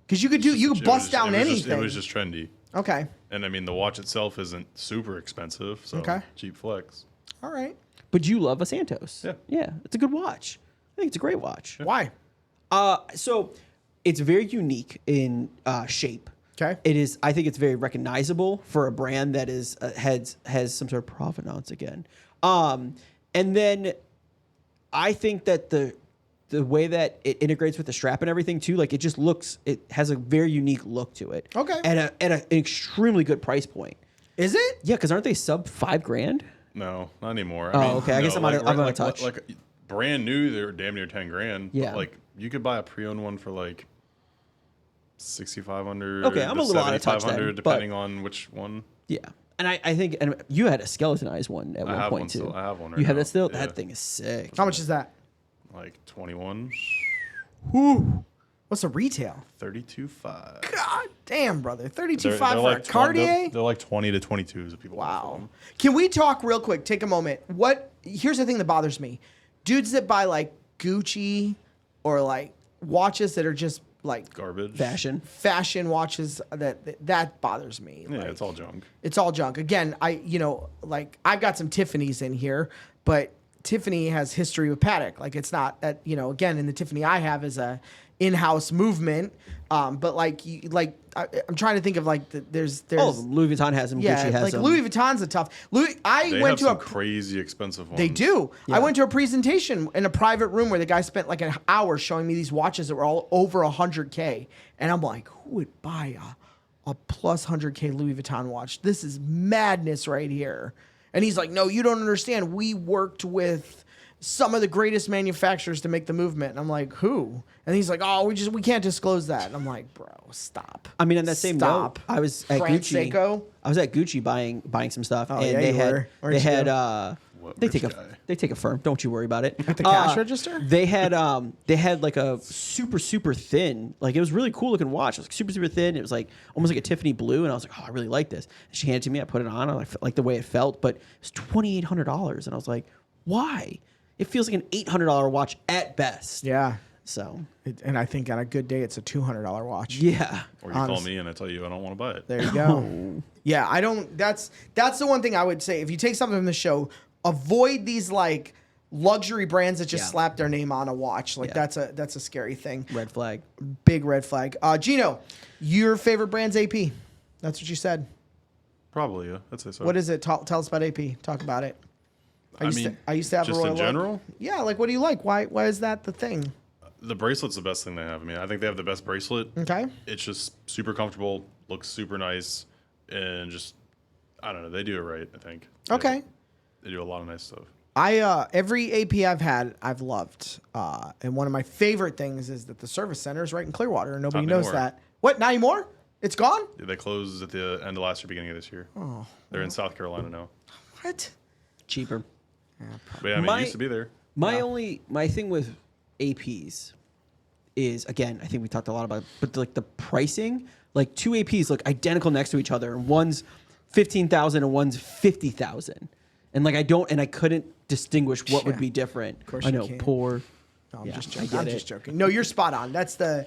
because you could bust down anything. It was just trendy. Okay. And I mean, the watch itself isn't super expensive, so Okay. cheap flex. All right. But you love a Santos. Yeah. It's a good watch. I think it's a great watch. Why? So it's very unique in shape. Okay. It is. I think it's very recognizable for a brand that is has some sort of provenance again. And then I think that the way that it integrates with the strap and everything too, like it has a very unique look to it. Okay. At an extremely good price point. Is it? Yeah, because aren't they sub $5,000? No, not anymore. Oh, okay. I guess I'm out of touch. Like brand new, they're damn near 10 grand. Yeah. But like you could buy a pre-owned one for like 6,500. Okay, I'm a little out of touch then, 7,500 but- depending on which one. Yeah. And I think you had a skeletonized one at I one have point one too. still. I have one right You have now. that still? Yeah. That thing is sick. How much is that? Like 21, What's the retail? 32.5. God damn, brother. They're 32.5 for a like Cartier? They're like 20 to 22 that people buy for Wow. them. Can we talk real quick? Take a moment. Here's the thing that bothers me. Dudes that buy like Gucci or like watches that are just like Garbage. Fashion. watches that bothers me. Yeah, Like, it's all junk. It's all junk. Again, I've got some Tiffany's in here, but Tiffany has history with Patek. Like it's not that, again, in the Tiffany I have is a in-house movement. But I'm trying to think of like there's All of them. Louis Vuitton has them. yeah, Gucci has like them. Louis Vuitton's a tough. I They went have to some a crazy expensive ones. they do. Yeah. I went to a presentation in a private room where the guy spent like an hour showing me these watches that were all over 100K, and I'm like, who would buy a plus 100K Louis Vuitton watch? This is madness right here. And he's like, no, you don't understand. We worked with some of the greatest manufacturers to make the movement. And I'm like, who? And he's like, oh, we can't disclose that. And I'm like, bro, stop. I mean, on that same Stop. note, I was at France Gucci. Seiko? I was at Gucci buying some stuff, Oh, and yeah, they you had were. Weren't they you? had What they rich take a guy? they take a firm. Don't you worry about it. At the cash register? They had like a super thin, like it was really cool looking watch. It was like super thin. It was like almost like a Tiffany blue, and I was like, oh, I really like this. And she handed it to me. I put it on. I like the way it felt, but it was $2,800, and I was like, why? It feels like an $800 watch at best. Yeah. So And I think on a good day, it's a $200 watch. yeah. Or you call Honest. me and I tell you I don't want to buy it. There you go. Yeah, I don't. That's the one thing I would say. If you take something from the show, avoid these like luxury brands that just Yeah. slap their name on a watch. Like Yeah. that's a scary thing. Red flag. Big red flag. Gino, your favorite brand's AP. That's what you said. Probably, yeah. I'd say so. What is it? Tell us about AP. Talk about it. I used to have just a Royal in Oak. general? Yeah, like what do you like? Why is that the thing? The bracelet's the best thing they have. I mean, I think they have the best bracelet. Okay. It's just super comfortable, looks super nice, and just, I don't know, they do it right, I think. Okay. They do a lot of nice stuff. Every AP I've had, I've loved. And one of my favorite things is that the service center is right in Clearwater, and nobody Not knows anymore. that. What? Not anymore? It's gone? Yeah, they closed at the end of last year, beginning of this year. Oh. They're in South Carolina now. What? Cheaper. But yeah, I mean, it used to be there. My thing with APs is, again, I think we talked a lot about it, but like the pricing, like two APs look identical next to each other, and one's 15,000 and one's 50,000. And like I couldn't distinguish what would be different. Of course I you know, can't. poor. No, I'm Yeah, just I joking. get I'm it. just joking. No, you're spot on. That's the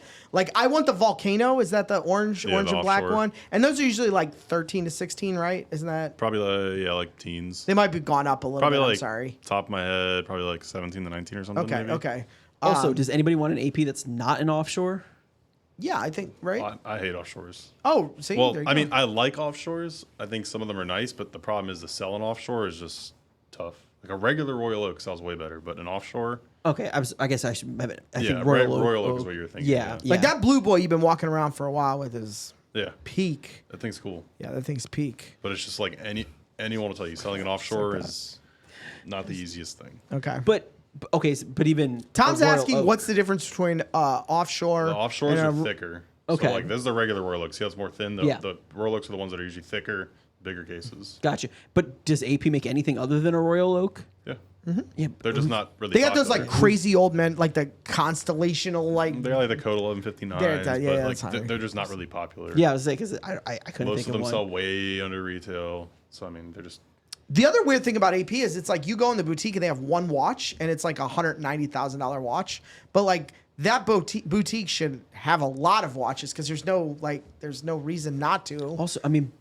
I want the volcano. Is that the orange Yeah, and the black offshore. one? And those are usually like 13 to 16, right? Isn't that? Probably, like teens. They might be gone up a little Probably bit. like, I'm sorry. top of my head, probably like 17 to 19 or something. Okay. maybe. Okay. Also, does anybody want an AP that's not an offshore? Yeah, I think right. I hate offshores. Oh, see. Well, there you I go. mean, I like offshores. I think some of them are nice, but the problem is the selling offshore is just tough. Like a regular Royal Oak sells way better, but an offshore, Okay, I guess I should. I yeah, think Royal Oak Oak is what you're thinking. Yeah, like that blue boy you've been walking around for a while with is Yeah, peak. that thing's cool. Yeah, that thing's peak. But it's just like anyone will tell you, selling an offshore is not the easiest thing. Okay. But but even Tom's a Royal asking Oak- what's the difference between offshore. The offshores and are a- thicker. Okay. So like this is the regular Royal Oak. See how it's more thin? Yeah. The Royal Oaks are the ones that are usually thicker, bigger cases. Gotcha. But does AP make anything other than a Royal Oak? Yeah. Yeah, They're just not really They got those popular. like crazy old men, like the constellational, like They're like the Code 1159s, Yeah, but that's like high. they're just not really popular. yeah. I was like, because I couldn't Most think of them one. sell way under retail. So I mean, they're just The other weird thing about AP is it's like you go in the boutique and they have one watch and it's like $190,000 watch, but like that boutique should have a lot of watches because there's no reason not to. Also, I mean,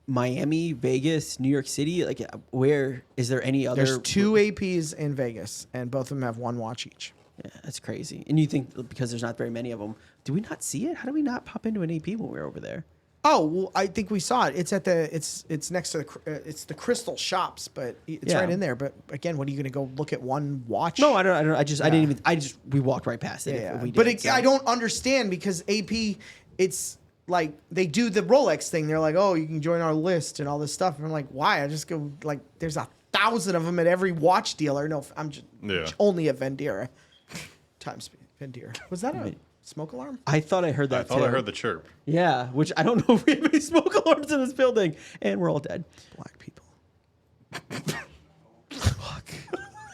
Miami, Vegas, New York City. Like, where is there any other? There's two APs in Vegas and both of them have one watch each. Yeah, that's crazy. And you think because there's not very many of them, do we not see it? How do we not pop into an AP when we were over there? Oh, well, I think we saw it. It's at it's next to it's the Crystal Shops, but it's Yeah. right in there. But again, what are you going to go look at one watch? No, I don't. I didn't even. We walked right past it. Yeah, If we but did, so. I don't understand because AP, it's like they do the Rolex thing. They're like, oh, you can join our list and all this stuff. And I'm like, why? I just go like, there's 1,000 of them at every watch dealer. No, I'm just only at Vendere. Times Vendere. Was that a smoke alarm? I thought I heard that. I thought too. I heard the chirp. Yeah, which I don't know if we have any smoke alarms in this building, and we're all dead. Black people. Fuck.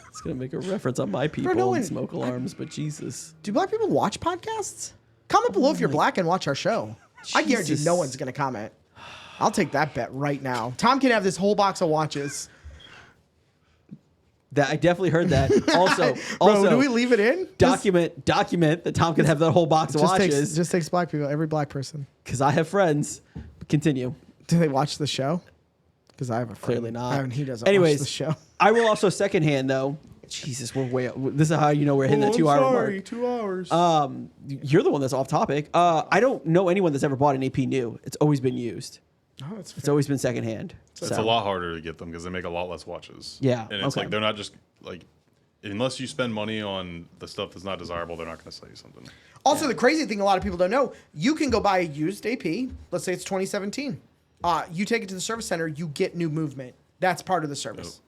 It's gonna make a reference on my people no one- and smoke alarms, but Jesus. Do black people watch podcasts? Comment below if you're black and watch our show. I guarantee Jesus. no one's going to comment. I'll take that bet right now. Tom can have this whole box of watches. That I definitely heard that. Also, Bro, do we leave it in? document that Tom can have that whole box of watches Just takes black people, every black person. because I have friends. Continue. Do they watch the show? Because I have a friend. Clearly not. And he doesn't Anyways, watch the show. I will also secondhand though. Jesus, we're way. This is how you know we're hitting the 2 hour mark. 2 hours. You're the one that's off topic. I don't know anyone that's ever bought an AP new. It's always been used. Oh, that's It's always been secondhand. It's a lot harder to get them because they make a lot less watches. Yeah, And it's okay. like they're not just like, unless you spend money on the stuff that's not desirable, they're not going to sell you something. Also, the crazy thing a lot of people don't know, you can go buy a used AP. Let's say it's 2017. You take it to the service center, you get new movement. That's part of the service.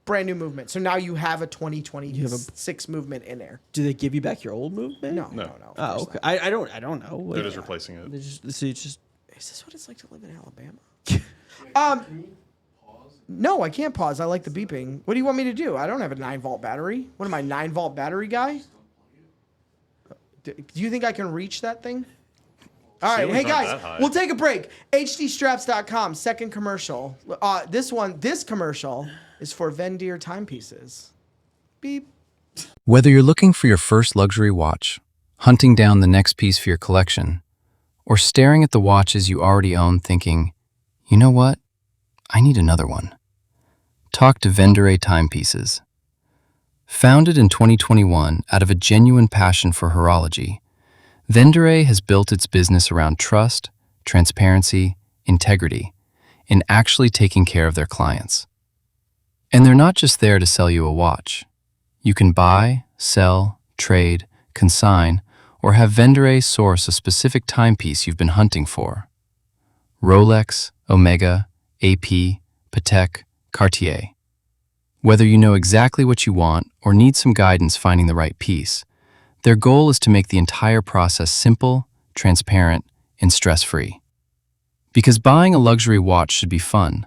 Brand new movement. So now you have a 2026 movement in there. Do they give you back your old movement? No. No. Of Oh, course okay. not. I don't know. They're just replacing it. So it's just Is this what it's like to live in Alabama? No, I can't pause. I like the beeping. What do you want me to do? I don't have a 9-volt battery. What am I, 9-volt battery guy? Do you think I can reach that thing? All right, hey Ceiling's not guys, that high. we'll take a break. HDstraps.com, second commercial. This commercial is for Vendere Timepieces. Beep. Whether you're looking for your first luxury watch, hunting down the next piece for your collection, or staring at the watches you already own thinking, you know what? I need another one. Talk to Vendere Timepieces. Founded in 2021 out of a genuine passion for horology, Vendere has built its business around trust, transparency, integrity, and actually taking care of their clients. And they're not just there to sell you a watch. You can buy, sell, trade, consign, or have Vendere source a specific timepiece you've been hunting for. Rolex, Omega, AP, Patek, Cartier. Whether you know exactly what you want or need some guidance finding the right piece, their goal is to make the entire process simple, transparent, and stress-free. Because buying a luxury watch should be fun,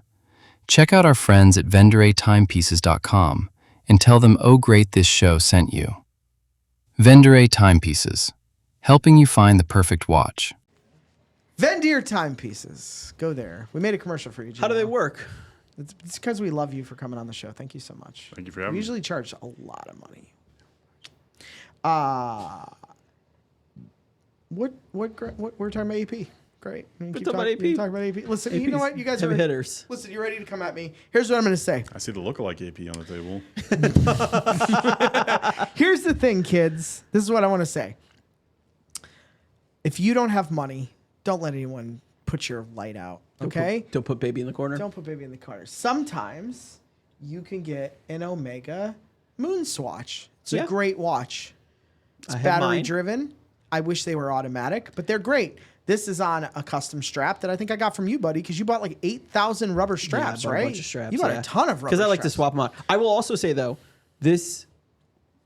check out our friends at VendereTimepieces.com and tell them Oh Great This Show sent you. Vendere Timepieces, helping you find the perfect watch. Vendere Timepieces. Go there. We made a commercial for you, Gino. How do they work? It's because we love you for coming on the show. Thank you so much. Thank you for having We me. usually charge a lot of money. What we're talking about AP. Great. We can talking about AP. Talk about AP. Listen, you know what? You guys Heavy are hitters. Listen, you ready to come at me? Here's what I'm going to say. I see the lookalike AP on the table. Here's the thing, kids. This is what I want to say. If you don't have money, don't let anyone put your light out. Okay? Don't put baby in the corner. Don't put baby in the corner. Sometimes you can get an Omega MoonSwatch. It's a great watch. It's I have battery mine. driven. I wish they were automatic, but they're great. This is on a custom strap that I think I got from you, buddy, because you bought like 8,000 rubber straps, I bought right? a bunch of straps. You bought a ton of rubber Because I like to straps. swap them out. I will also say, though, this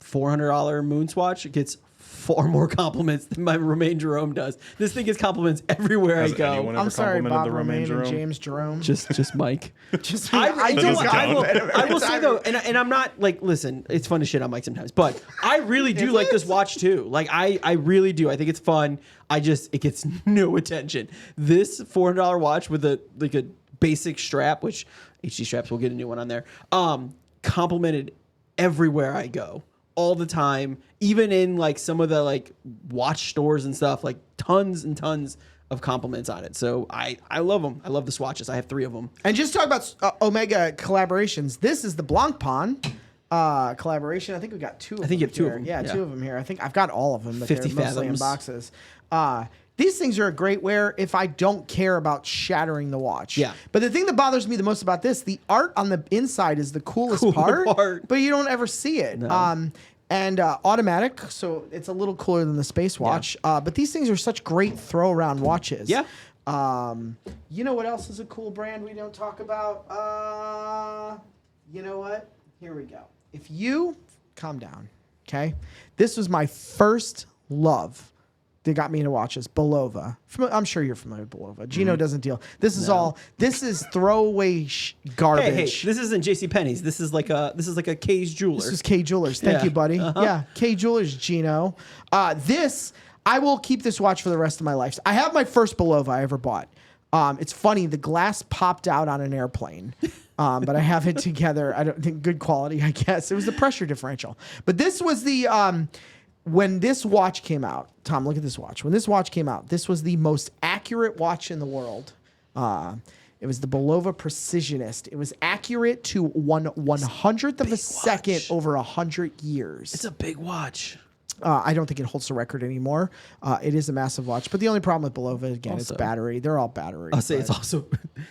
$400 MoonSwatch gets far more compliments than my Romain Jerome does. This thing gets compliments everyhere Has I go. anyone I'm ever sorry, complimented Bob the Romain Romain and Jerome? James Jerome. Just Mike. Just I do doesn't count. I will say though, and I'm not like, listen, it's fun to shit on Mike sometimes, but I really do like this watch too. Like I really do. I think it's fun. It gets no attention. This $400 watch with a basic strap, which HD straps, we'll get a new one on there. Complimented everywhere I go, all the time, even in like some of the like watch stores and stuff, like tons and tons of compliments on it. So I love them. I love the swatches. I have 3 of them. And just talk about Omega collaborations. This is the Blancpain collaboration. I think we got 2 of them. I think you have 2 of here. them. Yeah, 2 of them here. I think I've got all of them, but 50 they're mostly in fathoms. boxes. These things are a great wear if I don't care about shattering the watch. Yeah. But the thing that bothers me the most about this, the art on the inside is the coolest Cooler part, part. but you don't ever see it. No. And automatic, so it's a little cooler than the Space Watch. But these things are such great throw around watches. Yeah. You know what else is a cool brand we don't talk about? You know what? Here we go. If you calm down, okay? This was my first love that got me into watches. Belova. I'm sure you're familiar with Belova. Gino doesn't deal. This is throwaway garbage. Hey, this isn't JCPenney's. This is like a K's Jeweler. This is K Jewelers. Thank Yeah. you, buddy. Uh-huh. Yeah, K Jewelers, Gino. I will keep this watch for the rest of my life. I have my first Belova I ever bought. It's funny, the glass popped out on an airplane, but I have it together. I don't think good quality, I guess. It was the pressure differential. But this was the when this watch came out. Tom, look at this watch. When this watch came out, this was the most accurate watch in the world. It was the Belova Precisionist. It was accurate to 1/100th of a second watch. over 100 years. It's a big watch. I don't think it holds the record anymore. It is a massive watch, but the only problem with Belova, again, Also- it's battery. They're all battery. I'll say but- it's also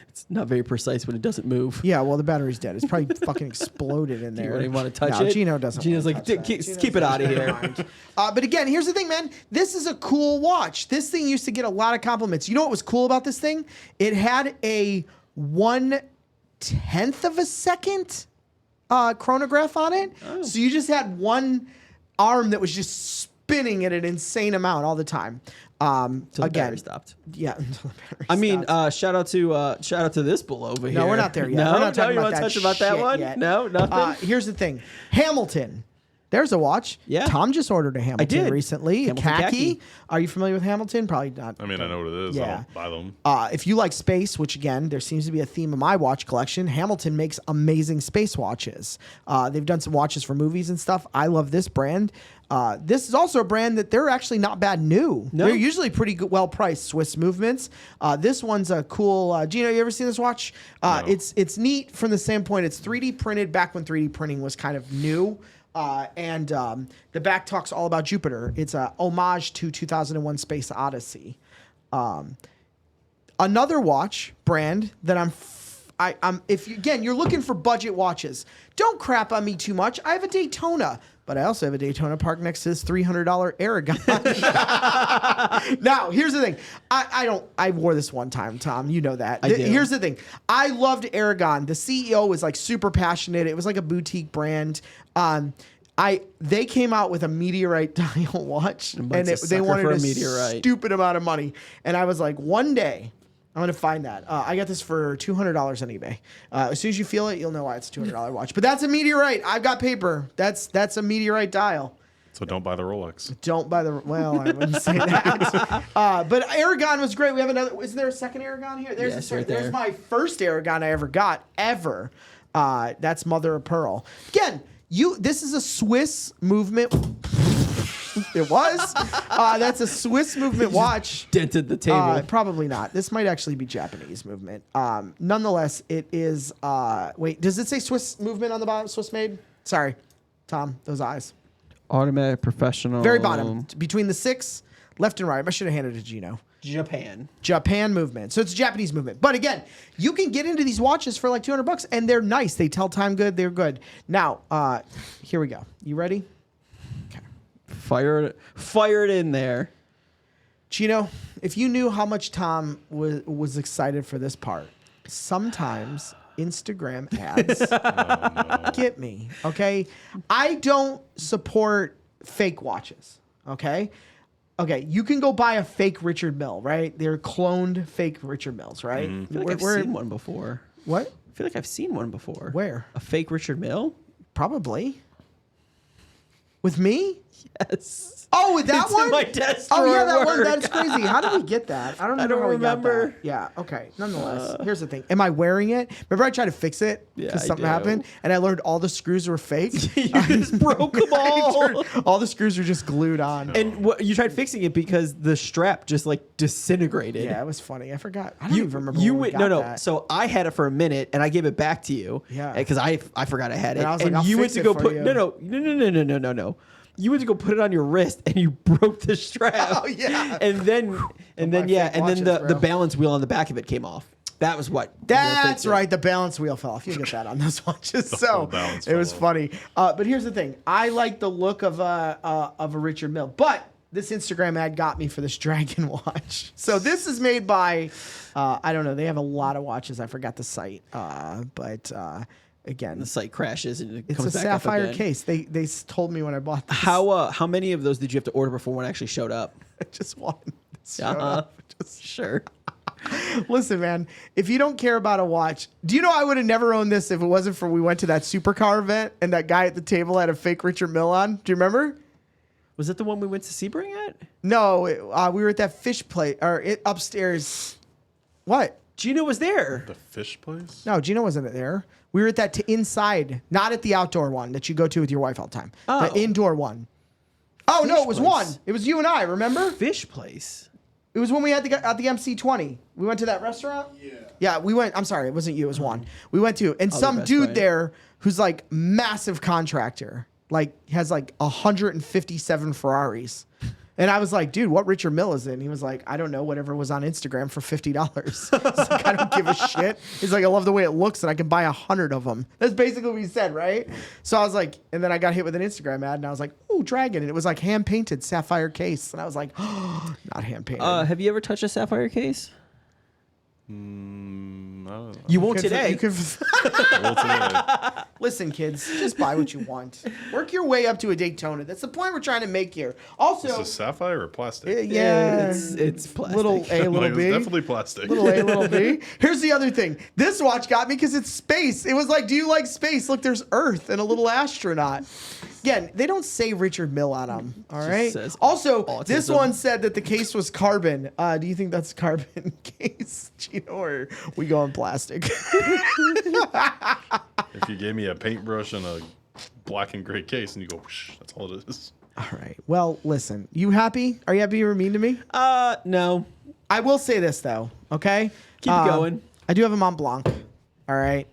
it's not very precise when it doesn't move. Yeah, well, the battery's dead. It's probably fucking exploded in there. You don't even want to touch No, it. Gino doesn't. Gino's wanna like, touch that. keep Gino's it out of like, here. "Never mind." But again, here's the thing, man. This is a cool watch. This thing used to get a lot of compliments. You know what was cool about this thing? It had a 1/10th of a second chronograph on it. Oh. So you just had one arm that was just spinning at an insane amount all the time. Till the Again, battery stopped. yeah. Until the battery I mean, stopped. shout out to this bull over here. No, we're not there yet. No, We're not talking you about want to that touch about that shit one? yet. No, nothing. Here's the thing. Hamilton. There's a watch. Yeah. Tom just ordered a Hamilton did. recently. Hamilton a khaki. khaki. Are you familiar with Hamilton? Probably not. I mean, I know what it is. Yeah. I'll buy them. If you like space, which again, there seems to be a theme of my watch collection, Hamilton makes amazing space watches. They've done some watches for movies and stuff. I love this brand. This is also a brand that they're actually not bad new. No. They're usually pretty good, well priced. Swiss Movements. This one's a cool. Gino, you ever seen this watch? No. It's neat from the standpoint it's 3D printed back when 3D printing was kind of new. And the back talks all about Jupiter. It's a homage to 2001 Space Odyssey. Another watch brand that Again, you're looking for budget watches, don't crap on me too much. I have a Daytona, but I also have a Daytona parked next to this $300 Aragon. Now, here's the thing. I wore this one time, Tom. You know that. Here's the thing. I loved Aragon. The CEO was like super passionate. It was like a boutique brand. They came out with a meteorite dial watch, and they wanted a stupid amount of money. And I was like, one day, I'm going to find that. I got this for $200 on eBay. As soon as you feel it, you'll know why it's a $200 watch. But that's a meteorite. I've got paper. That's a meteorite dial. So don't buy the Rolex. Don't buy the... Well, I wouldn't say that. But Aragon was great. We have another... Is there a second Aragon here? There's my first Aragon I ever got, ever. That's Mother of Pearl. Again, this is a Swiss movement... It was. That's a Swiss movement watch. Dented the table. Probably not. This might actually be Japanese movement. Nonetheless, it is. Wait, does it say Swiss movement on the bottom? Swiss made? Sorry, Tom. Those eyes. Automatic professional. Very bottom. Between the 6, left and right. I should have handed it to Gino. Japan movement. So it's a Japanese movement. But again, you can get into these watches for like $200 and they're nice. They tell time good. They're good. Now, here we go. You ready? Fire it in there. Gino, if you knew how much Tom was excited for this part, sometimes Instagram ads get me, okay? I don't support fake watches, okay? Okay, you can go buy a fake Richard Mille, right? They're cloned fake Richard Milles, right? I feel like I've seen one before. What? I feel like I've seen one before. Where? A fake Richard Mille? Probably. With me? Yes. Oh, with that It's one? in my desk Oh, yeah, drawer that at one. work. That's crazy. How did we get that? I don't know how we got remember. that. Yeah. Okay. Nonetheless, here's the thing. Am I wearing it? Remember, I tried to fix it because Yeah, I something do. happened, and I learned all the screws were fake. You just broke them all. All the screws were just glued on. And you tried fixing it because the strap just like disintegrated. Yeah, it was funny. I forgot. I don't even remember. You when we went, got no. that. So I had it for a minute, and I gave it back to you. Yeah. Because I forgot I had it. And I was like, and I'll you went fix to it go for put you. no. You went to go put it on your wrist, and you broke the strap. Oh, yeah. And then watches, the bro. balance wheel on the back of it came off. That was what. That's right. The balance wheel fell off. You get that on those watches. whole So balance it was fell funny. But here's the thing. I like the look of a Richard Mille, but this Instagram ad got me for this Dragon watch. So this is made by, I don't know. They have a lot of watches. I forgot the site. But again, The site crashes and it it's comes a back up sapphire again. case. They told me when I bought this. How many of those did you have to order before one actually showed up? Just one. Sure. Listen, man, if you don't care about a watch, do you know I would have never owned this if it wasn't for we went to that supercar event and that guy at the table had a fake Richard Mille on? Do you remember? Was that the one we went to Sebring at? No, we were at that fish plate upstairs. What? Gino was there. The fish place? No, Gino wasn't there. We were at that inside, not at the outdoor one that you go to with your wife all the time. Oh. The indoor one. Oh, no, Fish it was place. one. It was you and I, remember? Fish place. It was when we had at the MC20. We went to that restaurant? Yeah. Yeah, we went. I'm sorry, it wasn't you, it was Juan. We went to, and Oh, some the best dude friend. there who's like massive contractor, like has like 157 Ferraris. And I was like, dude, what Richard Mille is in? He was like, I don't know, whatever was on Instagram for $50. He's like, I don't give a shit. He's like, I love the way it looks and I can buy 100 of them. That's basically what he said, right? So I was like, and then I got hit with an Instagram ad and I was like, ooh, Dragon. And it was like hand painted sapphire case. And I was like, oh, not hand painted. Have you ever touched a sapphire case? No. You won't Could- today. you could- Well, today. Listen, kids, just buy what you want. Work your way up to a Daytona. That's the point we're trying to make here. Also, Is this sapphire or plastic? yeah, it's plastic. little A, Like, little it's B. definitely plastic. Little A, little B. Here's the other thing. This watch got me because it's space. It was like, do you like space? Look, there's Earth and a little astronaut. Again, they don't say Richard Mille on them. All right. says Also, autism. this one said that the case was carbon. Do you think that's carbon case, Gino, or we going plastic? If you gave me a paintbrush and a black and gray case and you go, whoosh, that's all it is. All right. Well, listen. You happy? Are you happy you were mean to me? No. I will say this though. Okay. Keep it going. I do have a Mont Blanc. All right.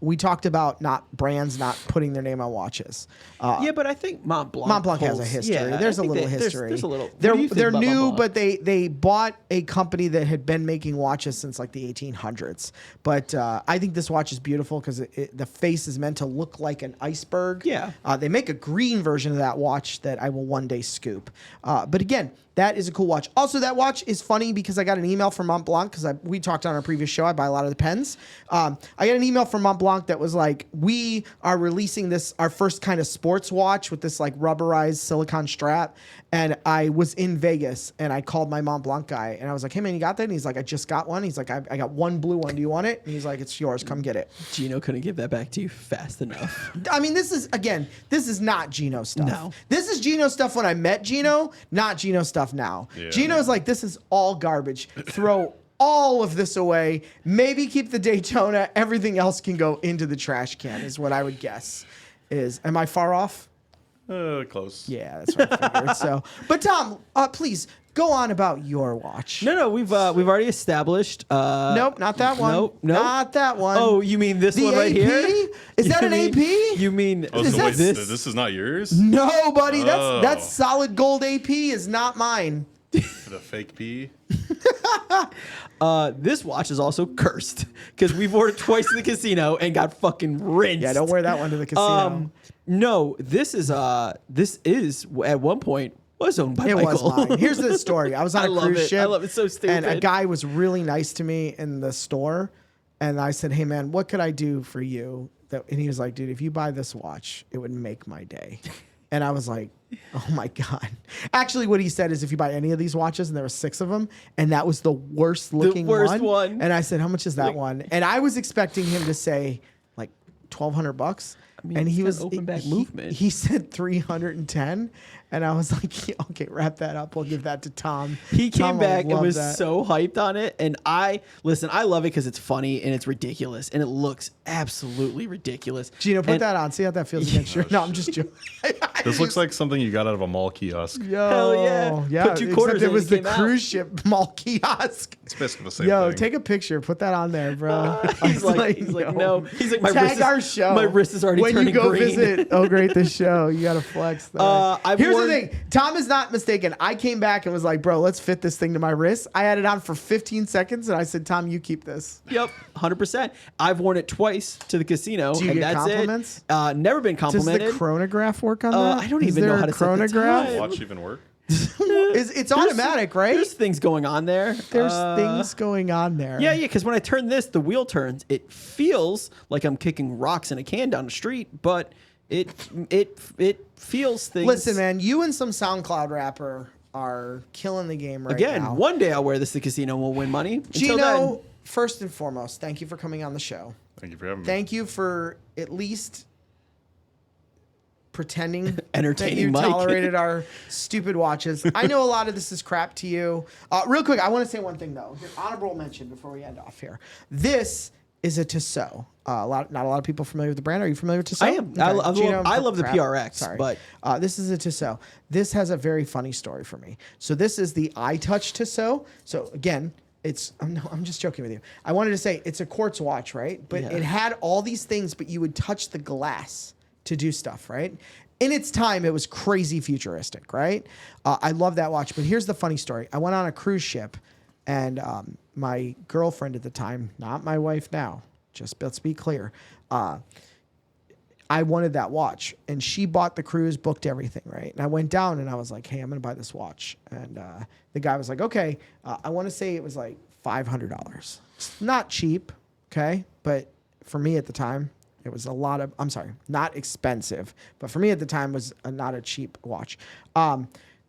We talked about brands not putting their name on watches. Yeah, but I think Montblanc Has a history. Yeah, There's I a think little that history. There's a little. What They're do you think they're about new, Montblanc? but they bought a company that had been making watches since like the 1800s. But I think this watch is beautiful because the face is meant to look like an iceberg. Yeah. They make a green version of that watch that I will one day scoop. But again, that is a cool watch. Also, that watch is funny because I got an email from Montblanc because we talked on our previous show. I buy a lot of the pens. I got an email from Montblanc that was like, we are releasing our first kind of sports watch with this like rubberized silicone strap. And I was in Vegas and I called my Montblanc guy and I was like, hey man, you got that? And he's like, I just got one. He's like, I got one blue one. Do you want it? And he's like, it's yours. Come get it. Gino couldn't give that back to you fast enough. I mean, this is not Gino stuff. No. This is Gino stuff when I met Gino, not Gino stuff now. Yeah. Gino's like, this is all garbage. Throw all of this away. Maybe keep the Daytona. Everything else can go into the trash can, is what I would guess. Am I far off? Close. Yeah, that's what I figured. So, but Tom, please go on about your watch. No, we've already established. Nope, not that one. Nope. Not that one. Oh, you mean this The one right AP? here? Is that You an mean- AP? You mean Oh, Is so that wait, this? this is not yours? No, buddy, Oh. that's solid gold AP is not mine. The fake P? This watch is also cursed because we've ordered twice in the casino and got fucking rinsed. Yeah, don't wear that one to the casino. No, this is at one point was owned by It Michael. was mine. Here's the story. I was on I a love cruise it. ship. I love it. So And a stupid. guy was really nice to me in the store. And I said, hey, man, what could I do for you? And he was like, dude, if you buy this watch, it would make my day. And I was like, oh, my God. Actually, what he said is if you buy any of these watches, and there were 6 of them, and that was the worst looking worst one. And I said, how much is that one? And I was expecting him to say like $1,200. mean, And he it's was that open back movement. He said 310, and I was like, yeah, okay, wrap that up. We'll give that to Tom. He came Tom will back and love was that. so hyped on it. And I love it because it's funny and it's ridiculous and it looks absolutely ridiculous. Gino, put And- that on. See how that feels against your. No, I'm just joking. This looks like something you got out of a mall kiosk. Yo, Hell yeah. yeah. Put 2 quarters except in it was and the it came out. cruise ship mall kiosk. It's basically the same Yo, thing. take a picture. Put that on there, bro. He's like, no. He's like, my Tag wrist is, our show. My wrist is already when turning you go green. visit. Oh, great, this show. You gotta flex. I've Here's worn- the thing. Tom is not mistaken. I came back and was like, bro, let's fit this thing to my wrist. I had it on for 15 seconds, and I said, Tom, you keep this. Yep, 100%. I've worn it twice to the casino. Do you and get that's compliments? It. Never been Does the complimented. chronograph work on that? I don't Is even there know a how to set the chronograph. time. Watch even work? It's automatic, right? There's things going on there. There's things going on there. Yeah, because when I turn this, the wheel turns. It feels like I'm kicking rocks in a can down the street, but it feels things. Listen, man, you and some SoundCloud rapper are killing the game right Again, now. one day I'll wear this to the casino and we'll win money. Until Gino, then, first and foremost, thank you for coming on the show. Thank you for having me. Thank you for at least pretending Entertaining that you Mike. tolerated our stupid watches. I know a lot of this is crap to you. Real quick, I want to say one thing though. Honorable mention before we end off here. This is a Tissot. Not a lot of people familiar with the brand. Are you familiar with Tissot? I am. I love the crap. PRX, Sorry. but This is a Tissot. This has a very funny story for me. So this is the iTouch Tissot. So again, I'm just joking with you. I wanted to say it's a quartz watch, right? But Yeah. it had all these things, but you would touch the glass to do stuff, right? In its time, it was crazy futuristic, right? I love that watch. But here's the funny story. I went on a cruise ship, and my girlfriend at the time, not my wife now, just let's be clear, I wanted that watch, and she bought the cruise, booked everything, right? And I went down and I was like, hey, I'm going to buy this watch. And the guy was like, okay, I want to say it was like $500. It's not cheap, okay? But for me at the time, it was not expensive, but for me at the time was not a cheap watch.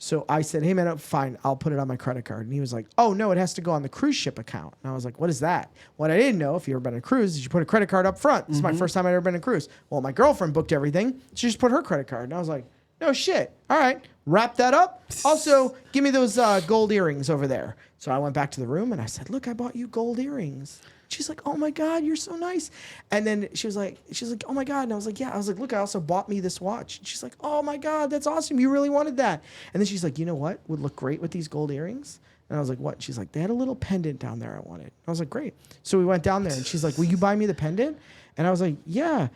So I said, hey man, fine, I'll put it on my credit card. And he was like, oh no, it has to go on the cruise ship account. And I was like, what is that? What I didn't know, if you've ever been on a cruise, is you put a credit card up front. This is my first time I'd ever been on a cruise. Well, my girlfriend booked everything. She just put her credit card. And I was like, no shit. All right, wrap that up. Also, give me those gold earrings over there. So I went back to the room and I said, look, I bought you gold earrings. She's like, oh my God, you're so nice. And then she was like, oh my God. And I was like, yeah. I was like, look, I also bought me this watch. And she's like, oh my God, that's awesome. You really wanted that. And then she's like, you know what would look great with these gold earrings? And I was like, what? She's like, they had a little pendant down there I wanted. I was like, great. So we went down there and she's like, will you buy me the pendant? And I was like, yeah,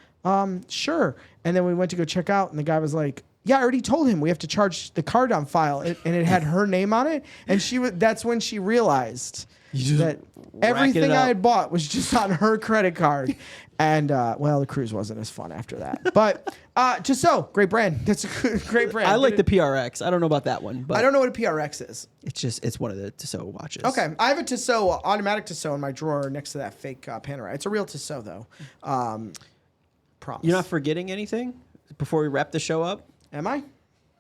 sure. And then we went to go check out, and the guy was like, yeah, I already told him we have to charge the card on file. And it had her name on it. And that's when she realized that everything I had bought was just on her credit card. And, well, the cruise wasn't as fun after that. But Tissot, great brand. That's a great brand. I like the PRX. I don't know about that one, but I don't know what a PRX is. it's one of the Tissot watches. Okay. I have a Tissot, automatic Tissot in my drawer next to that fake Panerai. It's a real Tissot, though. Promise. You're not forgetting anything before we wrap the show up? Am I?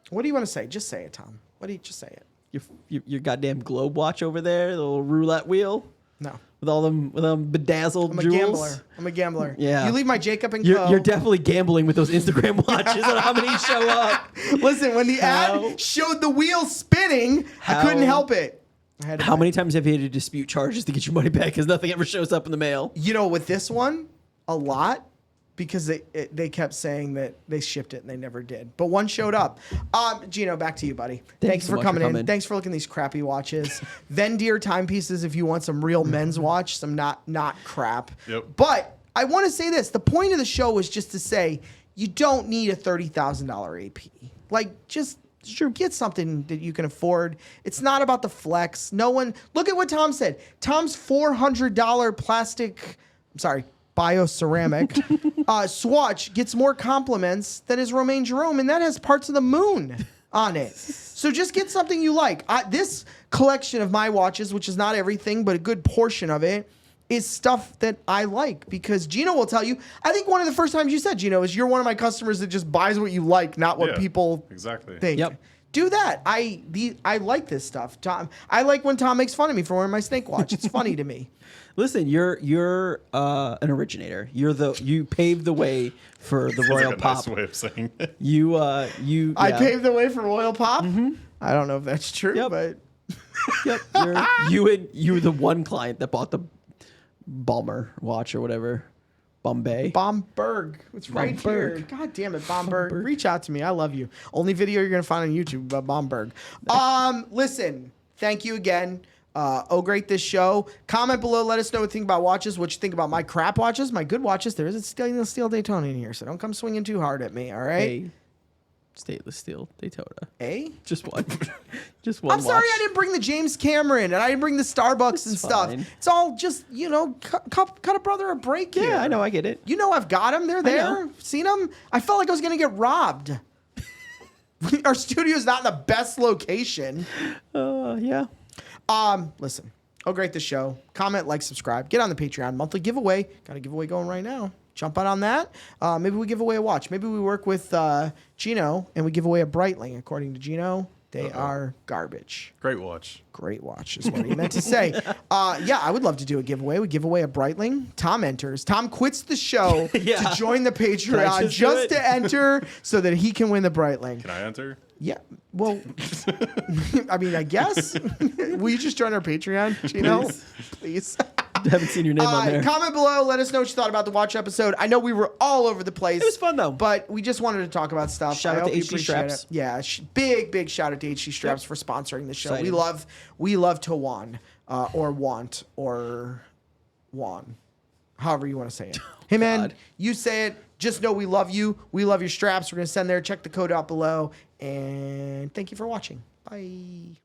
What do you want to say? Just say it, Tom. Just say it. Your goddamn globe watch over there, the little roulette wheel. No. With all them bedazzled I'm a jewels. I'm a gambler. Yeah. You leave my Jacob and You're Co. definitely gambling with those Instagram watches on how many show up. Listen, when the ad showed the wheel spinning, I couldn't help it. How many times have you had to dispute charges to get your money back because nothing ever shows up in the mail? You know, with this one, a lot. Because they kept saying that they shipped it and they never did. But one showed up. Gino, back to you, buddy. Thanks so for much coming for in. coming. Thanks for looking at these crappy watches. Vendere Timepieces if you want some real men's watch, some not crap. Yep. But I want to say this. The point of the show was just to say you don't need a $30,000 AP. Like, just get something that you can afford. It's not about the flex. Look at what Tom said. Tom's $400 plastic, bioceramic swatch gets more compliments than his Romain Jerome, and that has parts of the moon on it. So just get something you like. This collection of my watches, which is not everything, but a good portion of it, is stuff that I like. Because Gino will tell you, I think one of the first times you said, Gino, is you're one of my customers that just buys what you like, not what people think. Yep. Do that. I like this stuff. Tom, I like when Tom makes fun of me for wearing my snake watch. It's funny to me. Listen, you're an originator. You paved the way for the Royal Like a Pop. nice way of saying it. I paved the way for Royal Pop. I don't know if that's true, but Yep. You were the one client that bought the Balmer watch or whatever. Bomberg. It's right here. God damn it, Bomberg. Reach out to me. I love you. Only video you're gonna find on YouTube about Bomberg. Listen. Thank you again. Great this show. Comment below. Let us know what you think about watches. What you think about my crap watches, my good watches. There is a stainless steel Daytona in here, so don't come swinging too hard at me. All right. Stainless steel Daytona. Just one. Just one. I'm sorry I didn't bring the James Cameron and I didn't bring the Starbucks and stuff. fine. It's all just, cut a brother a break here. Yeah, I know. I get it. You know I've got them. They're there. Seen them? I felt like I was going to get robbed. Our studio's not in the best location. Yeah. Listen. Great this show. Comment, like, subscribe. Get on the Patreon. Monthly giveaway. Got a giveaway going right now. Jump out on that. Maybe we give away a watch. Maybe we work with Gino and we give away a Breitling. According to Gino, they are garbage. Great watch. Great watch is what he meant to say. Yeah, I would love to do a giveaway. We give away a Breitling. Tom enters. Tom quits the show to join the Patreon just to enter so that he can win the Breitling. Can I enter? Yeah. Well, I mean, I guess. Will you just join our Patreon, Gino? Please. I haven't seen your name on there. Comment below. Let us know what you thought about the watch episode. I know we were all over the place. It was fun, though. But we just wanted to talk about stuff. Shout out to you HD appreciate Straps. it. Yeah, big shout out to HD Straps for sponsoring the show. Exciting. We love to Juan, or want, or Juan, however you want to say it. Hey, man, God. you say it. Just know we love you. We love your straps. We're going to send there. Check the code out below. And thank you for watching. Bye.